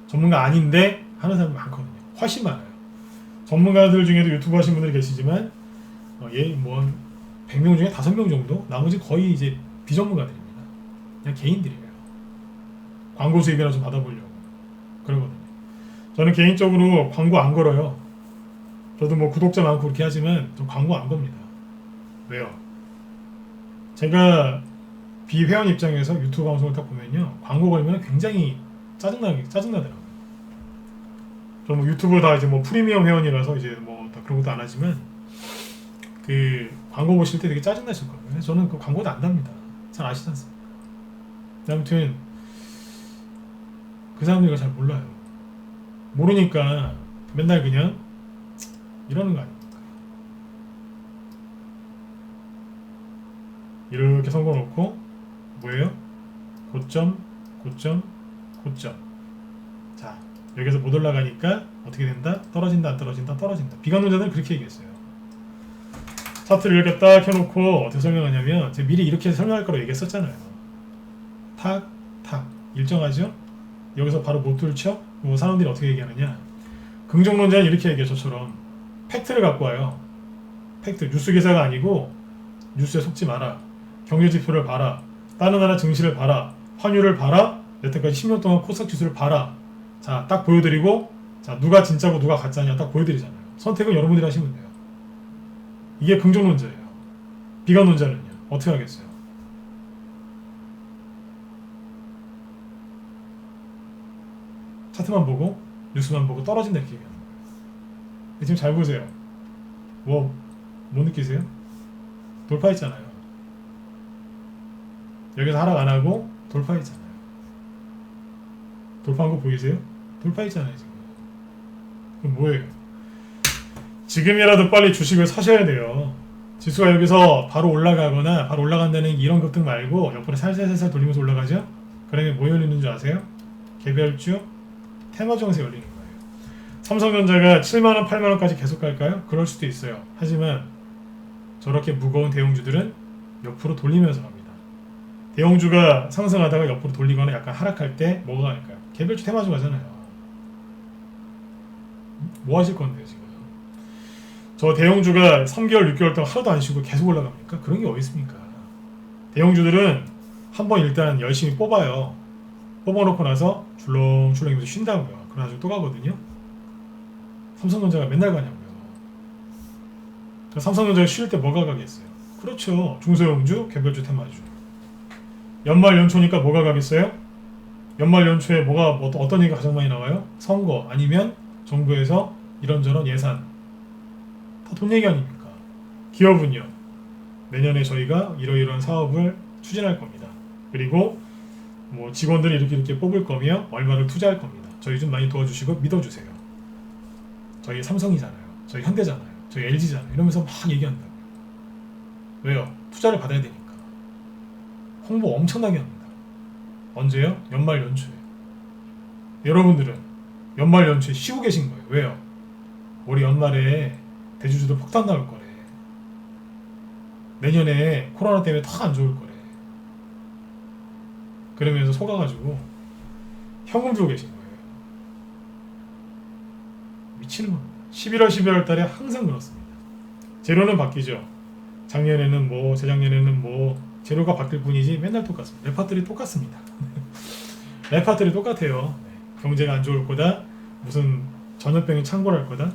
전문가 아닌데 하는 사람이 많거든요. 훨씬 많아요. 전문가들 중에도 유튜브 하시는 분들이 계시지만 뭐 100명 중에 5명 정도? 나머지 거의 이제 비전문가들입니다. 그냥 개인들이에요. 광고 수입이나 좀 받아보려고 그러거든요. 저는 개인적으로 광고 안 걸어요. 저도 뭐 구독자 많고 그렇게 하지만 저 광고 안 겁니다. 왜요? 제가 비회원 입장에서 유튜브 방송을 딱 보면요, 광고 걸면 굉장히 짜증나더라고요. 저는 뭐 유튜브 다 이제 뭐 프리미엄 회원이라서 이제 뭐 다 그런 것도 안 하지만 그 광고 보실 때 되게 짜증나실 거예요. 그래서 저는 그 광고도 안 답니다. 잘 아시지 않습니까? 아무튼 그 사람들이 잘 몰라요. 모르니까 맨날 그냥 이러는 거 아닙니까? 이렇게 선거놓고 뭐예요? 고점. 자, 여기서 못 올라가니까 어떻게 된다? 떨어진다, 안 떨어진다, 떨어진다. 비관론자들은 그렇게 얘기했어요. 차트를 이렇게 딱 해놓고 어떻게 설명하냐면 제가 미리 이렇게 설명할 거라고 얘기했었잖아요. 탁 일정하죠? 여기서 바로 못 뚫죠? 뭐 사람들이 어떻게 얘기하느냐? 긍정론자는 이렇게 얘기해요. 저처럼 팩트를 갖고 와요. 팩트, 뉴스 기사가 아니고 뉴스에 속지 마라. 경제지표를 봐라. 다른 나라 증시를 봐라. 환율을 봐라. 여태까지 10년 동안 코스닥 지수를 봐라. 자, 딱 보여드리고 자, 누가 진짜고 누가 가짜냐 딱 보여드리잖아요. 선택은 여러분들이 하시면 돼요. 이게 긍정론자예요. 비관론자는요 어떻게 하겠어요? 차트만 보고 뉴스만 보고 떨어진다 이렇게 얘기하는 거예요. 근데 지금 잘 보세요. 뭐 느끼세요? 돌파했잖아요. 여기서 하락 안 하고 돌파했잖아요. 돌파한 거 보이세요? 돌파했잖아요 지금. 그럼 뭐예요? 지금이라도 빨리 주식을 사셔야 돼요. 지수가 여기서 바로 올라가거나 바로 올라간다는 이런 급등 말고 옆으로 살살살살 돌리면서 올라가죠? 그러면 뭐 열리는 줄 아세요? 개별주 테마 정세 열리는 거예요. 삼성전자가 7만원, 8만원까지 계속 갈까요? 그럴 수도 있어요. 하지만 저렇게 무거운 대형주들은 옆으로 돌리면서 갑니다. 대형주가 상승하다가 옆으로 돌리거나 약간 하락할 때 뭐가 갈까요? 개별주 테마주 가잖아요. 뭐 하실 건데요 지금? 저 대형주가 3개월, 6개월 동안 하루도 안 쉬고 계속 올라갑니까? 그런 게 어디 있습니까? 대형주들은 한번 일단 열심히 뽑아요. 뽑아놓고 나서 출렁출렁 쉰다고요. 그래가지고 또 가거든요. 삼성전자가 맨날 가냐고요. 삼성전자가 쉴 때 뭐가 가겠어요? 그렇죠. 중소형주, 개별주, 테마주. 연말 연초니까 뭐가 가겠어요? 연말 연초에 뭐가 어떤 얘기가 가장 많이 나와요? 선거 아니면 정부에서 이런저런 예산. 다 돈 얘기 아닙니까? 기업은요. 내년에 저희가 이러이러한 사업을 추진할 겁니다. 그리고 뭐 직원들이 이렇게 뽑을 거며 얼마를 투자할 겁니다. 저희 좀 많이 도와주시고 믿어주세요. 저희 삼성이잖아요. 저희 현대잖아요. 저희 LG잖아요. 이러면서 막 얘기한다고요. 왜요? 투자를 받아야 되니까. 홍보 엄청나게 합니다. 언제요? 연말 연초에. 여러분들은 연말 연초에 쉬고 계신 거예요. 왜요? 우리 연말에 대주주도 폭탄 나올 거래. 내년에 코로나 때문에 더 안 좋을 거래. 그러면서 속아가지고 현금 들고 계신 거예요. 미치는 겁니다. 11월, 12월 달에 항상 그렇습니다. 재료는 바뀌죠. 작년에는 뭐, 재작년에는 뭐, 재료가 바뀔 뿐이지 맨날 똑같습니다. 레파토리 똑같습니다. 레파토리 똑같아요. 경제가 안 좋을 거다. 무슨 전염병이 창궐할 거다.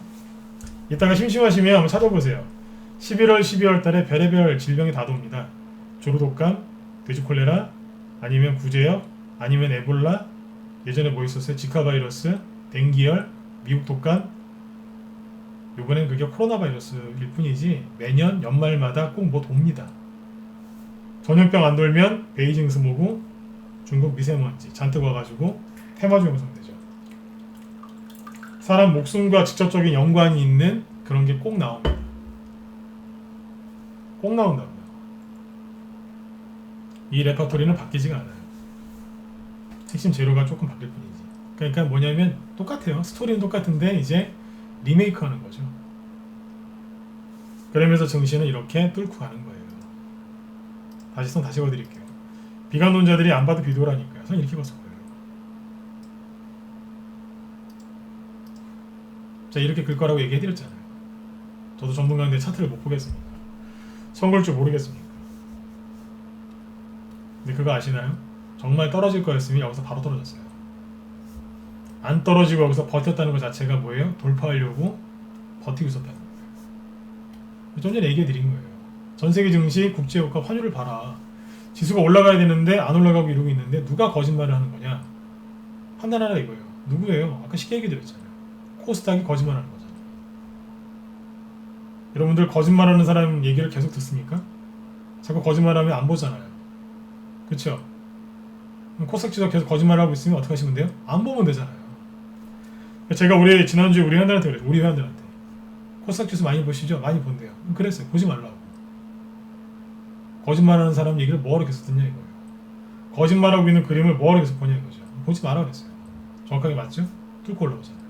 이따가 심심하시면 한번 찾아보세요. 11월, 12월 달에 별의별 질병이 다 돕니다. 조류독감, 돼지콜레라, 아니면 구제역, 아니면 에볼라, 예전에 뭐 있었어요? 지카 바이러스, 댕기열, 미국 독감. 요번엔 그게 코로나 바이러스일 뿐이지 매년 연말마다 꼭 뭐 돕니다. 전염병 안 돌면 베이징 스모그, 중국 미세먼지 잔뜩 와가지고 테마주 형성되죠. 사람 목숨과 직접적인 연관이 있는 그런 게 꼭 나옵니다. 꼭 나온다고요. 이 레퍼토리는 바뀌지가 않아요. 핵심 재료가 조금 바뀔 뿐이지. 그러니까 뭐냐면 똑같아요. 스토리는 똑같은데 이제 리메이크 하는 거죠. 그러면서 증시는 이렇게 뚫고 가는 거예요. 다시 읽어드릴게요. 비관론자들이 안 봐도 비도라니까요. 선 이렇게 봤을 거예요. 자, 이렇게 글 거라고 얘기해드렸잖아요. 저도 전문가인데 차트를 못 보겠습니까? 선걸 줄 모르겠습니까? 근데 그거 아시나요? 정말 떨어질 거였으면 여기서 바로 떨어졌어요. 안 떨어지고 여기서 버텼다는 것 자체가 뭐예요? 돌파하려고 버티고 있었다는 거예요. 좀 전에 얘기해 드린 거예요. 전세계 증시 국제유가 환율을 봐라. 지수가 올라가야 되는데 안 올라가고 이러고 있는데 누가 거짓말을 하는 거냐? 판단하라 이거예요. 누구예요? 아까 쉽게 얘기 드렸잖아요. 코스닥이 거짓말하는 거잖아요. 여러분들 거짓말하는 사람 얘기를 계속 듣습니까? 자꾸 거짓말하면 안 보잖아요. 그렇죠? 코스닥 지수가 계속 거짓말하고 있으면 어떻게 하시면 돼요? 안 보면 되잖아요. 제가 지난주에 우리 회원들한테 그랬어요. 우리 회원들한테 코스닥 지수 많이 보시죠? 많이 본대요. 그랬어요. 보지 말라고. 거짓말하는 사람 얘기를 뭐하러 계속 듣냐 이거예요. 거짓말하고 있는 그림을 뭐하러 계속 보냐 이거죠. 보지 말라 그랬어요. 정확하게 맞죠? 뚫고 올라오잖아요.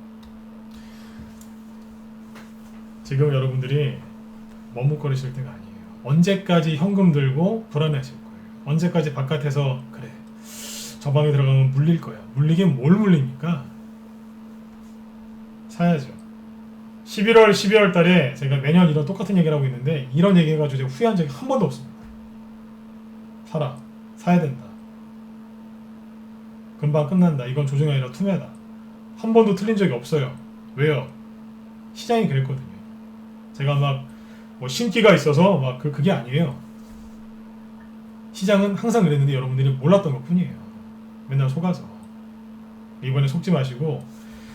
지금 여러분들이 머뭇거리실 때가 아니에요. 언제까지 현금 들고 불안해하실 거예요. 언제까지 바깥에서 그래 저 방에 들어가면 물릴 거야. 물리긴 뭘 물립니까? 사야죠. 11월, 12월 달에 제가 매년 이런 똑같은 얘기를 하고 있는데 이런 얘기 해가지고 제가 후회한 적이 한 번도 없습니다. 사야 된다. 금방 끝난다. 이건 조정이 아니라 투매다. 한 번도 틀린 적이 없어요. 왜요? 시장이 그랬거든요. 제가 막 뭐 신기가 있어서 막 그게 아니에요. 시장은 항상 그랬는데 여러분들이 몰랐던 것 뿐이에요. 맨날 속아서. 이번에 속지 마시고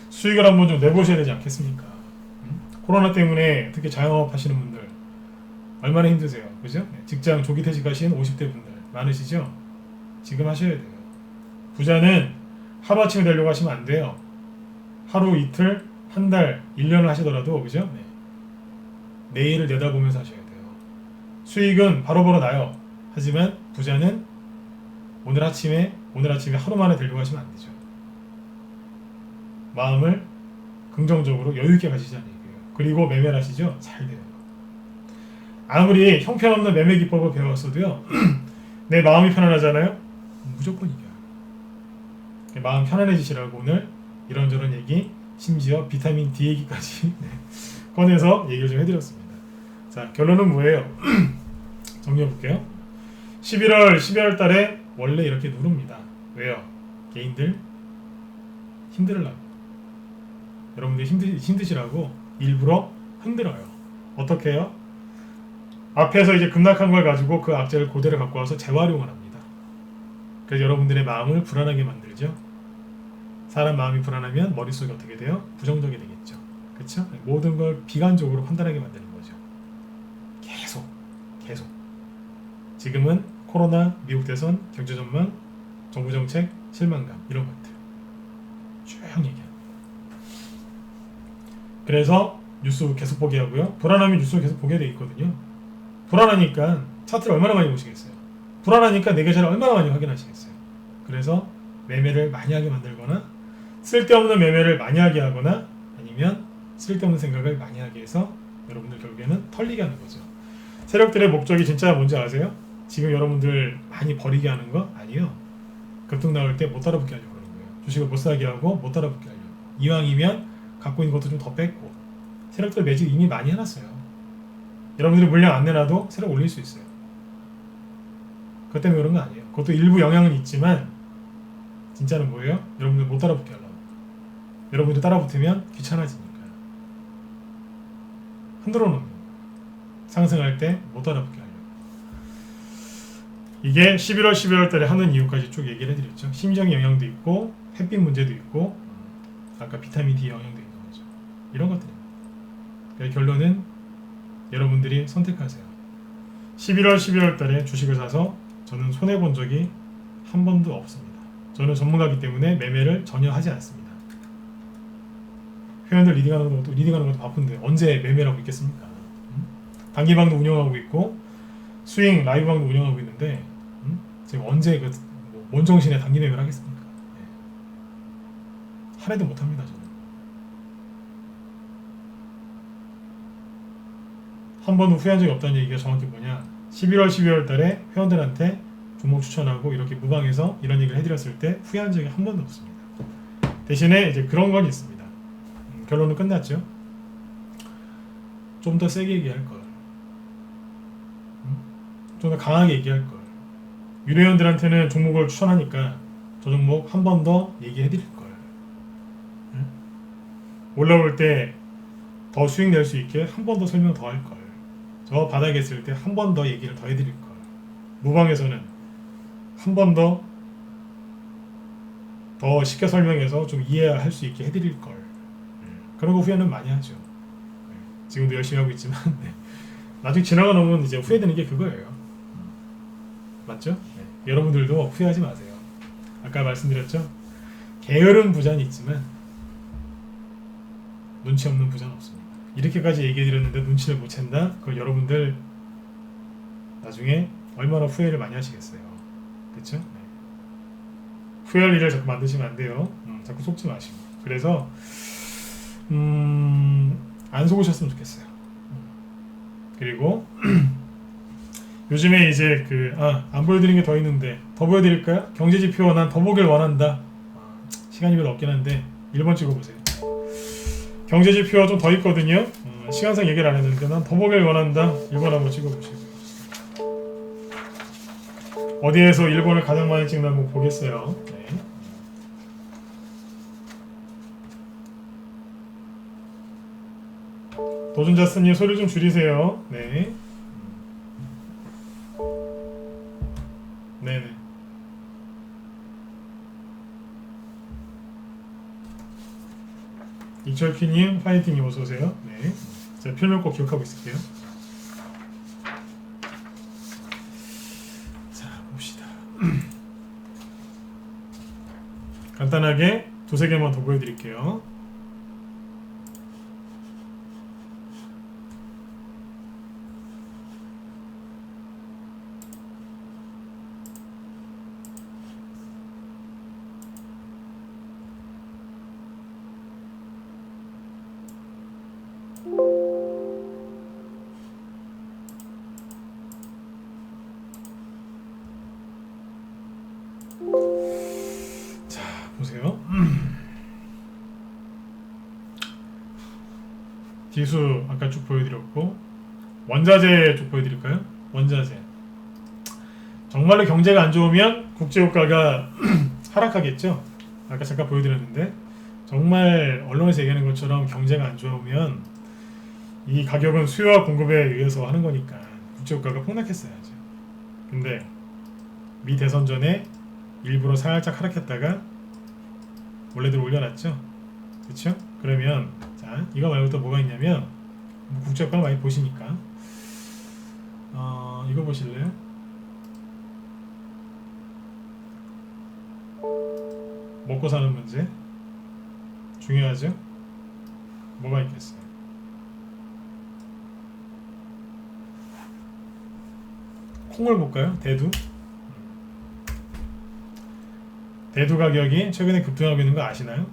수익을 한번 좀 내보셔야 되지 않겠습니까? 코로나 때문에 특히 자영업 하시는 분들 얼마나 힘드세요, 그죠? 직장 조기 퇴직하신 50대 분들 많으시죠? 지금 하셔야 돼요. 부자는 하루아침에 되려고 하시면 안 돼요. 하루, 이틀, 한 달, 1년을 하시더라도, 그죠? 네. 내일을 내다보면서 하셔야 돼요. 수익은 바로바로 나요. 하지만 부자는 오늘 아침에 하루 만에 되려고 하시면 안 되죠. 마음을 긍정적으로 여유있게 가시자는 얘기예요. 그리고 매매를 하시죠? 잘 돼요. 아무리 형편없는 매매 기법을 배웠어도요, 내 마음이 편안하잖아요? 무조건 이겨요. 마음 편안해지시라고 오늘 이런저런 얘기, 심지어 비타민 D 얘기까지 꺼내서 얘기를 좀 해드렸습니다. 자, 결론은 뭐예요? 정리해볼게요. 12월 달에 원래 이렇게 누릅니다. 왜요? 개인들 힘들으려고. 여러분들 힘드시라고 일부러 흔들어요. 어떻게 해요? 앞에서 이제 급락한 걸 가지고 그 악재를 그대로 갖고 와서 재활용을 합니다. 그래서 여러분들의 마음을 불안하게 만들죠. 사람 마음이 불안하면 머릿속이 어떻게 돼요? 부정적이 되겠죠. 그렇죠? 모든 걸 비관적으로 판단하게 만드는 거죠. 계속. 지금은 코로나, 미국 대선, 경제 전망, 정부 정책, 실망감 이런 것들 쭉 얘기합니다. 그래서 뉴스 계속 보게 하고요. 불안하면 뉴스 계속 보게 돼 있거든요. 불안하니까 차트를 얼마나 많이 보시겠어요. 불안하니까 내 계좌를 얼마나 많이 확인하시겠어요. 그래서 매매를 많이 하게 만들거나 쓸데없는 매매를 많이 하게 하거나 아니면 쓸데없는 생각을 많이 하게 해서 여러분들 결국에는 털리게 하는 거죠. 세력들의 목적이 진짜 뭔지 아세요? 지금 여러분들 많이 버리게 하는 거 아니에요. 급등 나올 때 못 따라붙게 하려고 그러는 거예요. 주식을 못 사게 하고 못 따라붙게 하려고. 이왕이면 갖고 있는 것도 좀 더 뺏고. 세력들 매직 이미 많이 해놨어요. 여러분들이 물량 안 내놔도 세력 올릴 수 있어요. 그것 때문에 그런 거 아니에요. 그것도 일부 영향은 있지만 진짜는 뭐예요? 여러분들 못 따라붙게 하려고. 여러분들이 따라붙으면 귀찮아지니까요. 흔들어 놓는 거예요. 상승할 때 못 따라붙게 하려고. 이게 12월 달에 하는 이유까지 쭉 얘기를 해드렸죠. 심리적인 영향도 있고 햇빛 문제도 있고 아까 비타민 D 영향도 있는 거죠. 이런 것들입니다. 그러니까 결론은 여러분들이 선택하세요. 12월 달에 주식을 사서 저는 손해본 적이 한 번도 없습니다. 저는 전문가이기 때문에 매매를 전혀 하지 않습니다. 회원들 리딩하는 것도 바쁜데 언제 매매를 하고 있겠습니까? 단기방도 운영하고 있고 스윙 라이브방도 운영하고 있는데 지금 언제 뭔 정신에 단기 매매를 하겠습니까? 하나도 못합니다. 저는 한 번도 후회한 적이 없다는 얘기가 정확히 뭐냐, 12월 달에 회원들한테 종목 추천하고 이렇게 무방해서 이런 얘기를 해드렸을 때 후회한 적이 한 번도 없습니다. 대신에 이제 그런 건 있습니다. 결론은 끝났죠. 좀 더 세게 얘기할 걸, 좀 더 강하게 얘기할 걸. 유료회원들한테는 종목을 추천하니까 저 종목 한 번 더 얘기해 드릴 걸. 올라올 때 더 수익 낼 수 있게 한 번 더 설명 더 할 걸. 저 바닥에 있을 때 한 번 더 얘기를 더 해드릴 걸. 무방에서는 한 번 더 쉽게 설명해서 좀 이해할 수 있게 해드릴 걸. 그런 거 후회는 많이 하죠. 지금도 열심히 하고 있지만 나중에 지나가 놓으면 이제 후회되는 게 그거예요. 맞죠? 여러분들도 후회하지 마세요. 아까 말씀드렸죠? 게으른 부자는 있지만 눈치 없는 부자는 없습니다. 이렇게까지 얘기해드렸는데 눈치를 못 챈다? 그걸 여러분들 나중에 얼마나 후회를 많이 하시겠어요. 그쵸? 후회할 일을 자꾸 만드시면 안 돼요. 자꾸 속지 마시고. 그래서 안 속으셨으면 좋겠어요. 그리고 요즘에 이제 안 보여드린 게 더 있는데 더 보여드릴까요? 경제지표 난 더 보길 원한다. 시간이 별로 없긴 한데 1번 찍어보세요. 경제지표 좀 더 있거든요. 시간상 얘기를 안 했는데 난 더 보길 원한다. 1번 한번 찍어보시고요. 어디에서 1번을 가장 많이 찍나 한번 보겠어요. 네. 도전자스님 소리 좀 줄이세요. 네. 네네. 이철키님, 파이팅님 어서 오세요. 네. 제가 표명 꼭 기억하고 있을게요. 자, 봅시다. 간단하게 두세 개만 더 보여드릴게요. 자, 보세요. 지수 아까 쭉 보여드렸고, 원자재 쭉 보여드릴까요? 원자재. 정말로 경제가 안 좋으면 국제유가가 하락하겠죠. 아까 잠깐 보여드렸는데, 정말 언론에서 얘기하는 것처럼 경제가 안 좋으면 이 가격은 수요와 공급에 의해서 하는 거니까 국제유가가 폭락했어야죠. 근데 미 대선 전에 일부러 살짝 하락했다가 원래대로 올려놨죠. 그렇죠? 그러면 자, 이거 말고 또 뭐가 있냐면 국제유가 많이 보시니까 이거 보실래요? 먹고 사는 문제 중요하죠? 뭐가 있겠어요? 콩을 볼까요? 대두. 대두 가격이 최근에 급등하고 있는 거 아시나요?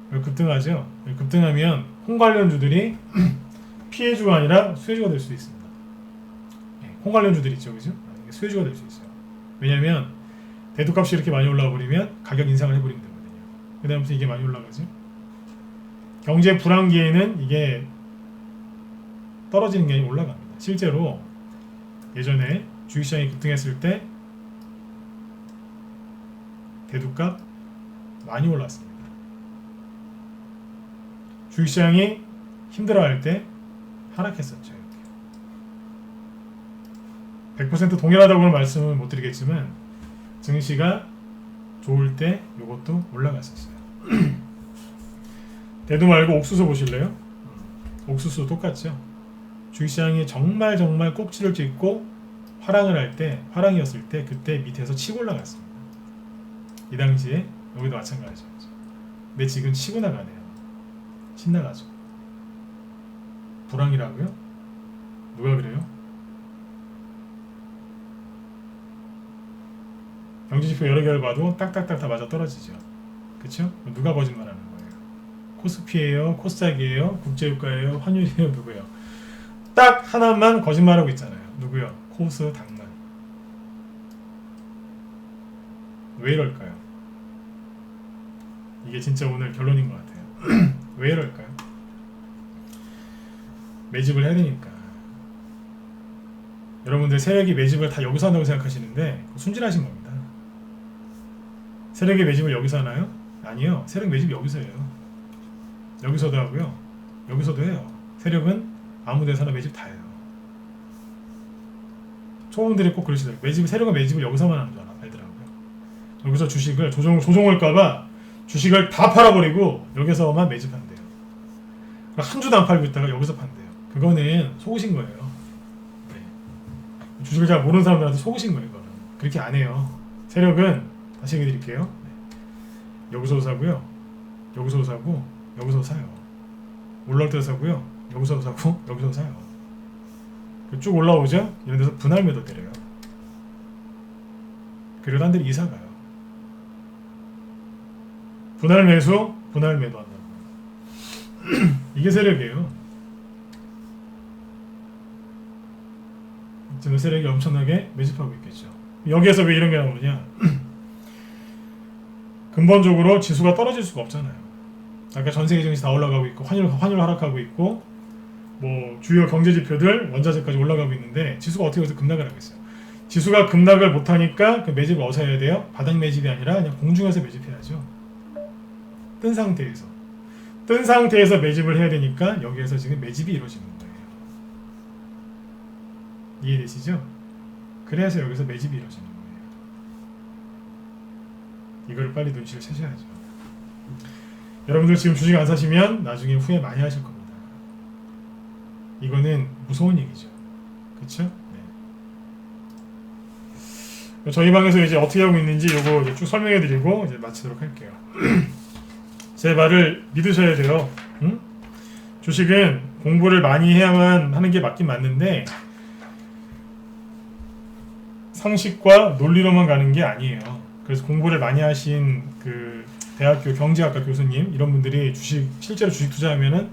급등하죠? 급등하면 콩 관련주들이 피해주가 아니라 수혜주가 될 수도 있습니다. 콩 관련주들 있죠, 그죠? 수혜주가 될 수 있어요. 왜냐면 대두값이 이렇게 많이 올라와 버리면 가격 인상을 해버리면 되거든요. 그 다음부터 이게 많이 올라가죠. 경제 불황기에는 이게 떨어지는 게 아니라 올라갑니다. 실제로 예전에 주식시장이 급등했을 때 대두값 많이 올랐습니다. 주식시장이 힘들어할 때 하락했었죠. 이렇게 100% 동일하다고는 말씀은 못 드리겠지만 증시가 좋을 때 이것도 올라갔었어요. 대두 말고 옥수수 보실래요? 옥수수 똑같죠. 주식시장이 정말 꼭지를 찍고 화랑이었을 때 그때 밑에서 치고 올라갔습니다. 이 당시에 여기도 마찬가지죠. 근데 지금 치고 나가네요. 신나가죠. 불황이라고요? 누가 그래요? 경제지표 여러 개를 봐도 딱딱딱 다 맞아 떨어지죠. 그쵸? 누가 거짓말하는 거예요? 코스피예요? 코스닥이에요? 국제유가예요? 환율이에요? 누구요? 딱 하나만 거짓말하고 있잖아요. 누구요? 코스닥만. 왜 이럴까요? 이게 진짜 오늘 결론인 것 같아요. 왜 이럴까요? 매집을 해야 되니까. 여러분들 세력이 매집을 다 여기서 한다고 생각하시는데 순진하신 겁니다. 세력의 매집을 여기서 하나요? 아니요. 세력 매집 여기서 해요. 여기서도 하고요. 여기서도 해요. 세력은 아무 데서나 매집 다 해요. 초보분들이 꼭 그러시더라고요. 세력은 매집을 여기서만 하는 줄 알더라고요. 여기서 주식을 조종할까봐 주식을 다 팔아버리고 여기서만 매집한대요. 한 주도 안 팔고 있다가 여기서 판대요. 그거는 속으신 거예요. 네. 주식을 잘 모르는 사람들한테 속으신 거예요. 그거는. 그렇게 안 해요. 세력은 다시 얘기해드릴게요. 네. 여기서 사고요. 여기서 사고 여기서 사요. 올라올 때 사고요. 여기서 사고 여기서 사요. 쭉 올라오죠? 이런 데서 분할 매도 때려요. 그리고 딴 데로 이사 가요. 분할 매수, 분할 매도 한다고. 이게 세력이에요. 지금 세력이 엄청나게 매집하고 있겠죠. 여기에서 왜 이런 게 나오느냐? 근본적으로 지수가 떨어질 수가 없잖아요. 아까 전 세계 증시 다 올라가고 있고 환율 하락하고 있고 뭐 주요 경제 지표들 원자재까지 올라가고 있는데 지수가 어떻게 해서 급락을 하겠어요? 지수가 급락을 못하니까 그 매집을 어디서 해야 돼요? 바닥 매집이 아니라 그냥 공중에서 매집해야죠. 뜬 상태에서 매집을 해야 되니까 여기에서 지금 매집이 이루어지는 거예요. 이해되시죠? 그래서 여기서 매집이 이루어지는 거예요. 이걸 빨리 눈치를 채셔야죠. 여러분들 지금 주식 안 사시면 나중에 후회 많이 하실 겁니다. 이거는 무서운 얘기죠. 그쵸? 네. 저희 방에서 이제 어떻게 하고 있는지 요거 이제 쭉 설명해 드리고 이제 마치도록 할게요. 제 말을 믿으셔야 돼요. 응? 주식은 공부를 많이 해야만 하는 게 맞긴 맞는데 상식과 논리로만 가는 게 아니에요. 그래서 공부를 많이 하신 그 대학교 경제학과 교수님 이런 분들이 실제로 주식 투자하면은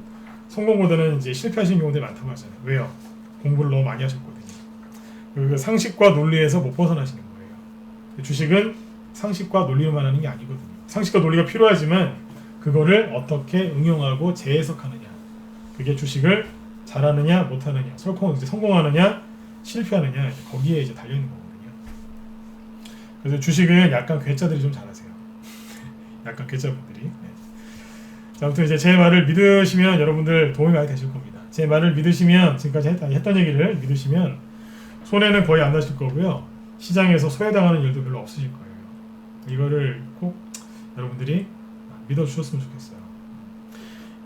성공보다는 이제 실패하시는 경우들이 많다고 하잖아요. 왜요? 공부를 너무 많이 하셨거든요. 그 상식과 논리에서 못 벗어나시는 거예요. 주식은 상식과 논리로만 하는 게 아니거든요. 상식과 논리가 필요하지만 그거를 어떻게 응용하고 재해석하느냐, 그게 주식을 잘하느냐 못하느냐, 성공하느냐 실패하느냐, 거기에 이제 달려 있는 거거든요. 그래서 주식은 약간 괴짜들이 좀 잘하세요. 약간 괴짜분들이. 네. 자, 아무튼 이제 제 말을 믿으시면 여러분들 도움이 많이 되실 겁니다. 제 말을 믿으시면, 지금까지 했던 얘기를 믿으시면 손해는 거의 안 나실 거고요. 시장에서 소외당하는 일도 별로 없으실 거예요. 이거를 꼭 여러분들이 믿어주셨으면 좋겠어요.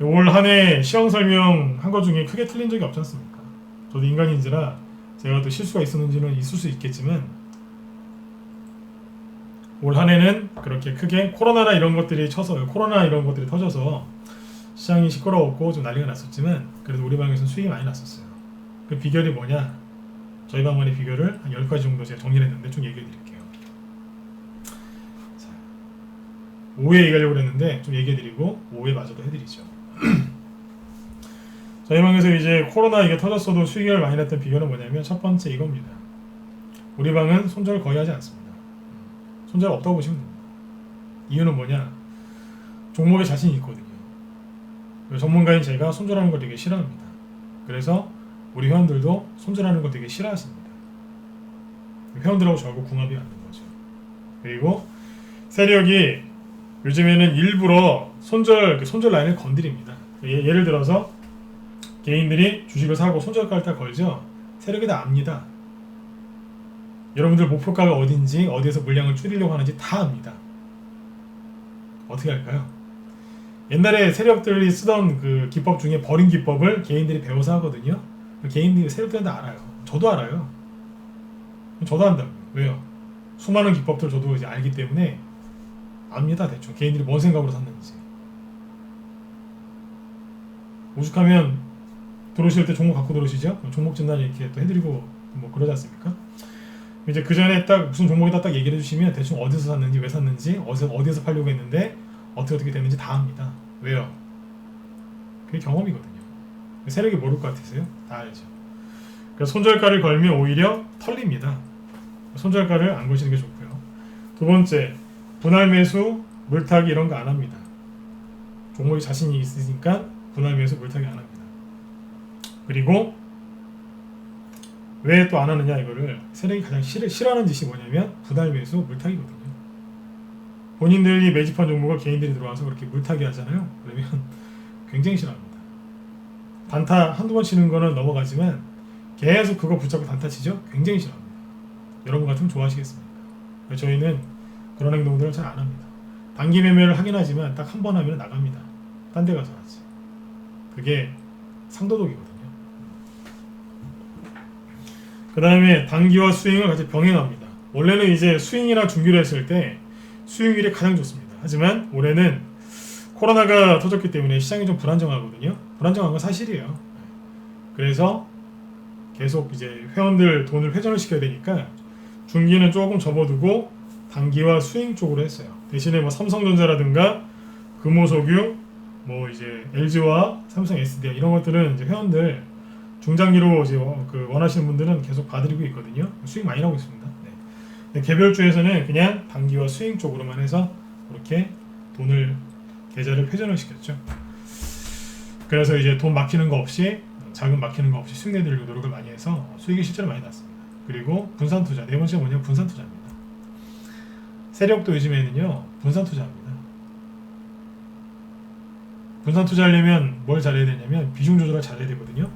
올 한 해 시황 설명한 것 중에 크게 틀린 적이 없지 않습니까? 저도 인간인지라 제가 또 실수가 있었는지는 있을 수 있겠지만 올 한 해는 그렇게 크게 코로나 이런 것들이 터져서 시장이 시끄러웠고 좀 난리가 났었지만 그래도 우리 방에서는 수익이 많이 났었어요. 그 비결이 뭐냐? 저희 방만의 비결을 한 10가지 정도 제가 정리를 했는데 좀 얘기해 드릴게요. 자, 오후에 얘기하려고 했는데 좀 얘기해 드리고 오후에 마저도 해드리죠. 저희 방에서 이제 코로나 이게 터졌어도 수익을 많이 냈던 비결은 뭐냐면 첫 번째 이겁니다. 우리 방은 손절 거의 하지 않습니다. 손절 없다고 보시면 됩니다. 이유는 뭐냐? 종목에 자신이 있거든요. 전문가인 제가 손절하는 걸 되게 싫어합니다. 그래서 우리 회원들도 손절하는 걸 되게 싫어하십니다. 회원들하고 저하고 궁합이 맞는 거죠. 그리고 세력이 요즘에는 일부러 손절 라인을 건드립니다. 예를 들어서 개인들이 주식을 사고 손절가를 딱 걸죠. 세력이 다 압니다. 여러분들 목표가가 어딘지, 어디에서 물량을 줄이려고 하는지 다 압니다. 어떻게 할까요? 옛날에 세력들이 쓰던 그 기법 중에 버린 기법을 개인들이 배워서 하거든요. 세력들은 다 알아요. 저도 알아요. 저도 안다고요. 왜요? 수많은 기법들 저도 이제 알기 때문에 압니다. 대충 개인들이 뭔 생각으로 샀는지. 오죽하면 들어오실 때 종목 갖고 들어오시죠? 종목 진단 이렇게 또 해드리고 뭐 그러지 않습니까? 이제 그 전에 딱 무슨 종목이다 딱 얘기를 해주시면 대충 어디서 샀는지, 왜 샀는지, 어디에서 팔려고 했는데 어떻게 됐는지 다 압니다. 왜요? 그게 경험이거든요. 세력이 모를 것 같으세요? 다 알죠. 그래서 손절가를 걸면 오히려 털립니다. 손절가를 안 거시는 게 좋고요. 두 번째, 분할 매수, 물타기 이런 거 안 합니다. 종목이 자신이 있으니까 분할 매수, 물타기 안 합니다. 그리고 왜 또 안 하느냐, 이거를 세력이 가장 싫어하는 짓이 뭐냐면 분할 매수, 물타기거든요. 본인들이 매집한 종목을 개인들이 들어와서 그렇게 물타기 하잖아요. 그러면 굉장히 싫어합니다. 단타 한두 번 치는 거는 넘어가지만 계속 그거 붙잡고 단타 치죠? 굉장히 싫어합니다. 여러분 같으면 좋아하시겠습니까? 저희는 그런 행동들을 잘 안 합니다. 단기 매매를 하긴 하지만 딱 한 번 하면 나갑니다. 딴 데 가서 하지. 그게 상도덕이거든요. 그 다음에 단기와 수익을 같이 병행합니다. 원래는 이제 스윙이나 중기를 했을 때 수익률이 가장 좋습니다. 하지만 올해는 코로나가 터졌기 때문에 시장이 좀 불안정하거든요. 불안정한 건 사실이에요. 그래서 계속 이제 회원들 돈을 회전을 시켜야 되니까 중기는 조금 접어두고 단기와 수익 쪽으로 했어요. 대신에 뭐 삼성전자라든가 금호석유, 뭐 이제 LG와 삼성 SDI 이런 것들은 이제 회원들 중장기로 이제 원하시는 분들은 계속 봐드리고 있거든요. 수익 많이 나고 있습니다. 네. 개별주에서는 그냥 단기와 수익 쪽으로만 해서 그렇게 돈을 계좌를 회전을 시켰죠. 그래서 이제 돈 막히는 거 없이 자금 막히는 거 없이 수익 내드리려고 노력을 많이 해서 수익이 실제로 많이 났습니다. 그리고 분산 투자, 네 번째가 뭐냐면 분산 투자입니다. 세력도 요즘에는요 분산 투자합니다. 분산 투자하려면 뭘 잘해야 되냐면 비중 조절을 잘해야 되거든요.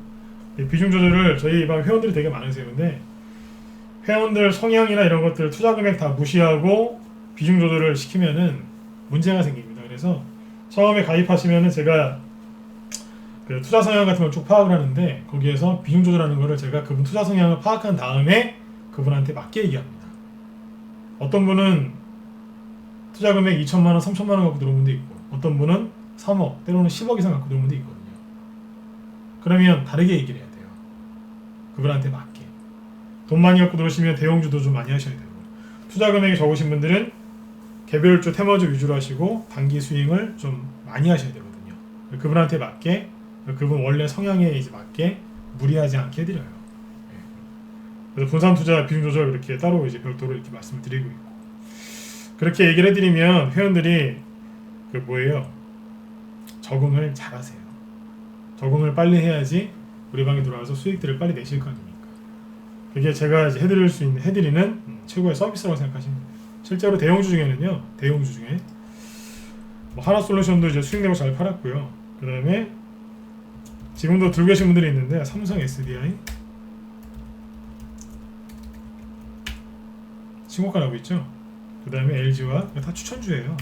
비중 조절을 저희 방 회원들이 되게 많으세요. 근데 회원들 성향이나 이런 것들 투자 금액 다 무시하고 비중 조절을 시키면은 문제가 생깁니다. 그래서 처음에 가입하시면은 제가 그 투자 성향 같은 걸 쭉 파악을 하는데 거기에서 비중 조절하는 거를 제가 그분 투자 성향을 파악한 다음에 그분한테 맞게 얘기합니다. 어떤 분은 투자 금액 2천만 원, 3천만 원 갖고 들어온 분도 있고 어떤 분은 3억, 때로는 10억 이상 갖고 들어온 분도 있거든요. 그러면 다르게 얘기를 해야 돼요. 그분한테 맞게. 돈 많이 갖고 들어오시면 대형주도 좀 많이 하셔야 되고 투자 금액이 적으신 분들은 개별주, 테마주 위주로 하시고 단기 스윙을 좀 많이 하셔야 되거든요. 그분한테 맞게 그분 원래 성향에 이제 맞게 무리하지 않게 해드려요. 그래서 분산 투자 비중 조절 이렇게 따로 이제 별도로 이렇게 말씀을 드리고 있고 그렇게 얘기를 해드리면 회원들이 그 뭐예요? 적응을 잘하세요. 적응을 빨리 해야지 우리 방에 들어와서 수익들을 빨리 내실 거 아닙니까? 그게 제가 이제 해드리는 최고의 서비스라고 생각하시면 돼요. 실제로 대형주 중에는요, 대형주 중에 뭐 하나솔루션도 이제 수익 내고 잘 팔았고요. 그 다음에 지금도 들고 계신 분들이 있는데 삼성 SDI 신고가 나고 있죠. 그 다음에 LG와 다 추천주예요.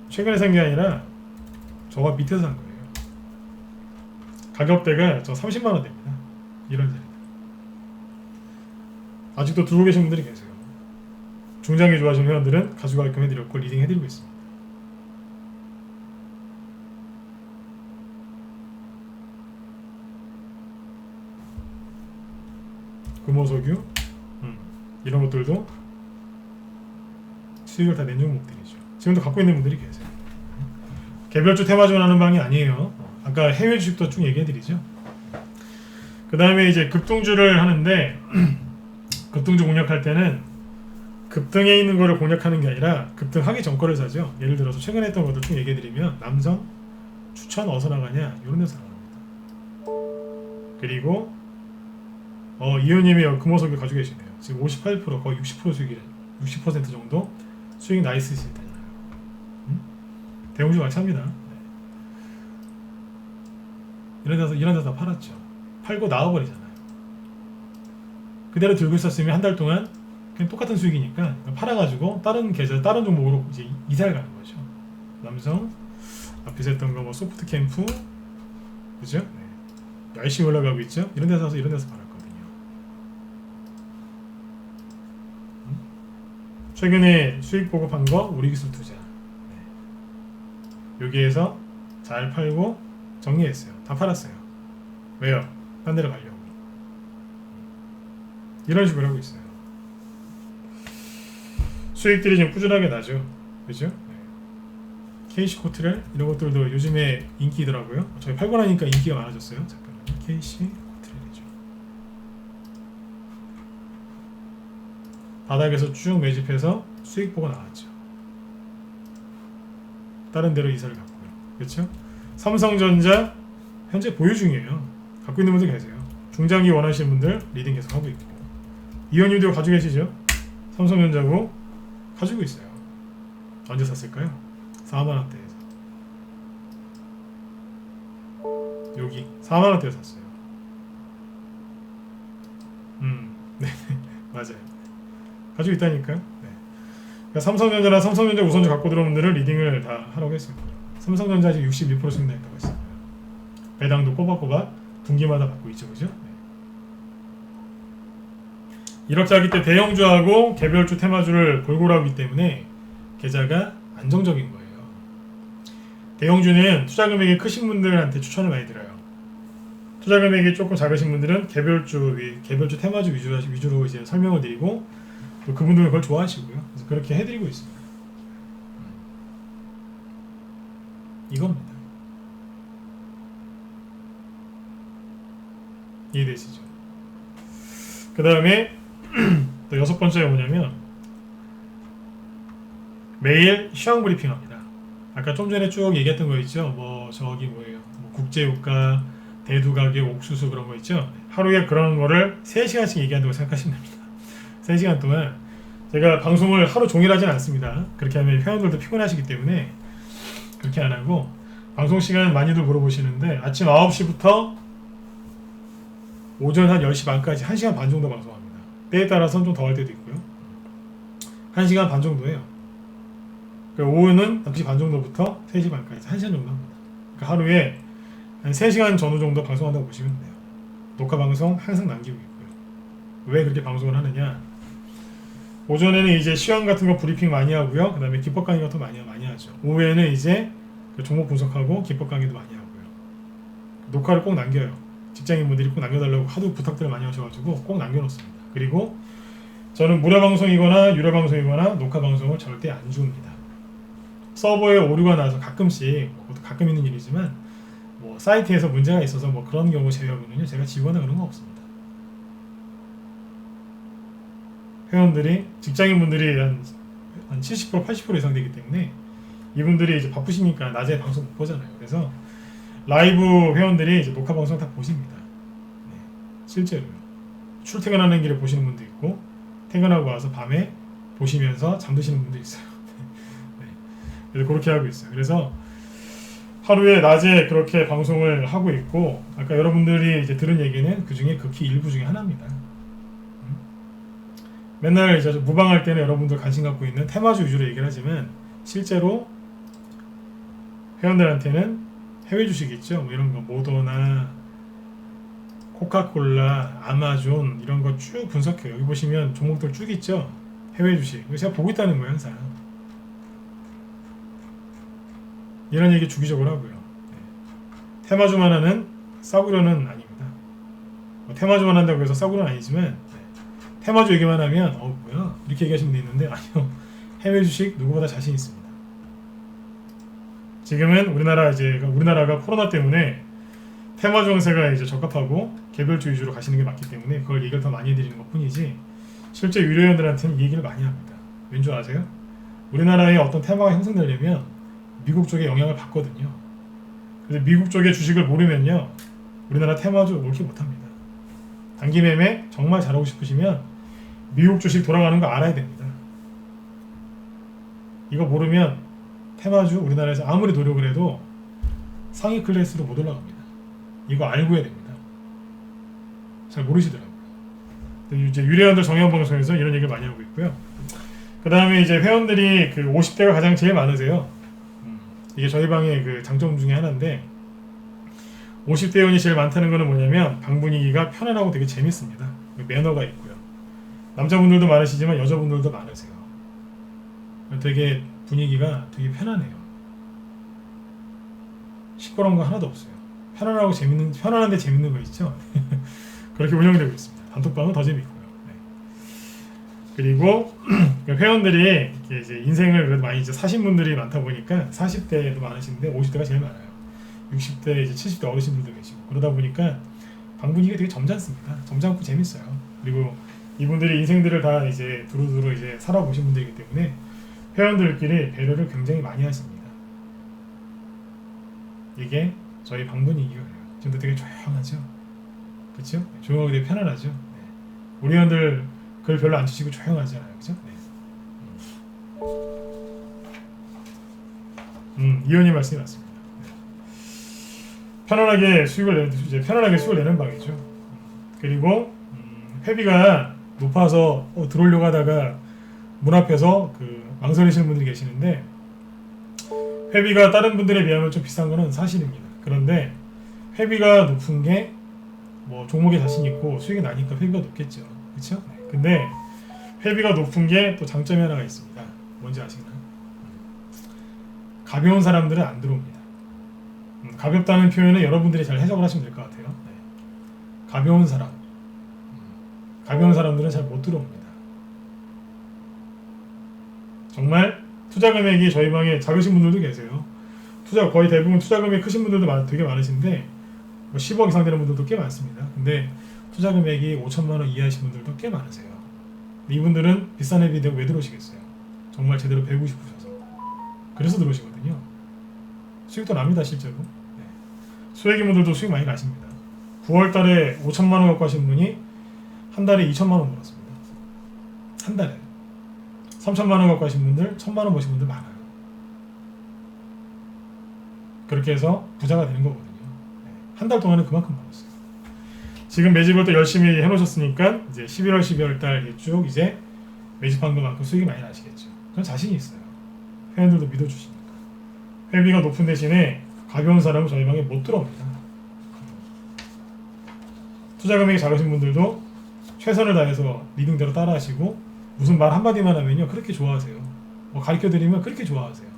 최근에 산 게 아니라 저가 밑에서 산 거예요. 가격대가 저 30만 원대입니다. 이런 자리. 아직도 들고 계신 분들이 계세요. 중장기 좋아하시는 회원들은 가져가게끔 해드렸고 리딩 해드리고 있습니다. 금호석유 이런 것들도 수익을 다 낸 종목들이죠. 지금도 갖고 있는 분들이 계세요. 개별주 테마주만 하는 방이 아니에요. 아까 해외 주식도 쭉 얘기해드리죠. 그 다음에 이제 급등주를 하는데 급등주 공략할 때는 급등에 있는 거를 공략하는 게 아니라 급등하기 전 거를 사죠. 예를 들어서 최근에 했던 것들 쭉 얘기해드리면 남성 추천 어디서 나가냐 이런 데서 나갑니다. 그리고 이호님이 금호석유 가지고 계시네요. 지금 58% 거의 60% 수익이 60% 정도 수익 나이스시잖아요. 대형주 같이 합니다. 네. 이런 데서 다 팔았죠. 팔고 나와버리잖아요. 그대로 들고 있었으면 한 달 동안 그냥 똑같은 수익이니까 팔아가지고 다른 계좌, 다른 종목으로 이제 이사를 가는 거죠. 남성 앞에서 했던 거 뭐 소프트 캠프 그죠? 네. 열심히 올라가고 있죠. 이런 데서 팔았거든요. 최근에 수익 보급한 거 우리기술 투자. 네. 여기에서 잘 팔고 정리했어요. 다 팔았어요. 왜요? 딴 데로 가려고. 이런 식으로 하고 있어요. 수익들이 좀 꾸준하게 나죠. 그죠? 네. KC코트렐 이런 것들도 요즘에 인기더라고요. 저희 팔고 나니까 인기가 많아졌어요. 잠깐만요. KC코트렐이죠. 바닥에서 쭉 매집해서 수익 보고 나왔죠. 다른 데로 이사를 갔고요. 그렇죠? 삼성전자 현재 보유 중이에요. 갖고 있는 분들 계세요. 중장기 원하시는 분들 리딩 계속 하고 있고 이현님도 가지고 계시죠? 삼성전자고 가지고 있어요. 언제 샀을까요? 4만원대에서 여기 4만원대에 샀어요. 네 맞아요. 가지고 있다니까요. 네. 그러니까 삼성전자나 삼성전자 우선주 갖고 들어온 분들은 리딩을 다 하라고 했습니다. 삼성전자 지금 62% 수익 낸다고 했어요. 배당도 꼬박꼬박 분기마다 받고 있죠, 그죠? 네. 이렇게 하기 때 대형주하고 개별주 테마주를 골고루 하기 때문에 계좌가 안정적인 거예요. 대형주는 투자 금액이 크신 분들한테 추천을 많이 드려요. 투자 금액이 조금 작으신 분들은 개별주 테마주 위주로 이제 설명을 드리고 또 그분들은 그걸 좋아하시고요. 그래서 그렇게 해드리고 있습니다. 이겁니다. 이해되시죠? 그 다음에 또 6번째가 뭐냐면 매일 시황 브리핑합니다. 아까 좀 전에 쭉 얘기했던 거 있죠? 뭐 저기 뭐예요? 뭐 국제유가, 대두가격, 옥수수 그런 거 있죠? 하루에 그런 거를 3시간씩 얘기한다고 생각하시면 됩니다. 3시간 동안 제가 방송을 하루 종일 하진 않습니다. 그렇게 하면 회원들도 피곤하시기 때문에 그렇게 안 하고 방송 시간 많이들 물어보시는데 아침 9시부터 오전 한 10시 반까지 1시간 반 정도 방송합니다. 때에 따라서는 좀 더 할 때도 있고요. 1시간 반 정도예요. 오후는 2시 반 정도부터 3시 반까지 1시간 정도 합니다. 그러니까 하루에 한 3시간 전후 정도 방송한다고 보시면 돼요. 녹화 방송 항상 남기고 있고요. 왜 그렇게 방송을 하느냐? 오전에는 이제 시황 같은 거 브리핑 많이 하고요. 그 다음에 기법 강의 같은 거 많이 하죠. 오후에는 이제 종목 분석하고 기법 강의도 많이 하고요. 녹화를 꼭 남겨요. 직장인분들이 꼭 남겨달라고 하도 부탁들을 많이 하셔가지고 꼭 남겨놓습니다. 그리고 저는 무료 방송이거나 유료 방송이거나 녹화 방송을 절대 안 줍니다. 서버에 오류가 나서 가끔씩, 그것도 가끔 있는 일이지만 뭐 사이트에서 문제가 있어서 뭐 그런 경우 제외하고는요, 제가 지거나 그런 거 없습니다. 회원들이, 직장인분들이 한 70% 80% 이상 되기 때문에 이분들이 이제 바쁘시니까 낮에 방송 못 보잖아요. 그래서 라이브 회원들이 이제 녹화 방송 다 보십니다. 네, 실제로요. 출퇴근하는 길에 보시는 분도 있고 퇴근하고 와서 밤에 보시면서 잠드시는 분도 있어요. 네, 그래서 그렇게 하고 있어요. 그래서 하루에 낮에 그렇게 방송을 하고 있고, 아까 여러분들이 이제 들은 얘기는 그 중에 극히 일부 중에 하나입니다. 맨날 이제 무방할 때는 여러분들 관심 갖고 있는 테마주 위주로 얘기를 하지만 실제로 회원들한테는 해외 주식 있죠. 뭐 이런 거 모더나 코카콜라, 아마존 이런 거 쭉 분석해요. 여기 보시면 종목들 쭉 있죠. 해외 주식. 제가 보고 있다는 거예요, 항상. 이런 얘기 주기적으로 하고요. 네. 테마주만 하는 싸구려는 아닙니다. 테마주만 한다고 해서 싸구려는 아니지만, 네. 테마주 얘기만 하면 뭐야 이렇게 얘기하시는 분도 있는데, 아니요, 해외 주식 누구보다 자신 있습니다. 지금은 우리나라가 코로나 때문에 테마주 강세가 이제 적합하고 개별주 위주로 가시는 게 맞기 때문에 그걸 얘기를 더 많이 해드리는 것 뿐이지, 실제 유료회원들한테는 이 얘기를 많이 합니다. 왠지 아세요? 우리나라에 어떤 테마가 형성되려면 미국 쪽에 영향을 받거든요. 그래서 미국 쪽의 주식을 모르면요, 우리나라 테마주 올킬 못합니다. 단기 매매 정말 잘하고 싶으시면 미국 주식 돌아가는 거 알아야 됩니다. 이거 모르면 테마주 우리나라에서 아무리 노력을 해도 상위 클래스로 못 올라갑니다. 이거 알고 해야 됩니다. 잘 모르시더라고요. 이제 유료회원들 정형 방송에서 이런 얘기를 많이 하고 있고요. 그 다음에 이제 회원들이 그 50대가 가장 제일 많으세요. 이게 저희 방의 그 장점 중에 하나인데, 50대 회원이 제일 많다는 거는 뭐냐면 방 분위기가 편안하고 되게 재밌습니다. 매너가 있고요. 남자분들도 많으시지만 여자분들도 많으세요. 되게 분위기가 되게 편안해요. 시끄러운 거 하나도 없어요. 편안한데 재밌는 거 있죠? 그렇게 운영되고 있습니다. 단톡방은 더 재밌고요. 네. 그리고 회원들이 이제 인생을 그래도 많이 이제 사신 분들이 많다 보니까 40대도 많으신데 50대가 제일 많아요. 60대, 이제 70대 어르신들도 계시고, 그러다 보니까 방 분위기가 되게 점잖습니다. 점잖고 재밌어요. 그리고 이분들이 인생들을 다 이제 두루두루 이제 살아보신 분들이기 때문에 회원들끼리 배려를 굉장히 많이 하십니다. 이게 저희 방 분위기가 그래요. 지금도 되게 조용하죠? 그렇죠? 조용하게 되게 편안하죠? 네. 우리 회원들 글 별로 안 치시고 조용하잖아요. 그렇죠? 네. 이현이 말씀이 맞습니다. 편안하게 수익을 내는 방이죠. 그리고 회비가 높아서 들어오려고 하다가 문 앞에서 망설이시는 분들이 계시는데, 회비가 다른 분들에 비하면 좀 비싼 거는 사실입니다. 그런데 회비가 높은 게 뭐 종목에 자신 있고 수익이 나니까 회비가 높겠죠. 그렇죠? 근데 회비가 높은 게 또 장점이 하나가 있습니다. 뭔지 아시나요? 가벼운 사람들은 안 들어옵니다. 가볍다는 표현은 여러분들이 잘 해석을 하시면 될 것 같아요. 네. 가벼운 사람들은 잘 못 들어옵니다. 정말 투자 금액이 저희 방에 작으신 분들도 계세요. 거의 대부분 투자 금액이 크신 분들도 되게 많으신데, 뭐 10억 이상 되는 분들도 꽤 많습니다. 근데 투자 금액이 5천만 원 이하이신 분들도 꽤 많으세요. 이분들은 비싼 회비 되고 왜 들어오시겠어요? 정말 제대로 배우고 싶으셔서. 그래서 들어오시거든요. 수익도 납니다, 실제로. 네. 소액인분들도 수익 많이 나십니다. 9월 달에 5천만 원 갖고 하신 분이 한 달에 2천만 원 벌었습니다. 한 달에. 3천만 원 갖고 하신 분들, 1,000만 원 버신 분들 많아요. 그렇게 해서 부자가 되는 거거든요. 네. 한 달 동안에 그만큼 벌었어요. 지금 매집을 또 열심히 해놓으셨으니까 이제 11월, 12월 달 쭉 이제 매집한 것만큼 수익이 많이 나시겠죠. 전 자신이 있어요. 회원들도 믿어주시니까. 회비가 높은 대신에 가벼운 사람은 저희 방에 못 들어옵니다. 투자 금액이 작으신 분들도 최선을 다해서 리딩대로 따라하시고 무슨 말 한마디만 하면요 그렇게 좋아하세요. 뭐 가르쳐드리면 그렇게 좋아하세요.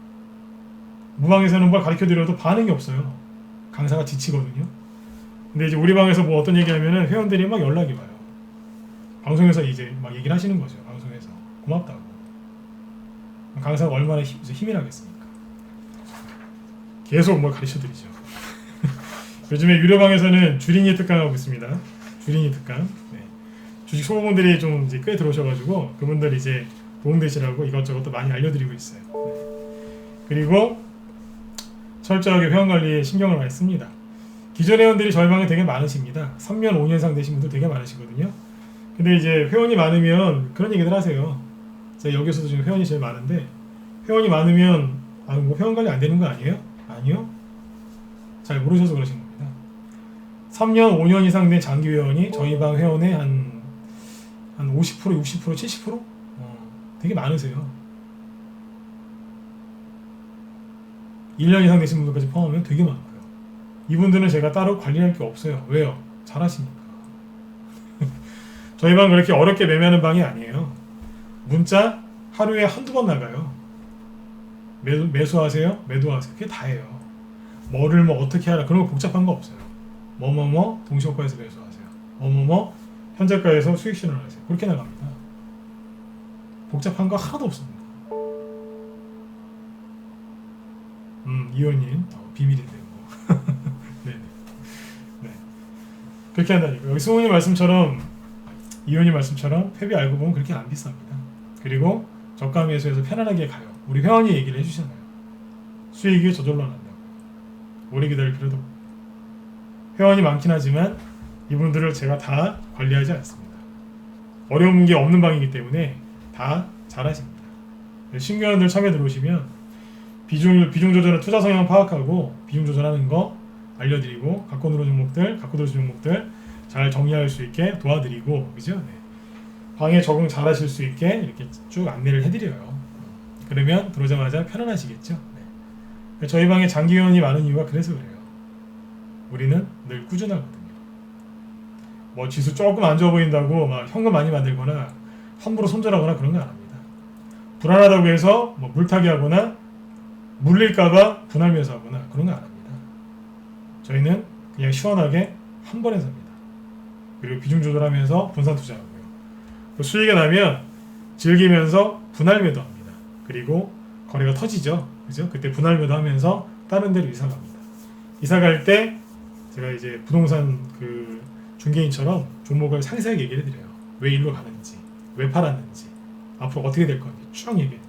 무방에서는 뭘 가르쳐드려도 반응이 없어요. 강사가 지치거든요. 근데 이제 우리 방에서 뭐 어떤 얘기하면은 회원들이 막 연락이 와요. 방송에서 이제 막 얘기를 하시는 거죠. 방송에서 고맙다고. 강사가 얼마나 힘이 나겠습니까? 계속 뭘 가르쳐드리죠. 요즘에 유료방에서는 주린이 특강하고 있습니다. 주린이 특강. 네. 주식 소모분들이 좀 이제 꽤 들어오셔가지고 그분들 이제 도움되시라고 이것저것 또 많이 알려드리고 있어요. 네. 그리고 철저하게 회원 관리에 신경을 많이 씁니다. 기존 회원들이 저희 방에 되게 많으십니다. 3년, 5년상 되신 분들 되게 많으시거든요. 근데 이제 회원이 많으면 그런 얘기들 하세요. 제가 여기서도 지금 회원이 제일 많은데 회원이 많으면 뭐 회원 관리 안 되는 거 아니에요? 아니요. 잘 모르셔서 그러신 겁니다. 3년, 5년 이상 된 장기 회원이 저희 방 회원의 한 50%, 60%, 70%? 되게 많으세요. 1년 이상 되신 분들까지 포함하면 되게 많고요. 이분들은 제가 따로 관리할 게 없어요. 왜요? 잘하시니까. 저희 방 그렇게 어렵게 매매하는 방이 아니에요. 문자 하루에 한두 번 나가요. 매수하세요? 매도하세요. 그게 다예요. 뭐를 뭐 어떻게 하라 그런 거 복잡한 거 없어요. 뭐뭐뭐 동시효과에서 매수하세요. 뭐뭐뭐 현재가에서 수익 신호를 하세요. 그렇게 나갑니다. 복잡한 거 하나도 없습니다. 이호님 비밀인데 뭐. 네네. 네. 그렇게 한다니까. 여기 승훈이 말씀처럼 이호님 말씀처럼 회비 알고 보면 그렇게 안 비쌉니다. 그리고 저가 매수해서 편안하게 가요. 우리 회원이 얘기를 해주잖아요. 수익이 저절로 난다고. 오래 기다릴 필요도 없고. 회원이 많긴 하지만 이분들을 제가 다 관리하지 않습니다. 어려운 게 없는 방이기 때문에 다 잘하십니다. 신규 회원들 참여 들어오시면 비중 조절은 투자 성향 파악하고 비중 조절하는 거 알려드리고 갖고 들어온 종목들 잘 정리할 수 있게 도와드리고 그죠? 네. 방에 적응 잘하실 수 있게 이렇게 쭉 안내를 해드려요. 그러면 들어오자마자 편안하시겠죠? 네. 저희 방에 장기 회원이 많은 이유가 그래서 그래요. 우리는 늘 꾸준하거든요. 뭐 지수 조금 안 좋아 보인다고 막 현금 많이 만들거나 함부로 손절하거나 그런 거 안 합니다. 불안하다고 해서 뭐 물타기 하거나 물릴까봐 분할 매수하거나 그런 거 안 합니다. 저희는 그냥 시원하게 한 번에 삽니다. 그리고 비중 조절하면서 분산 투자하고요. 수익이 나면 즐기면서 분할 매도합니다. 그리고 거래가 터지죠. 그죠? 그때 분할 매도하면서 다른 데로 이사 갑니다. 이사 갈 때 제가 이제 부동산 그 중개인처럼 종목을 상세하게 얘기를 해드려요. 왜 일로 가는지, 왜 팔았는지, 앞으로 어떻게 될 건지 쭉 얘기해 줍니다.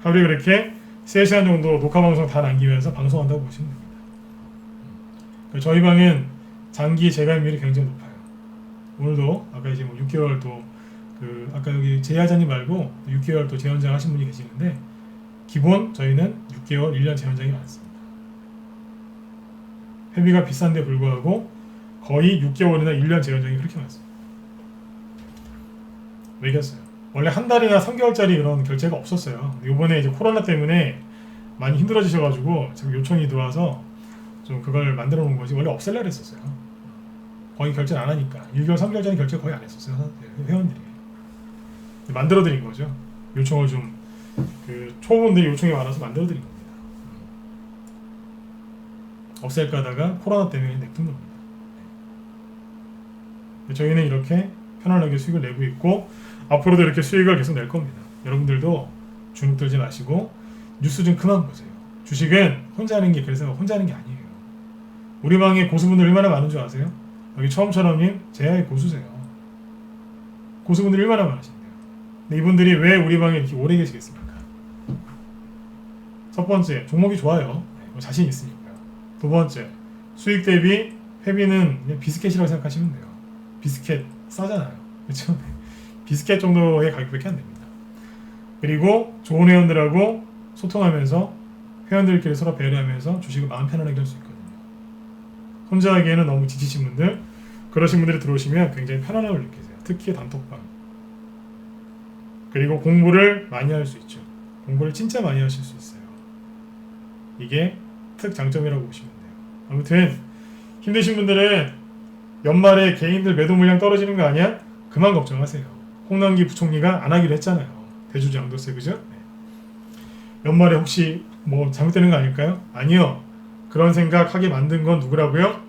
하루에 그렇게 3시간 정도 녹화 방송 다 남기면서 방송한다고 보시면 됩니다. 저희 방은 장기 재가입률이 굉장히 높아요. 오늘도 아까 이제 뭐 6개월 또 그 아까 여기 재하자님 말고 6개월 또 재연장 하신 분이 계시는데 기본 저희는 6개월 1년 재연장이 많습니다. 회비가 비싼데 불구하고 거의 6개월이나 1년 재연장이 그렇게 많습니다. 왜겠어요? 원래 한 달이나 3개월짜리 그런 결제가 없었어요. 이번에 이제 코로나 때문에 많이 힘들어지셔가지고 지금 요청이 들어와서 좀 그걸 만들어 놓은 거지 원래 없앨라 그랬었어요. 거의 결제를 안 하니까 1개월 3개월짜리 결제 거의 안 했었어요. 회원들이 만들어 드린 거죠. 요청을 좀 그 초보분들이 요청이 많아서 만들어 드린 겁니다. 없앨까 하다가 코로나 때문에 냅둔 겁니다. 저희는 이렇게 편안하게 수익을 내고 있고 앞으로도 이렇게 수익을 계속 낼 겁니다. 여러분들도 주눅 들지 마시고 뉴스 좀 그만 보세요. 주식은 혼자 하는 게 그래서 혼자 하는 게 아니에요. 우리 방에 고수분들 얼마나 많은 줄 아세요? 여기 처음처럼님 제야의 고수세요. 고수분들이 얼마나 많으신데요. 근데 이분들이 왜 우리 방에 이렇게 오래 계시겠습니까? 첫 번째, 종목이 좋아요. 자신 있으니까요. 두 번째, 수익 대비 회비는 그냥 비스켓이라고 생각하시면 돼요. 비스켓 싸잖아요. 그렇죠? 비스켓 정도의 가격밖에 안 됩니다. 그리고 좋은 회원들하고 소통하면서 회원들끼리 서로 배려하면서 주식을 마음 편안하게 할 수 있거든요. 혼자 하기에는 너무 지치신 분들 그러신 분들이 들어오시면 굉장히 편안함을 느끼세요. 특히 단톡방. 그리고 공부를 많이 할 수 있죠. 공부를 진짜 많이 하실 수 있어요. 이게 특장점이라고 보시면 돼요. 아무튼 힘드신 분들은 연말에 개인들 매도 물량 떨어지는 거 아니야? 그만 걱정하세요. 홍남기 부총리가 안 하기로 했잖아요. 대주주 양도세, 그죠? 네. 연말에 혹시 뭐 잘못되는 거 아닐까요? 아니요. 그런 생각하게 만든 건 누구라고요?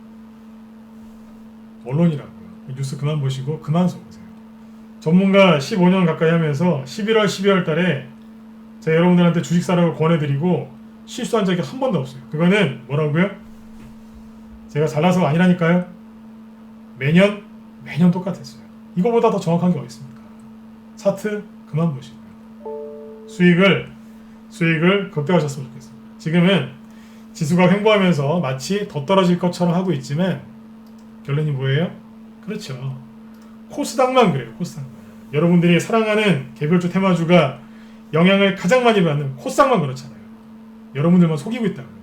언론이라고요. 뉴스 그만 보시고 그만 속으세요. 전문가 15년 가까이 하면서 11월, 12월 달에 제가 여러분들한테 주식 사라고 권해드리고 실수한 적이 한 번도 없어요. 그거는 뭐라고요? 제가 잘나서가 아니라니까요. 매년 똑같았어요. 이거보다 더 정확한 게 어디 있습니까? 차트 그만 보시고요. 수익을 극대화하셨으면 좋겠습니다. 지금은 지수가 횡보하면서 마치 더 떨어질 것처럼 하고 있지만 결론이 뭐예요? 그렇죠. 코스닥만 그래요. 코스닥만. 여러분들이 사랑하는 개별주 테마주가 영향을 가장 많이 받는 코스닥만 그렇잖아요. 여러분들만 속이고 있다고요.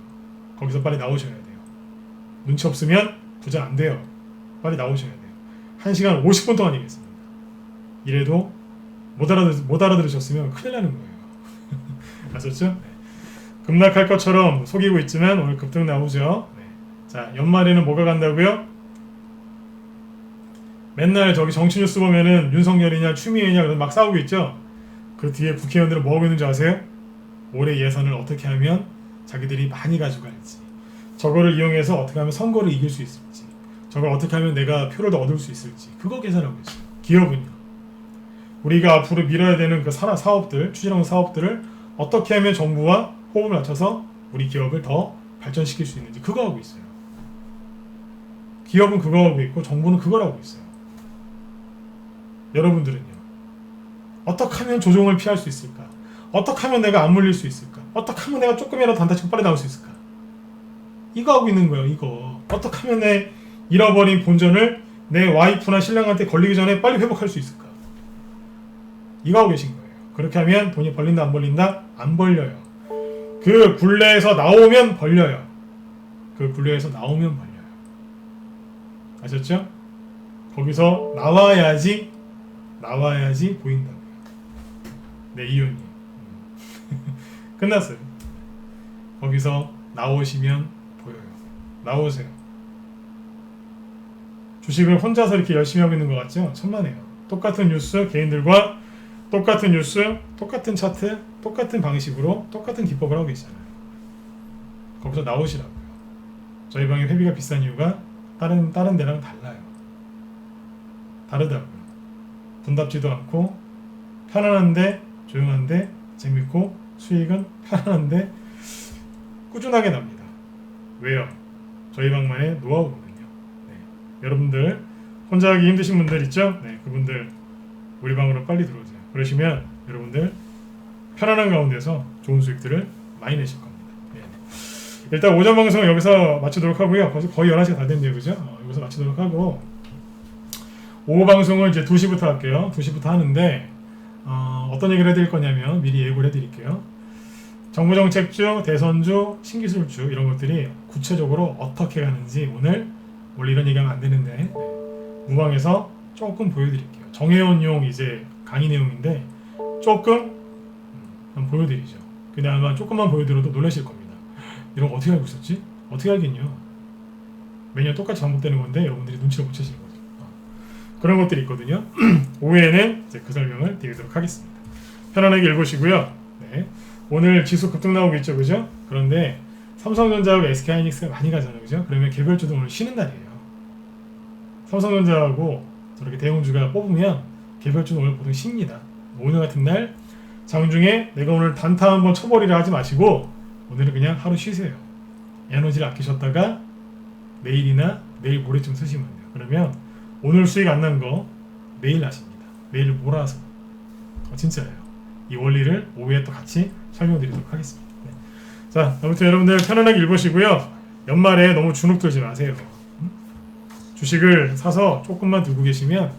거기서 빨리 나오셔야 돼요. 눈치 없으면 부자 안 돼요. 빨리 나오셔야 돼요. 1시간 50분 동안이겠습니다. 이래도 못 알아들으셨으면 큰일 나는 거예요. 아셨죠? 네. 급락할 것처럼 속이고 있지만 오늘 급등 나오죠. 네. 자, 연말에는 뭐가 간다고요? 맨날 저기 정치 뉴스 보면은 윤석열이냐 추미애냐 막 싸우고 있죠. 그 뒤에 국회의원들은 뭐 하고 있는지 아세요? 올해 예산을 어떻게 하면 자기들이 많이 가져갈지, 저거를 이용해서 어떻게 하면 선거를 이길 수 있을지, 저걸 어떻게 하면 내가 표를 더 얻을 수 있을지, 그거 계산하고 있어요. 기업은요, 우리가 앞으로 밀어야 되는 그 사업들, 추진하는 사업들을 어떻게 하면 정부와 호흡을 맞춰서 우리 기업을 더 발전시킬 수 있는지 그거 하고 있어요. 기업은 그거 하고 있고 정부는 그걸 하고 있어요. 여러분들은요, 어떻게 하면 조정을 피할 수 있을까? 어떻게 하면 내가 안 물릴 수 있을까? 어떻게 하면 내가 조금이라도 단타치고 빨리 나올 수 있을까? 이거 하고 있는 거예요. 이거 어떻게 하면 내 잃어버린 본전을 내 와이프나 신랑한테 걸리기 전에 빨리 회복할 수 있을까? 이거 하고 계신 거예요. 그렇게 하면 돈이 벌린다 안 벌린다? 안 벌려요. 그 굴레에서 나오면 벌려요. 그 굴레에서 나오면 벌려요. 아셨죠? 거기서 나와야지 보인다고요. 네, 이윤님. 끝났어요. 거기서 나오시면 보여요. 나오세요. 주식을 혼자서 이렇게 열심히 하고 있는 것 같죠? 천만에요. 똑같은 뉴스, 개인들과 똑같은 뉴스, 똑같은 차트, 똑같은 방식으로 똑같은 기법을 하고 계시잖아요. 거기서 나오시라고요. 저희 방의 회비가 비싼 이유가 다른 데랑 달라요. 다르다고요. 분답지도 않고 편안한데 조용한데 재밌고 수익은 편안한데 꾸준하게 납니다. 왜요? 저희 방만의 노하우거든요. 네. 여러분들 혼자 하기 힘드신 분들 있죠? 네, 그분들 우리 방으로 빨리 들어오세요. 그러시면 여러분들 편안한 가운데서 좋은 수익들을 많이 내실 겁니다. 네. 일단 오전 방송은 여기서 마치도록 하고요. 벌써 거의 11시가 다 됐네요. 그죠? 여기서 마치도록 하고 오후 방송은 이제 2시부터 할게요. 2시부터 하는데 어떤 얘기를 해드릴 거냐면 미리 예고를 해드릴게요. 정부정책주, 대선주, 신기술주 이런 것들이 구체적으로 어떻게 가는지 오늘 원래 이런 얘기하면 안 되는데 무방에서 조금 보여드릴게요. 정혜원용 이제 강의 내용인데 조금 한번 보여드리죠. 근데 아마 조금만 보여드려도 놀라실 겁니다. 이런 거 어떻게 알고 있었지? 어떻게 알겠냐? 매년 똑같이 반복되는 건데 여러분들이 눈치를 못 채시는 거죠. 그런 것들이 있거든요. 오후에는 이제 그 설명을 드리도록 하겠습니다. 편안하게 읽으시고요. 네. 오늘 지수 급등 나오고 있죠, 그죠? 그런데 삼성전자하고 SK하이닉스가 많이 가잖아요, 그죠? 그러면 개별주도 오늘 쉬는 날이에요. 삼성전자하고 저렇게 대형주가 뽑으면 개별주는 오늘 보통 쉽니다. 오늘 같은 날 장중에 내가 오늘 단타 한번 쳐버리라 하지 마시고 오늘은 그냥 하루 쉬세요. 에너지를 아끼셨다가 내일이나 내일 모레쯤 쓰시면 돼요. 그러면 오늘 수익 안 난 거 내일 나십니다. 내일 몰아서 진짜예요. 이 원리를 오후에 또 같이 설명드리도록 하겠습니다. 네. 자, 아무튼 여러분들 편안하게 읽으시고요. 연말에 너무 주눅 들지 마세요. 주식을 사서 조금만 두고 계시면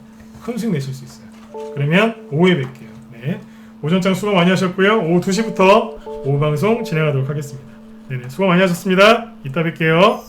큰 수익 내실 수 있어요. 그러면 오후에 뵐게요. 네. 오전장 수고 많이 하셨고요. 오후 2시부터 오후 방송 진행하도록 하겠습니다. 네네, 수고 많이 하셨습니다. 이따 뵐게요.